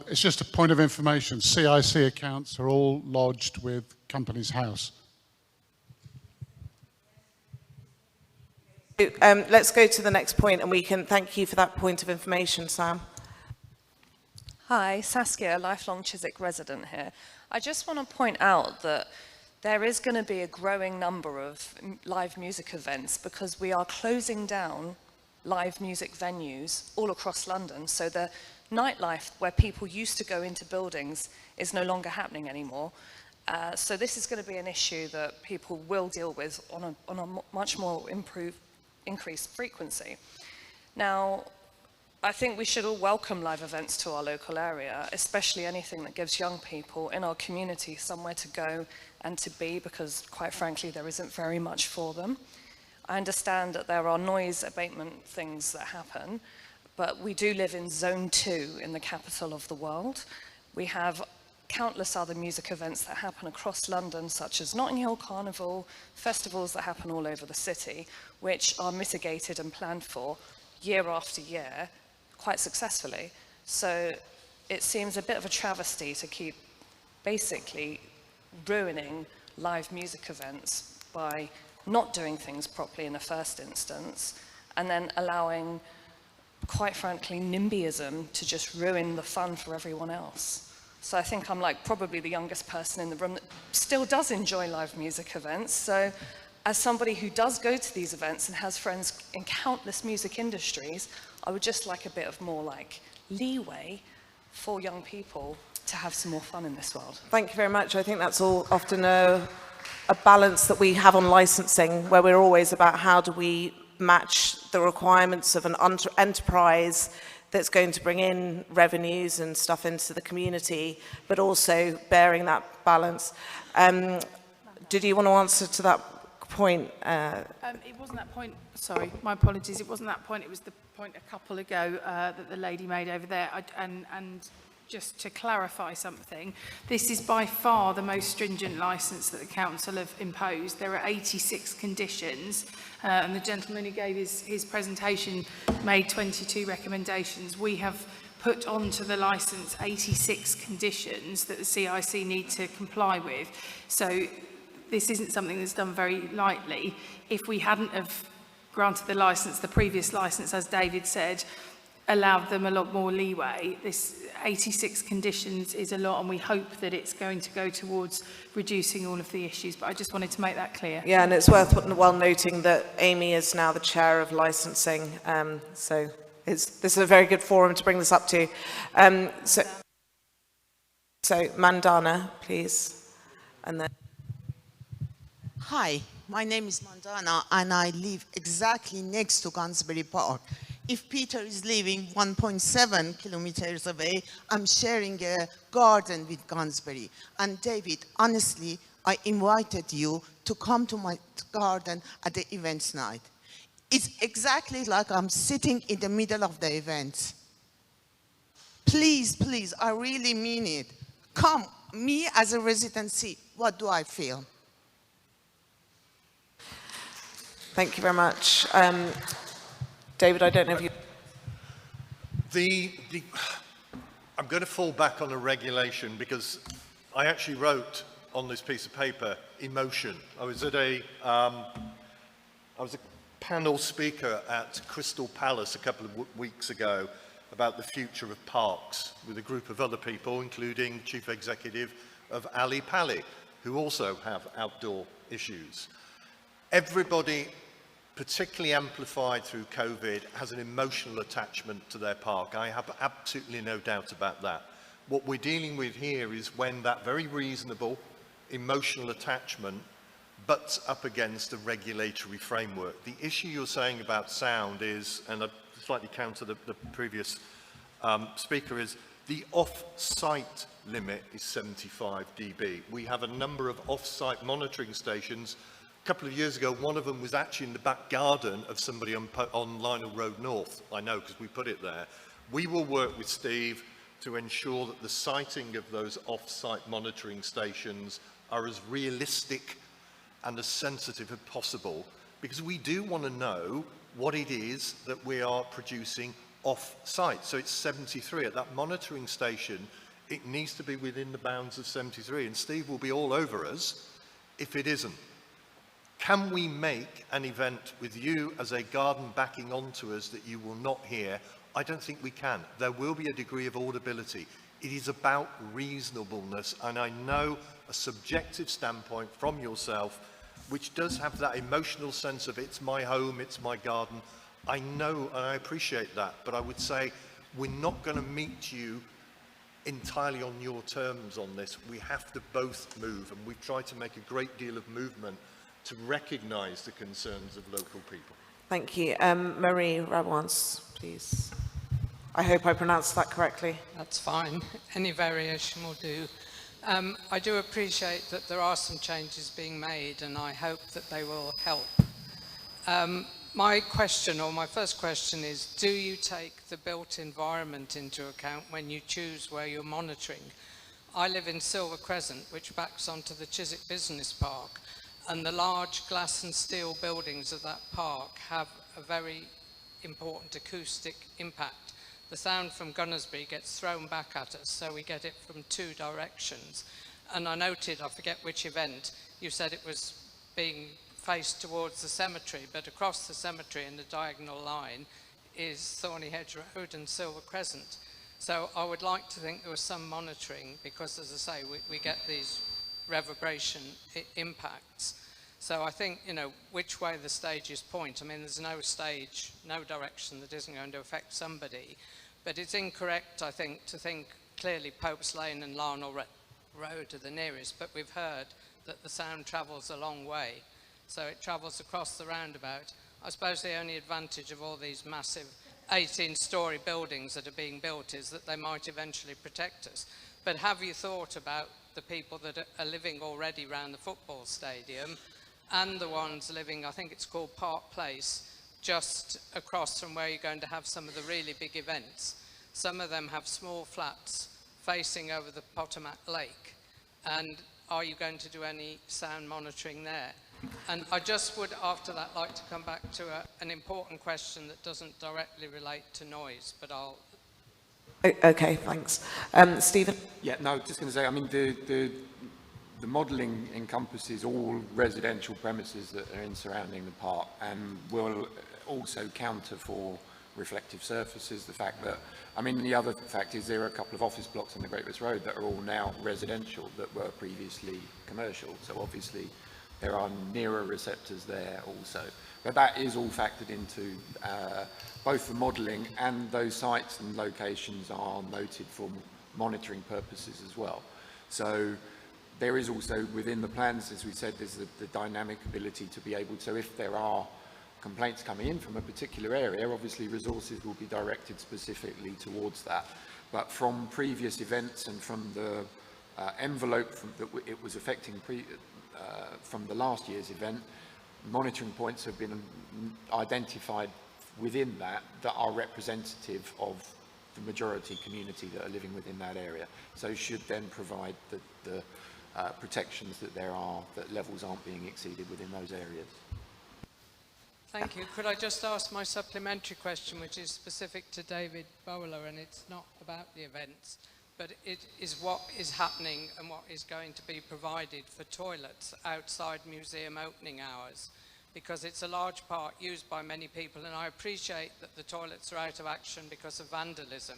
It's just a point of information. CIC accounts are all lodged with Companies House. Let's go to the next point, and we can thank you for that point of information, Sam. Hi, Saskia, a lifelong Chiswick resident here. I just want to point out that there is going to be a growing number of live music events because we are closing down live music venues all across London. So the nightlife where people used to go into buildings is no longer happening anymore. So this is going to be an issue that people will deal with on a much more increased frequency. Now, I think we should all welcome live events to our local area, especially anything that gives young people in our community somewhere to go and to be, because quite frankly, there isn't very much for them. I understand that there are noise abatement things that happen, but we do live in Zone 2 in the capital of the world. We have countless other music events that happen across London, such as Notting Hill Carnival, festivals that happen all over the city, which are mitigated and planned for year after year, quite successfully. So it seems a bit of a travesty to keep basically ruining live music events by not doing things properly in the first instance, and then allowing, quite frankly, NIMBYism to just ruin the fun for everyone else. So I think I'm like probably the youngest person in the room that still does enjoy live music events. So as somebody who does go to these events and has friends in countless music industries, I would just like a bit of more like leeway for young people to have some more fun in this world. Thank you very much. I think that's all often a balance that we have on licensing, where we're always about how do we match the requirements of an enterprise that's going to bring in revenues and stuff into the community, but also bearing that balance. Did you want to answer to that point? It wasn't that point, sorry, my apologies, it wasn't that point, it was the point a couple ago that the lady made over there. And just to clarify something, this is by far the most stringent licence that the council have imposed. There are 86 conditions, and the gentleman who gave his presentation made 22 recommendations. We have put onto the licence 86 conditions that the CIC need to comply with. So this isn't something that's done very lightly. If we hadn't have granted the licence, the previous licence, as David said, allowed them a lot more leeway. This 86 conditions is a lot, and we hope that it's going to go towards reducing all of the issues, but I just wanted to make that clear. Yeah, and it's worthwhile noting that Amy is now the chair of licensing, so this is a very good forum to bring this up to. So Mandana, please, and then. Hi, my name is Mandana, and I live exactly next to Gunnersbury Park. If Peter is living 1.7 kilometers away, I'm sharing a garden with Gunnersbury. And David, honestly, I invited you to come to my garden at the events night. It's exactly like I'm sitting in the middle of the event. please, please, I really mean it. Come, me as a resident, see, what do I feel? Thank you very much. David, I don't know if you... I'm going to fall back on a regulation because I actually wrote on this piece of paper, emotion. I was a panel speaker at Crystal Palace a couple of weeks ago about the future of parks with a group of other people, including Chief Executive of Ali Pali, who also have outdoor issues. Everybody, particularly amplified through COVID, has an emotional attachment to their park. I have absolutely no doubt about that. What we're dealing with here is when that very reasonable emotional attachment butts up against a regulatory framework. The issue you're saying about sound is, and I slightly counter the previous speaker, is the off-site limit is 75 dB. We have a number of off-site monitoring stations. A couple of years ago, one of them was actually in the back garden of somebody on Lionel Road North. I know because we put it there. We will work with Steve to ensure that the siting of those off-site monitoring stations are as realistic and as sensitive as possible, because we do want to know what it is that we are producing off-site. So it's 73. At that monitoring station, it needs to be within the bounds of 73, and Steve will be all over us if it isn't. Can we make an event with you as a garden backing onto us that you will not hear? I don't think we can. There will be a degree of audibility. It is about reasonableness, and I know a subjective standpoint from yourself, which does have that emotional sense of it's my home, it's my garden. I know and I appreciate that, but I would say we're not going to meet you entirely on your terms on this. We have to both move, and we've tried to make a great deal of movement to recognise the concerns of local people. Thank you. Marie Rabouins, please. I hope I pronounced that correctly. That's fine. Any variation will do. I do appreciate that there are some changes being made, and I hope that they will help. My question, or my first question, is do you take the built environment into account when you choose where you're monitoring? I live in Silver Crescent, which backs onto the Chiswick Business Park, and the large glass and steel buildings of that park have a very important acoustic impact. The sound from Gunnersbury gets thrown back at us, so we get it from two directions. And I noted, I forget which event, you said it was being faced towards the cemetery, but across the cemetery in the diagonal line is Thorny Hedge Road and Silver Crescent. So I would like to think there was some monitoring, because as I say, we get these reverberation impacts. So I think, you know, which way the stages point. I mean, there's no stage, no direction that isn't going to affect somebody. But it's incorrect, I think, to think clearly Pope's Lane and Larnell Road are the nearest, but we've heard that the sound travels a long way. So it travels across the roundabout. I suppose the only advantage of all these massive 18-storey buildings that are being built is that they might eventually protect us. But have you thought about the people that are living already around the football stadium and the ones living, I think it's called Park Place, just across from where you're going to have some of the really big events? Some of them have small flats facing over the Potomac Lake. And are you going to do any sound monitoring there? And I just would, after that, like to come back to an important question that doesn't directly relate to noise, but I'll... Okay, thanks. Stephen? Yeah, no, just going to say, I mean, the modelling encompasses all residential premises that are in surrounding the park, and will also counter for reflective surfaces. The fact that, I mean, the other fact is there are a couple of office blocks on the Great West Road that are all now residential that were previously commercial. So obviously there are nearer receptors there also. But that is all factored into both the modelling, and those sites and locations are noted for monitoring purposes as well. So there is also within the plans, as we said, there's the dynamic ability to be able to, so if there are complaints coming in from a particular area, obviously resources will be directed specifically towards that. But from previous events and from the envelope that it was affecting from the last year's event, monitoring points have been identified within that are representative of the majority community that are living within that area. So should then provide the protections that there are, that levels aren't being exceeded within those areas. Thank you. Could I just ask my supplementary question, which is specific to David Bowler, and it's not about the events, but it is what is happening and what is going to be provided for toilets outside museum opening hours, because it's a large part used by many people, and I appreciate that the toilets are out of action because of vandalism.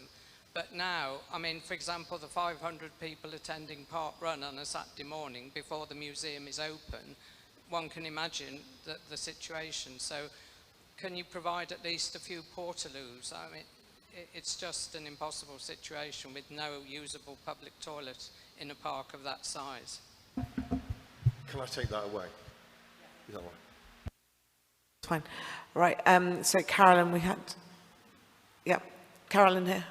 But now, I mean, for example, the 500 people attending Park Run on a Saturday morning before the museum is open, one can imagine the situation. So can you provide at least a few portaloos? I mean, it's just an impossible situation with no usable public toilet in a park of that size. Can I take that away? Is that right? Fine. Right, so Carolyn, we had, yeah, Carolyn here.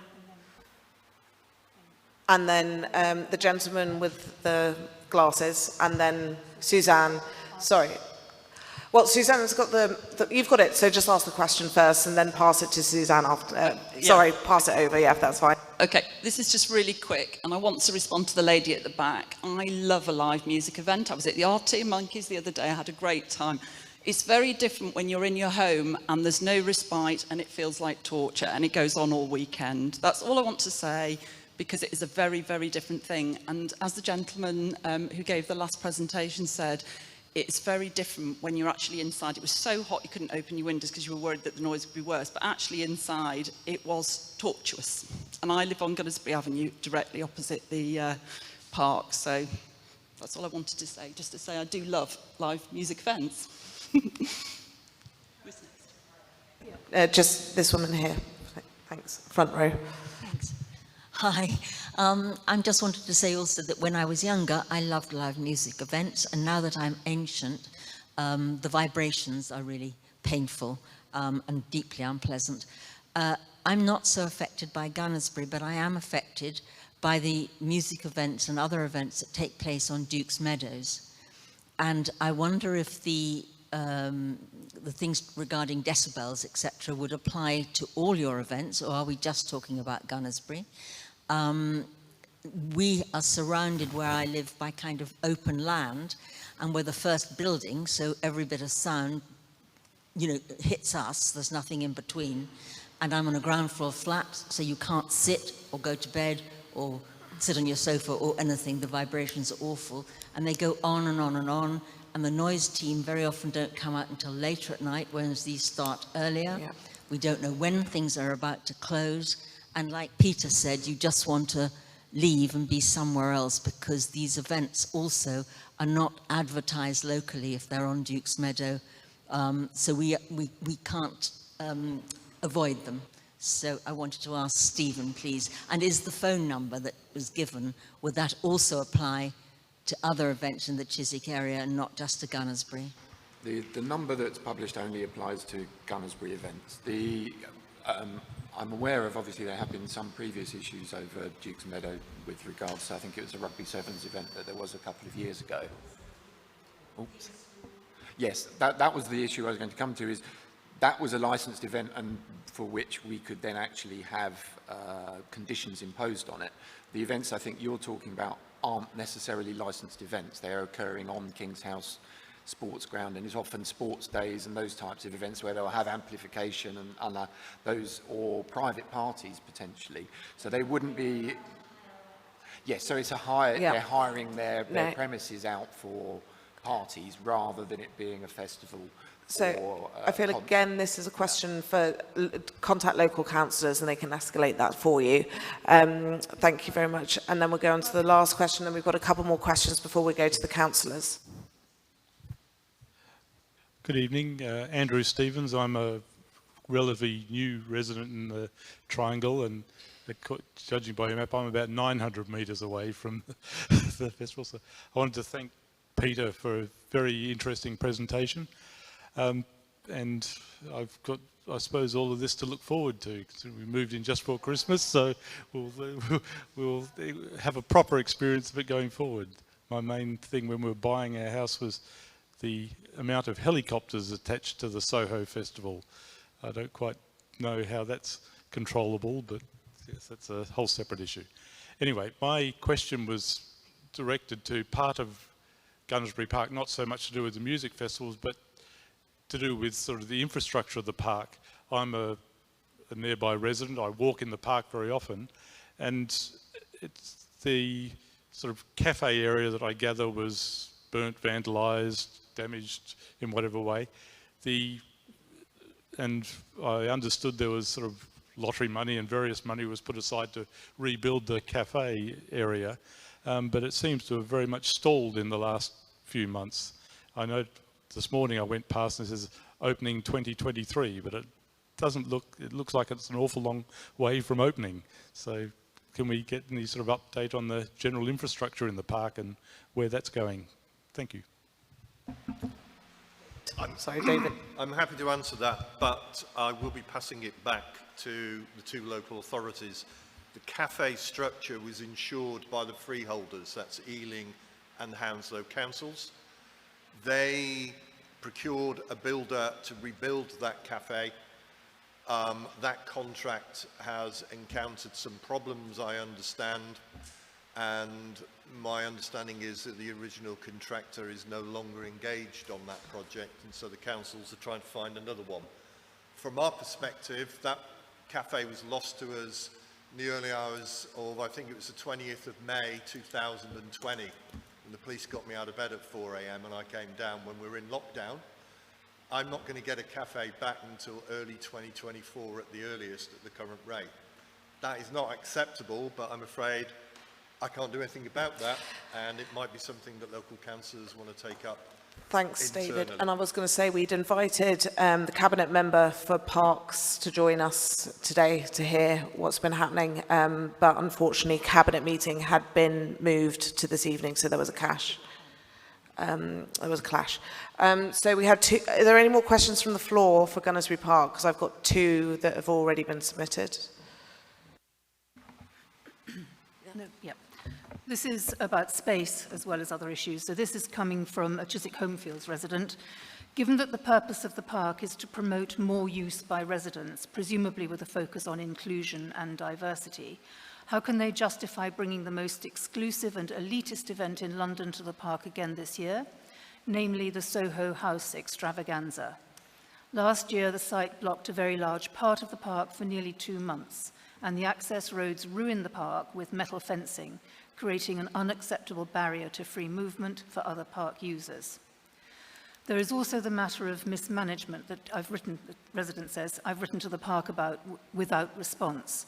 And then the gentleman with the glasses, and then Suzanne. Sorry. Well, Suzanne's got you've got it, so just ask the question first and then pass it to Suzanne after. Sorry, pass it over, yeah, if that's fine. Okay, this is just really quick, and I want to respond to the lady at the back. I love a live music event. I was at the RT Monkeys the other day. I had a great time. It's very different when you're in your home and there's no respite and it feels like torture and it goes on all weekend. That's all I want to say, because it is a very, very different thing. And as the gentleman who gave the last presentation said, it's very different when you're actually inside. It was so hot you couldn't open your windows because you were worried that the noise would be worse, but actually inside it was tortuous. And I live on Gunnersbury Avenue, directly opposite the park, so that's all I wanted to say, just to say I do love live music events. Just this woman here, thanks, front row. Thanks. Hi. I just wanted to say also that when I was younger, I loved live music events, and now that I'm ancient, the vibrations are really painful and deeply unpleasant. I'm not so affected by Gunnersbury, but I am affected by the music events and other events that take place on Duke's Meadows. And I wonder if the things regarding decibels, etc., would apply to all your events, or are we just talking about Gunnersbury? We are surrounded where I live by kind of open land, and we're the first building, so every bit of sound, you know, hits us. There's nothing in between. And I'm on a ground floor flat, so you can't sit or go to bed or sit on your sofa or anything. The vibrations are awful, and they go on and on and on. And the noise team very often don't come out until later at night, whereas these start earlier. Yeah. We don't know when things are about to close. And like Peter said, you just want to leave and be somewhere else, because these events also are not advertised locally if they're on Duke's Meadow. So we can't avoid them. So I wanted to ask Stephen, please, and is the phone number that was given, would that also apply to other events in the Chiswick area and not just to Gunnersbury? The number that's published only applies to Gunnersbury events. I'm aware of, obviously, there have been some previous issues over Duke's Meadow with regards to, I think it was a Rugby Sevens event that there was a couple of years ago. Oops. Yes, that was the issue I was going to come to, is that was a licensed event and for which we could then actually have conditions imposed on it. The events I think you're talking about aren't necessarily licensed events. They're occurring on King's House sports ground, and it's often sports days and those types of events where they'll have amplification and those, or private parties potentially. So they wouldn't be, yes, so it's a hire, yeah. They're hiring their premises out for parties rather than it being a festival. So or, I feel again this is a question for contact local councillors and they can escalate that for you. Thank you very much. And then we'll go on to the last question, and we've got a couple more questions before we go to the councillors. Good evening, Andrew Stevens. I'm a relatively new resident in the Triangle, and judging by your map, I'm about 900 metres away from the festival. So I wanted to thank Peter for a very interesting presentation. And I've got, I suppose, all of this to look forward to. We moved in just for Christmas, so we'll have a proper experience of it going forward. My main thing when we were buying our house was the amount of helicopters attached to the Soho Festival. I don't quite know how that's controllable, but Yes, that's a whole separate issue. Anyway, my question was directed to part of Gunnersbury Park, not so much to do with the music festivals, but to do with sort of the infrastructure of the park. I'm a nearby resident. I walk in the park very often, and it's the sort of cafe area that I gather was burnt, vandalised, damaged in whatever way. And I understood there was sort of lottery money and various money was put aside to rebuild the cafe area, but it seems to have very much stalled in the last few months. I know this morning I went past and it says opening 2023, but it looks like it's an awful long way from opening. So can we get any sort of update on the general infrastructure in the park and where that's going? Thank you. Sorry, David. I'm happy to answer that, but I will be passing it back to the two local authorities. The cafe structure was insured by the freeholders, that's Ealing and Hounslow councils. They procured a builder to rebuild that cafe. That contract has encountered some problems, I understand, and my understanding is that the original contractor is no longer engaged on that project, and so the councils are trying to find another one. From our perspective, that cafe was lost to us in the early hours of, I think it was the 20th of May 2020, and the police got me out of bed at 4 a.m. and I came down when we were in lockdown. I'm not going to get a cafe back until early 2024 at the earliest at the current rate. That is not acceptable, but I'm afraid I can't do anything about that, and it might be something that local councillors want to take up. Thanks, internally. David. And I was going to say we'd invited the Cabinet Member for Parks to join us today to hear what's been happening, but unfortunately Cabinet meeting had been moved to this evening, so there was a clash. So we had two. Are there any more questions from the floor for Gunnersbury Park? Because I've got two that have already been submitted. No, yep. This is about space as well as other issues. So this is coming from a Chiswick Homefields resident. Given that the purpose of the park is to promote more use by residents, presumably with a focus on inclusion and diversity, how can they justify bringing the most exclusive and elitist event in London to the park again this year, namely the Soho House extravaganza? Last year, the site blocked a very large part of the park for nearly 2 months, and the access roads ruined the park with metal fencing, creating an unacceptable barrier to free movement for other park users. There is also the matter of mismanagement that the resident says, I've written to the park about without response.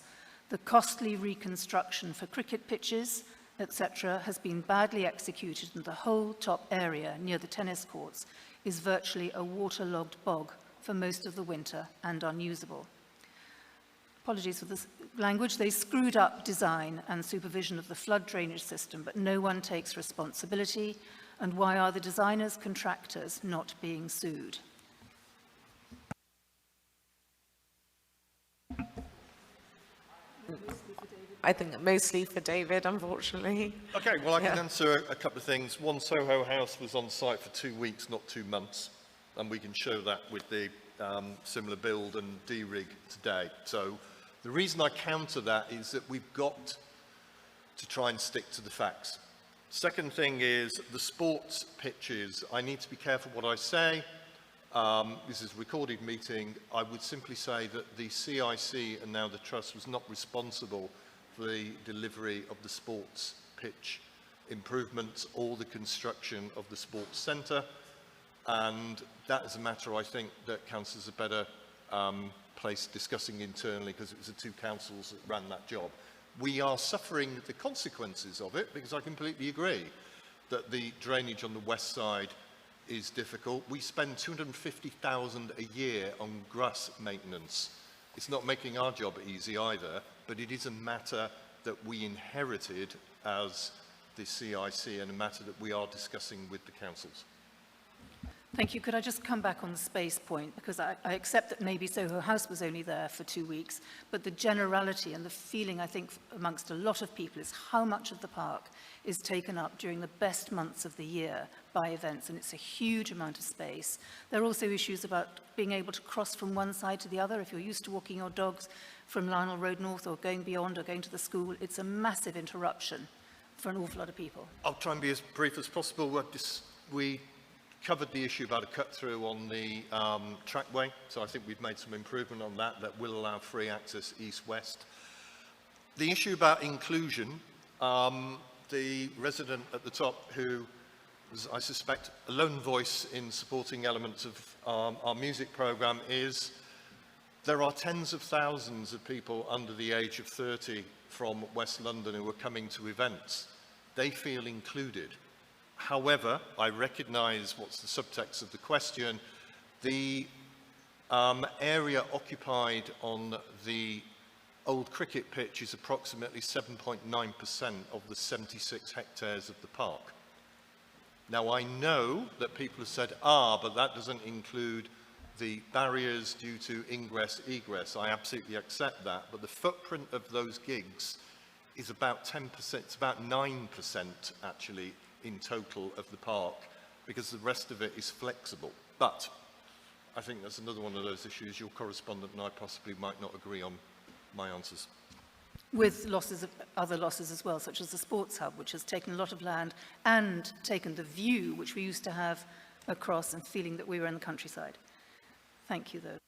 The costly reconstruction for cricket pitches, etc., has been badly executed, and the whole top area near the tennis courts is virtually a waterlogged bog for most of the winter and unusable. Apologies for this language. They screwed up design and supervision of the flood drainage system, but no one takes responsibility. And why are the designers, contractors not being sued? I think mostly for David, unfortunately. Okay, well, I can answer a couple of things. One, Soho House was on site for 2 weeks, not 2 months, and we can show that with the similar build and D-rig today. So the reason I counter that is that we've got to try and stick to the facts. Second thing is the sports pitches. I need to be careful what I say. This is a recorded meeting. I would simply say that the CIC and now the Trust was not responsible for the delivery of the sports pitch improvements or the construction of the sports centre. And that is a matter, I think, that councillors are better placed discussing internally, because it was the two councils that ran that job. We are suffering the consequences of it, because I completely agree that the drainage on the west side is difficult. We spend 250,000 a year on grass maintenance. It's not making our job easy either, but it is a matter that we inherited as the CIC and a matter that we are discussing with the councils. Thank you. Could I just come back on the space point? Because I accept that maybe Soho House was only there for 2 weeks, but the generality and the feeling, I think, amongst a lot of people is how much of the park is taken up during the best months of the year by events, and it's a huge amount of space. There are also issues about being able to cross from one side to the other. If you're used to walking your dogs from Lionel Road North or going beyond or going to the school, it's a massive interruption for an awful lot of people. I'll try and be as brief as possible. We covered the issue about a cut-through on the trackway, so I think we've made some improvement on that that will allow free access east-west. The issue about inclusion, the resident at the top who was, I suspect, a lone voice in supporting elements of our music programme is there are tens of thousands of people under the age of 30 from West London who are coming to events. They feel included. However, I recognise what's the subtext of the question. The area occupied on the old cricket pitch is approximately 7.9% of the 76 hectares of the park. Now, I know that people have said, but that doesn't include the barriers due to ingress, egress. I absolutely accept that, but the footprint of those gigs is about 10%, it's about 9% actually in total of the park, because the rest of it is flexible. But I think that's another one of those issues your correspondent and I possibly might not agree on my answers. With losses of other losses as well, such as the sports hub, which has taken a lot of land and taken the view which we used to have across and feeling that we were in the countryside. Thank you, though.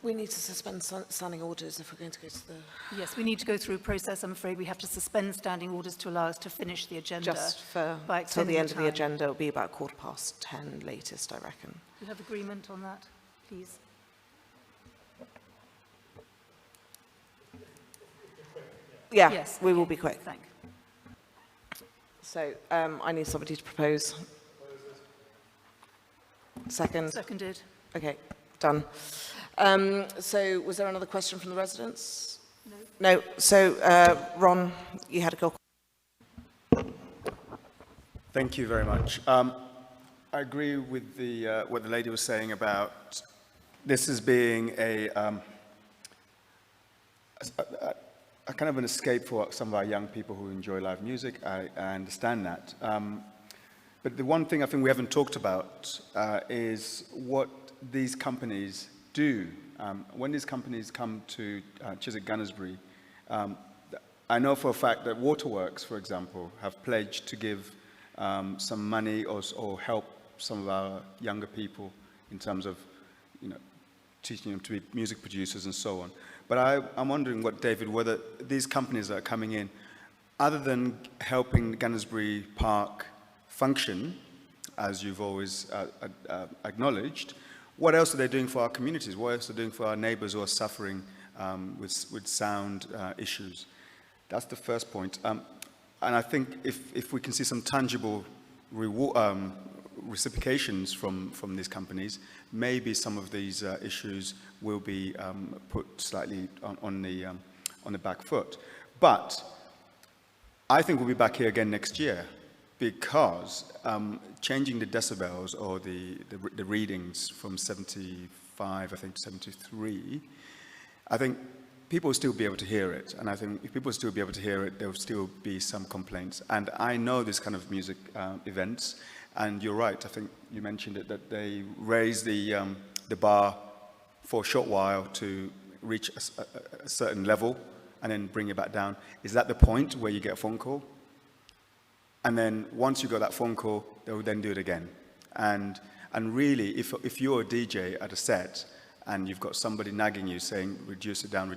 We need to suspend standing orders if we're going to go to the... Yes, we need to go through a process. I'm afraid we have to suspend standing orders to allow us to finish the agenda. Just for till the end of the agenda, it'll be about 10:15 latest, I reckon. Do you have agreement on that, please? Yeah, yes, we will be quick. Thank. So I need somebody to propose. Second. Seconded. Okay, done. So was there another question from the residents? No. No. So Ron, you had a go. Thank you very much. I agree with the what the lady was saying about this as being a kind of an escape for some of our young people who enjoy live music. I understand that. But the one thing I think we haven't talked about is what these companies do. When these companies come to Chiswick Gunnersbury, I know for a fact that Waterworks, for example, have pledged to give some money or help some of our younger people in terms of, teaching them to be music producers and so on. But I'm wondering whether these companies that are coming in, other than helping Gunnersbury Park function, as you've always acknowledged, what else are they doing for our communities? What else are they doing for our neighbours who are suffering with sound issues? That's the first point. And I think if we can see some tangible reciprocations from these companies, maybe some of these issues will be put slightly on the back foot. But I think we'll be back here again next year, because changing the decibels or the readings from 75, I think, to 73, I think people will still be able to hear it. And I think if people will still be able to hear it, there will still be some complaints. And I know this kind of music events, and you're right, I think you mentioned it, that they raise the bar for a short while to reach a certain level and then bring it back down. Is that the point where you get a phone call? And then once you got that phone call, they will then do it again. And really, if you're a DJ at a set and you've got somebody nagging you saying, reduce it down,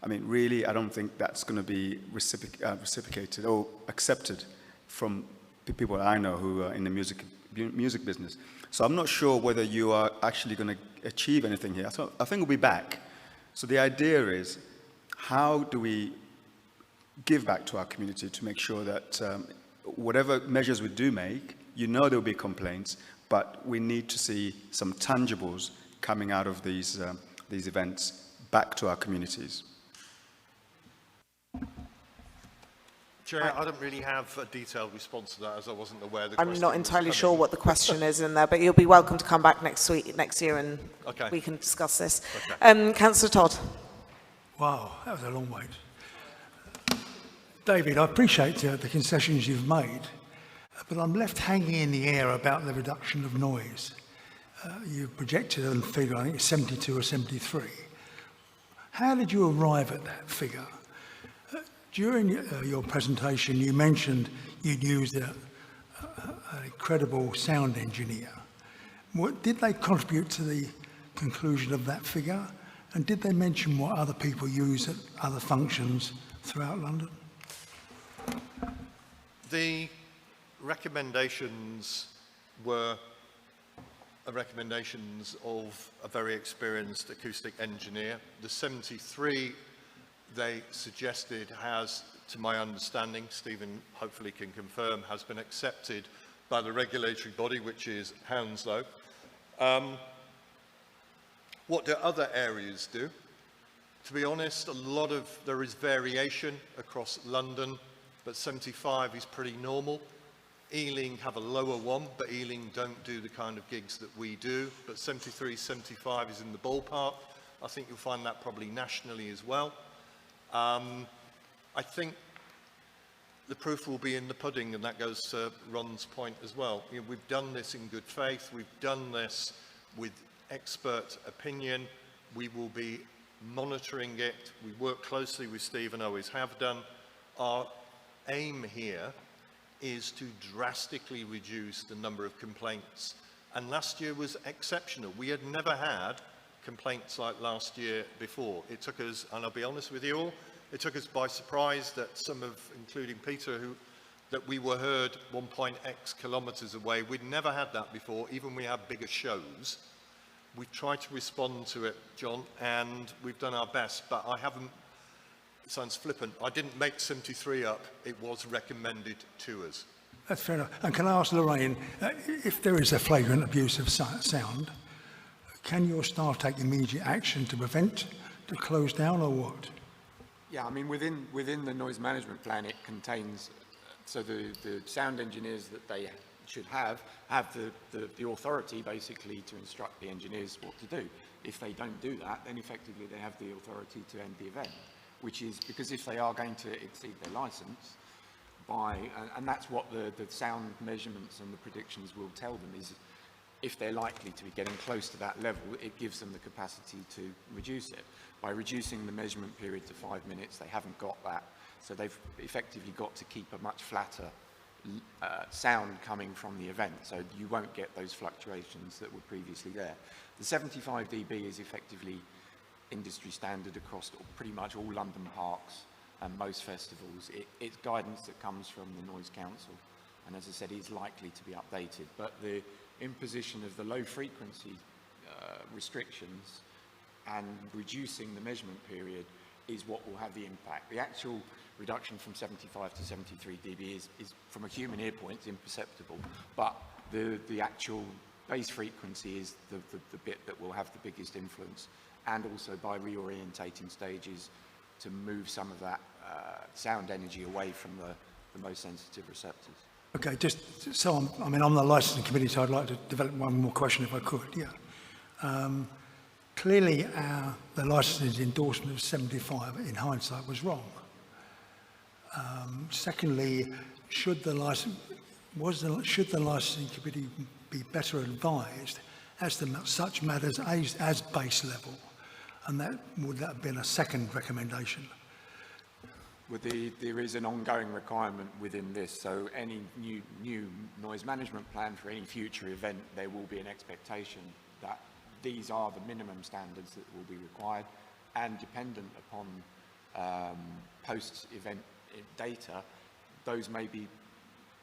I mean, really, I don't think that's going to be reciprocated or accepted from the people I know who are in the music business. So I'm not sure whether you are actually going to achieve anything here. I think we'll be back. So the idea is, how do we give back to our community to make sure that whatever measures we do make, there'll be complaints, but we need to see some tangibles coming out of these events back to our communities. Chair, I don't really have a detailed response to that, as I wasn't aware the I'm question not was entirely coming. sure what the question is in there, but you'll be welcome to come back next year, and Okay. we can discuss this. Okay. Councillor Todd. Wow, that was a long wait. David, I appreciate the concessions you've made, but I'm left hanging in the air about the reduction of noise. You've projected a figure, I think it's 72 or 73. How did you arrive at that figure? During your presentation, you mentioned you'd used an incredible sound engineer. Did they contribute to the conclusion of that figure? And did they mention what other people use at other functions throughout London? The recommendations were recommendations of a very experienced acoustic engineer. The 73 they suggested has, to my understanding, Stephen hopefully can confirm, has been accepted by the regulatory body, which is Hounslow. What do other areas do? To be honest, there is variation across London, but 75 is pretty normal. Ealing have a lower one, but Ealing don't do the kind of gigs that we do, but 73, 75 is in the ballpark. I think you'll find that probably nationally as well. I think the proof will be in the pudding, and that goes to Ron's point as well. You know, we've done this in good faith. We've done this with expert opinion. We will be monitoring it. We work closely with Steve and always have done. Our aim here is to drastically reduce the number of complaints. And last year was exceptional. We had never had complaints like last year before. It took us, and I'll be honest with you all, it took us by surprise that some of, including Peter, that we were heard 1.x kilometres away. We'd never had that before, even when we had bigger shows. We've tried to respond to it, John, and we've done our best, but I haven't, it sounds flippant, I didn't make 73 up, it was recommended to us. That's fair enough. And can I ask Lorraine, if there is a flagrant abuse of sound, can your staff take immediate action to prevent, to close down, or what? Yeah, I mean, within the noise management plan, it contains, so the sound engineers that they should have the authority basically to instruct the engineers what to do. If they don't do that, then effectively they have the authority to end the event, which is because if they are going to exceed their license by, and that's what the sound measurements and the predictions will tell them, is if they're likely to be getting close to that level, it gives them the capacity to reduce it. By reducing the measurement period to 5 minutes, they haven't got that. So they've effectively got to keep a much flatter sound coming from the event, so you won't get those fluctuations that were previously there. The 75 dB is effectively industry standard across pretty much all London parks and most festivals. It's guidance that comes from the Noise Council, and as I said, it's likely to be updated, but the imposition of the low frequency restrictions and reducing the measurement period is what will have the impact. The actual reduction from 75 to 73 dB is from a human ear point, imperceptible, but the actual base frequency is the bit that will have the biggest influence, and also by reorientating stages to move some of that sound energy away from the most sensitive receptors. Okay, just so I'm on the licensing committee, so I'd like to develop one more question if I could. Yeah. Clearly, the licensing endorsement of 75 in hindsight was wrong. Secondly, should the licensing committee be better advised as to such matters as base level, and would that have been a second recommendation? Well, there is an ongoing requirement within this, so any new noise management plan for any future event, there will be an expectation that these are the minimum standards that will be required, and dependent upon post-event data, those may be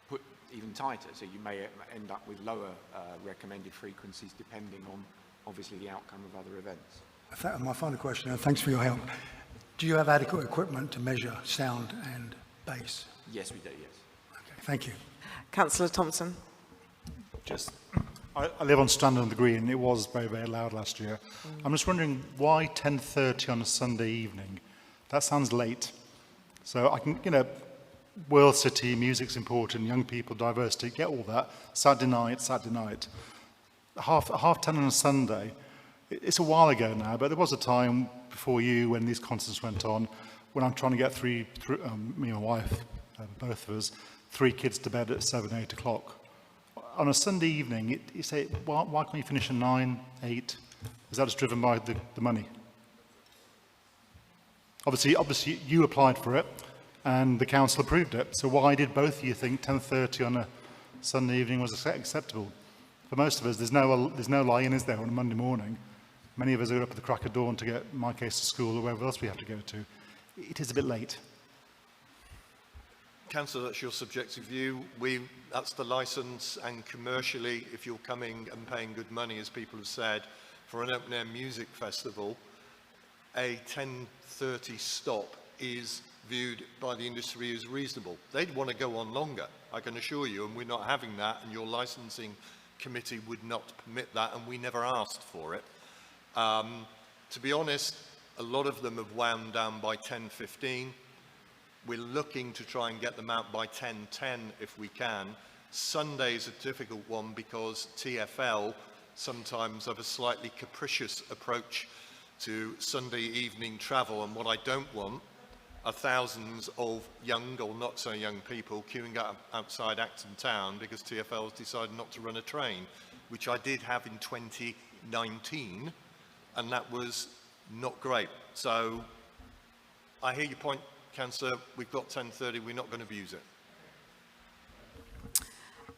put even tighter, so you may end up with lower recommended frequencies depending on, obviously, the outcome of other events. My final question, and thanks for your help. Do you have adequate equipment to measure sound and bass? Yes, we do, yes. Okay, thank you. Councillor Thompson. I live on Strand the Green. It was very, very loud last year. I'm just wondering why 10:30 on a Sunday evening? That sounds late. So I can, World City, music's important, young people, diversity, get all that. Saturday night. Half 10 on a Sunday. It's a while ago now, but there was a time before you when these concerts went on, when I'm trying to get me and my wife, both of us, 3 kids to bed at 7, 8 o'clock. On a Sunday evening, you say, why can't you finish at 9, 8? Is that just driven by the money? Obviously, you applied for it, and the council approved it. So why did both of you think 10:30 on a Sunday evening was acceptable? For most of us, there's no lie-in, is there, on a Monday morning? Many of us are up at the crack of dawn to get my case to school or wherever else we have to go to. It is a bit late. Councillor, that's your subjective view. That's the licence, and commercially, if you're coming and paying good money, as people have said, for an open-air music festival, a 10:30 stop is viewed by the industry as reasonable. They'd want to go on longer, I can assure you, and we're not having that, and your licensing committee would not permit that, and we never asked for it. To be honest, a lot of them have wound down by 10:15. We're looking to try and get them out by 10:10 if we can. Sunday's a difficult one because TfL sometimes have a slightly capricious approach to Sunday evening travel, and what I don't want are thousands of young or not so young people queuing up outside Acton Town because TfL has decided not to run a train, which I did have in 2019, and that was not great. So I hear your point, Councillor. We've got 10:30, we're not going to abuse it.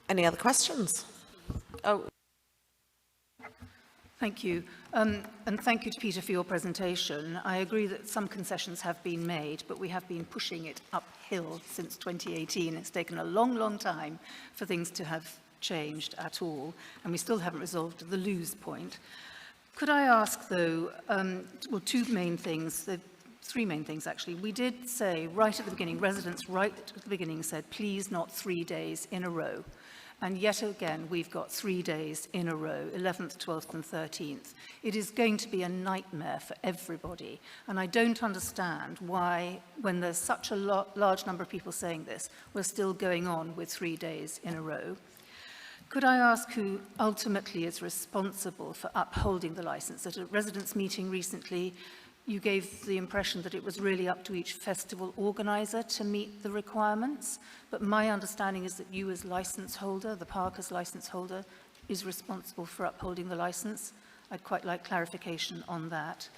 Any other questions? Oh. Thank you. And thank you to Peter for your presentation. I agree that some concessions have been made, but we have been pushing it uphill since 2018. It's taken a long, long time for things to have changed at all, and we still haven't resolved the lose point. Could I ask, though, well, 2 main things, 3 main things, actually. We did say right at the beginning, residents right at the beginning said, please not 3 days in a row. And yet again, we've got 3 days in a row, 11th, 12th and 13th. It is going to be a nightmare for everybody. And I don't understand why, when there's such a large number of people saying this, we're still going on with 3 days in a row. Could I ask who ultimately is responsible for upholding the licence? At a residents' meeting recently, you gave the impression that it was really up to each festival organiser to meet the requirements, but my understanding is that you as licence holder, the park as licence holder, is responsible for upholding the licence. I'd quite like clarification on that.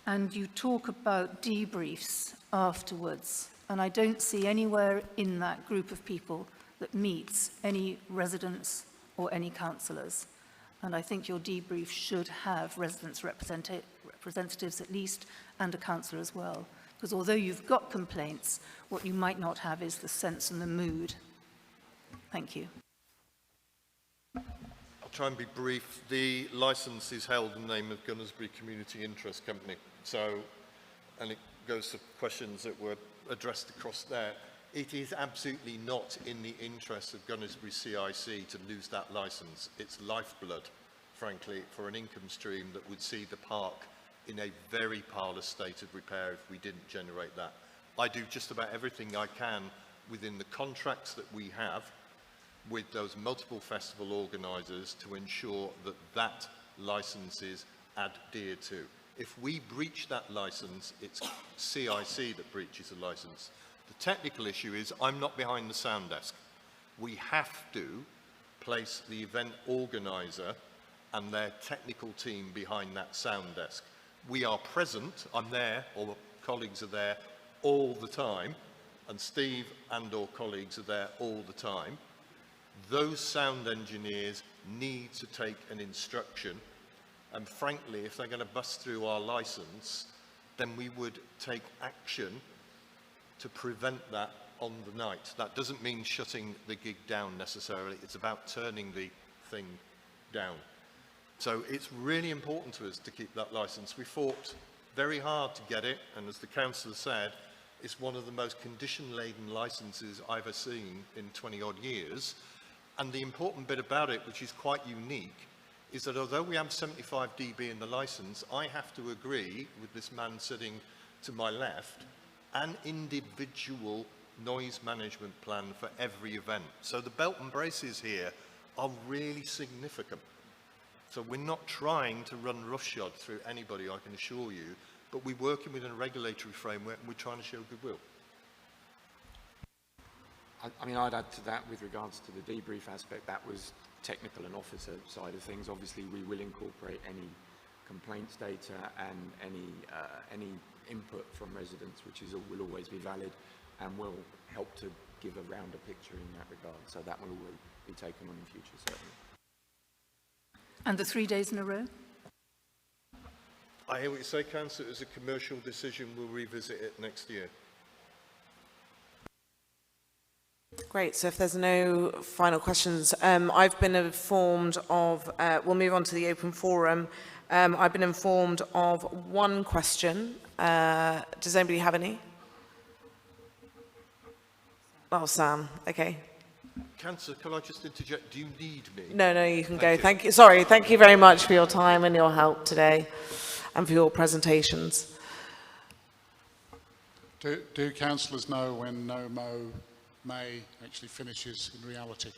And you talk about debriefs afterwards, and I don't see anywhere in that group of people that meets any residents or any councillors. And I think your debrief should have residents' representatives at least, and a councillor as well. Because although you've got complaints, what you might not have is the sense and the mood. Thank you. I'll try and be brief. The licence is held in the name of Gunnersbury Community Interest Company. So, and it goes to questions that were addressed across there. It is absolutely not in the interest of Gunnersbury CIC to lose that licence. It's lifeblood, frankly, for an income stream that would see the park in a very parlous state of repair if we didn't generate that. I do just about everything I can within the contracts that we have with those multiple festival organisers to ensure that that licence is adhered to. If we breach that licence, it's CIC that breaches the licence. The technical issue is I'm not behind the sound desk. We have to place the event organiser and their technical team behind that sound desk. We are present, I'm there, or colleagues are there all the time, and Steve and or colleagues are there all the time. Those sound engineers need to take an instruction, and frankly, if they're going to bust through our licence, then we would take action to prevent that on the night. That doesn't mean shutting the gig down necessarily, it's about turning the thing down. So it's really important to us to keep that licence. We fought very hard to get it, and as the councillor said, it's one of the most condition-laden licences I've ever seen in 20-odd years. And the important bit about it, which is quite unique, is that although we have 75 dB in the licence, I have to agree with this man sitting to my left, an individual noise management plan for every event. So the belt and braces here are really significant. So we're not trying to run roughshod through anybody, I can assure you, but we're working within a regulatory framework and we're trying to show goodwill. I mean, I'd add to that with regards to the debrief aspect. That was technical and officer side of things. Obviously, we will incorporate any complaints data and any input from residents, which will always be valid and will help to give a rounder picture in that regard. So that will be taken on in future, certainly. And the 3 days in a row? I hear what you say, Councillor. It's a commercial decision. We'll revisit it next year. Great, so if there's no final questions, I've been informed of, we'll move on to the open forum. I've been informed of one question. Does anybody have any? Oh, Sam, okay. Councillor, can I just interject? Do you need me? No, you can go. Thank you. Sorry, thank you very much for your time and your help today and for your presentations. Do councillors know when No Mo May actually finishes in reality?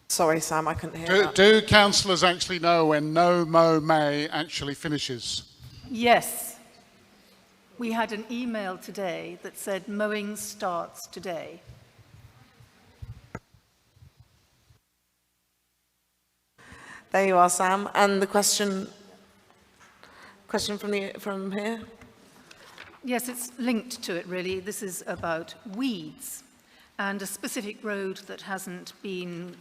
Sorry, Sam, I couldn't hear that. Do councillors actually know when No Mo May actually finishes? Yes. We had an email today that said mowing starts today. There you are, Sam. And the question from here? Yes, it's linked to it, really. This is about weeds and a specific road that hasn't been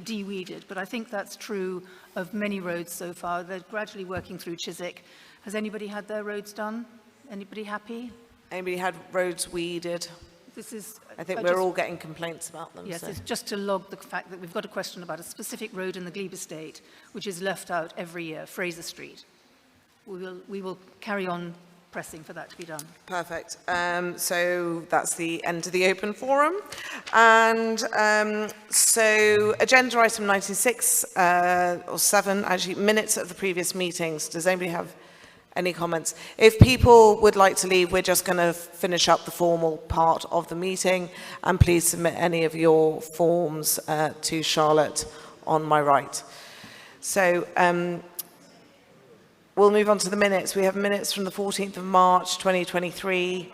de-weeded. But I think that's true of many roads so far. They're gradually working through Chiswick. Has anybody had their roads done? Anybody happy? Anybody had roads weeded? This is, I think we're all getting complaints about them. Yes, so. it's just to log the fact that we've got a question about a specific road in the Glebe estate, which is left out every year, Fraser Street. We will carry on pressing for that to be done. Perfect. So that's the end of the open forum. And so agenda item 96 or 7, actually minutes of the previous meetings. Does anybody have any comments? If people would like to leave, we're just going to finish up the formal part of the meeting, and please submit any of your forms to Charlotte on my right. So we'll move on to the minutes. We have minutes from the 14th of March 2023.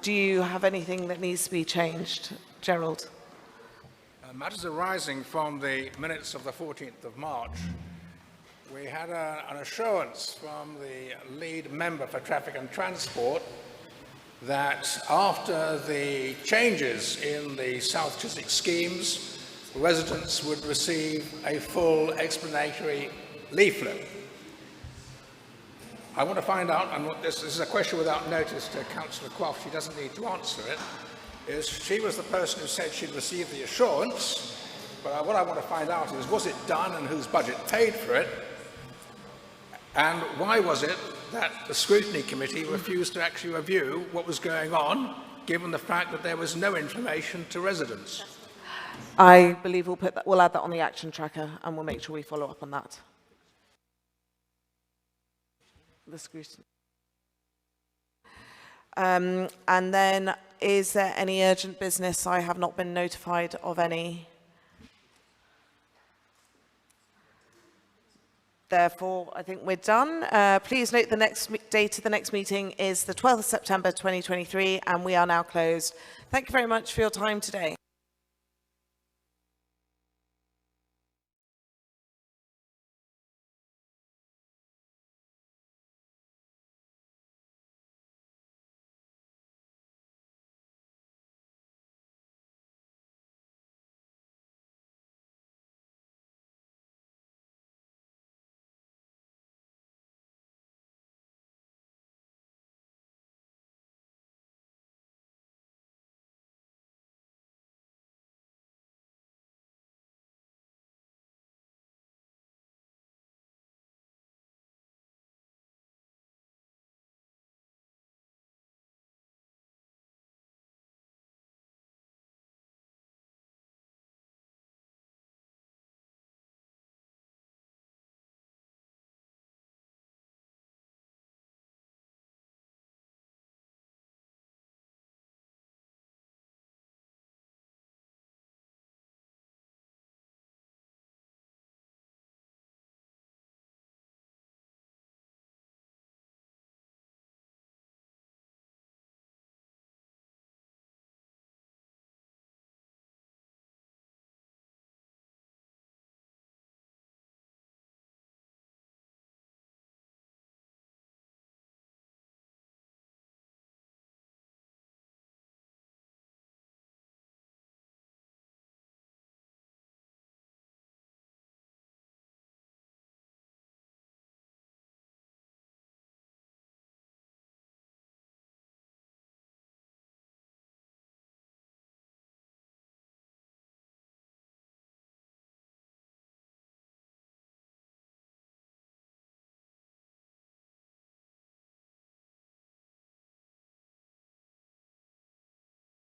Do you have anything that needs to be changed, Gerald? Matters arising from the minutes of the 14th of March. We had an assurance from the lead member for Traffic and Transport that after the changes in the South Chiswick schemes, residents would receive a full explanatory leaflet. I want to find out, and this is a question without notice to Councillor Quaff, she doesn't need to answer it, is she was the person who said she'd received the assurance, but what I want to find out is, was it done and whose budget paid for it? And why was it that the scrutiny committee refused to actually review what was going on, given the fact that there was no information to residents? I believe we'll add that on the action tracker, and we'll make sure we follow up on that. The scrutiny. And then, is there any urgent business? I have not been notified of any. Therefore, I think we're done. Please note the next date of the next meeting is the 12th of September 2023, and we are now closed. Thank you very much for your time today.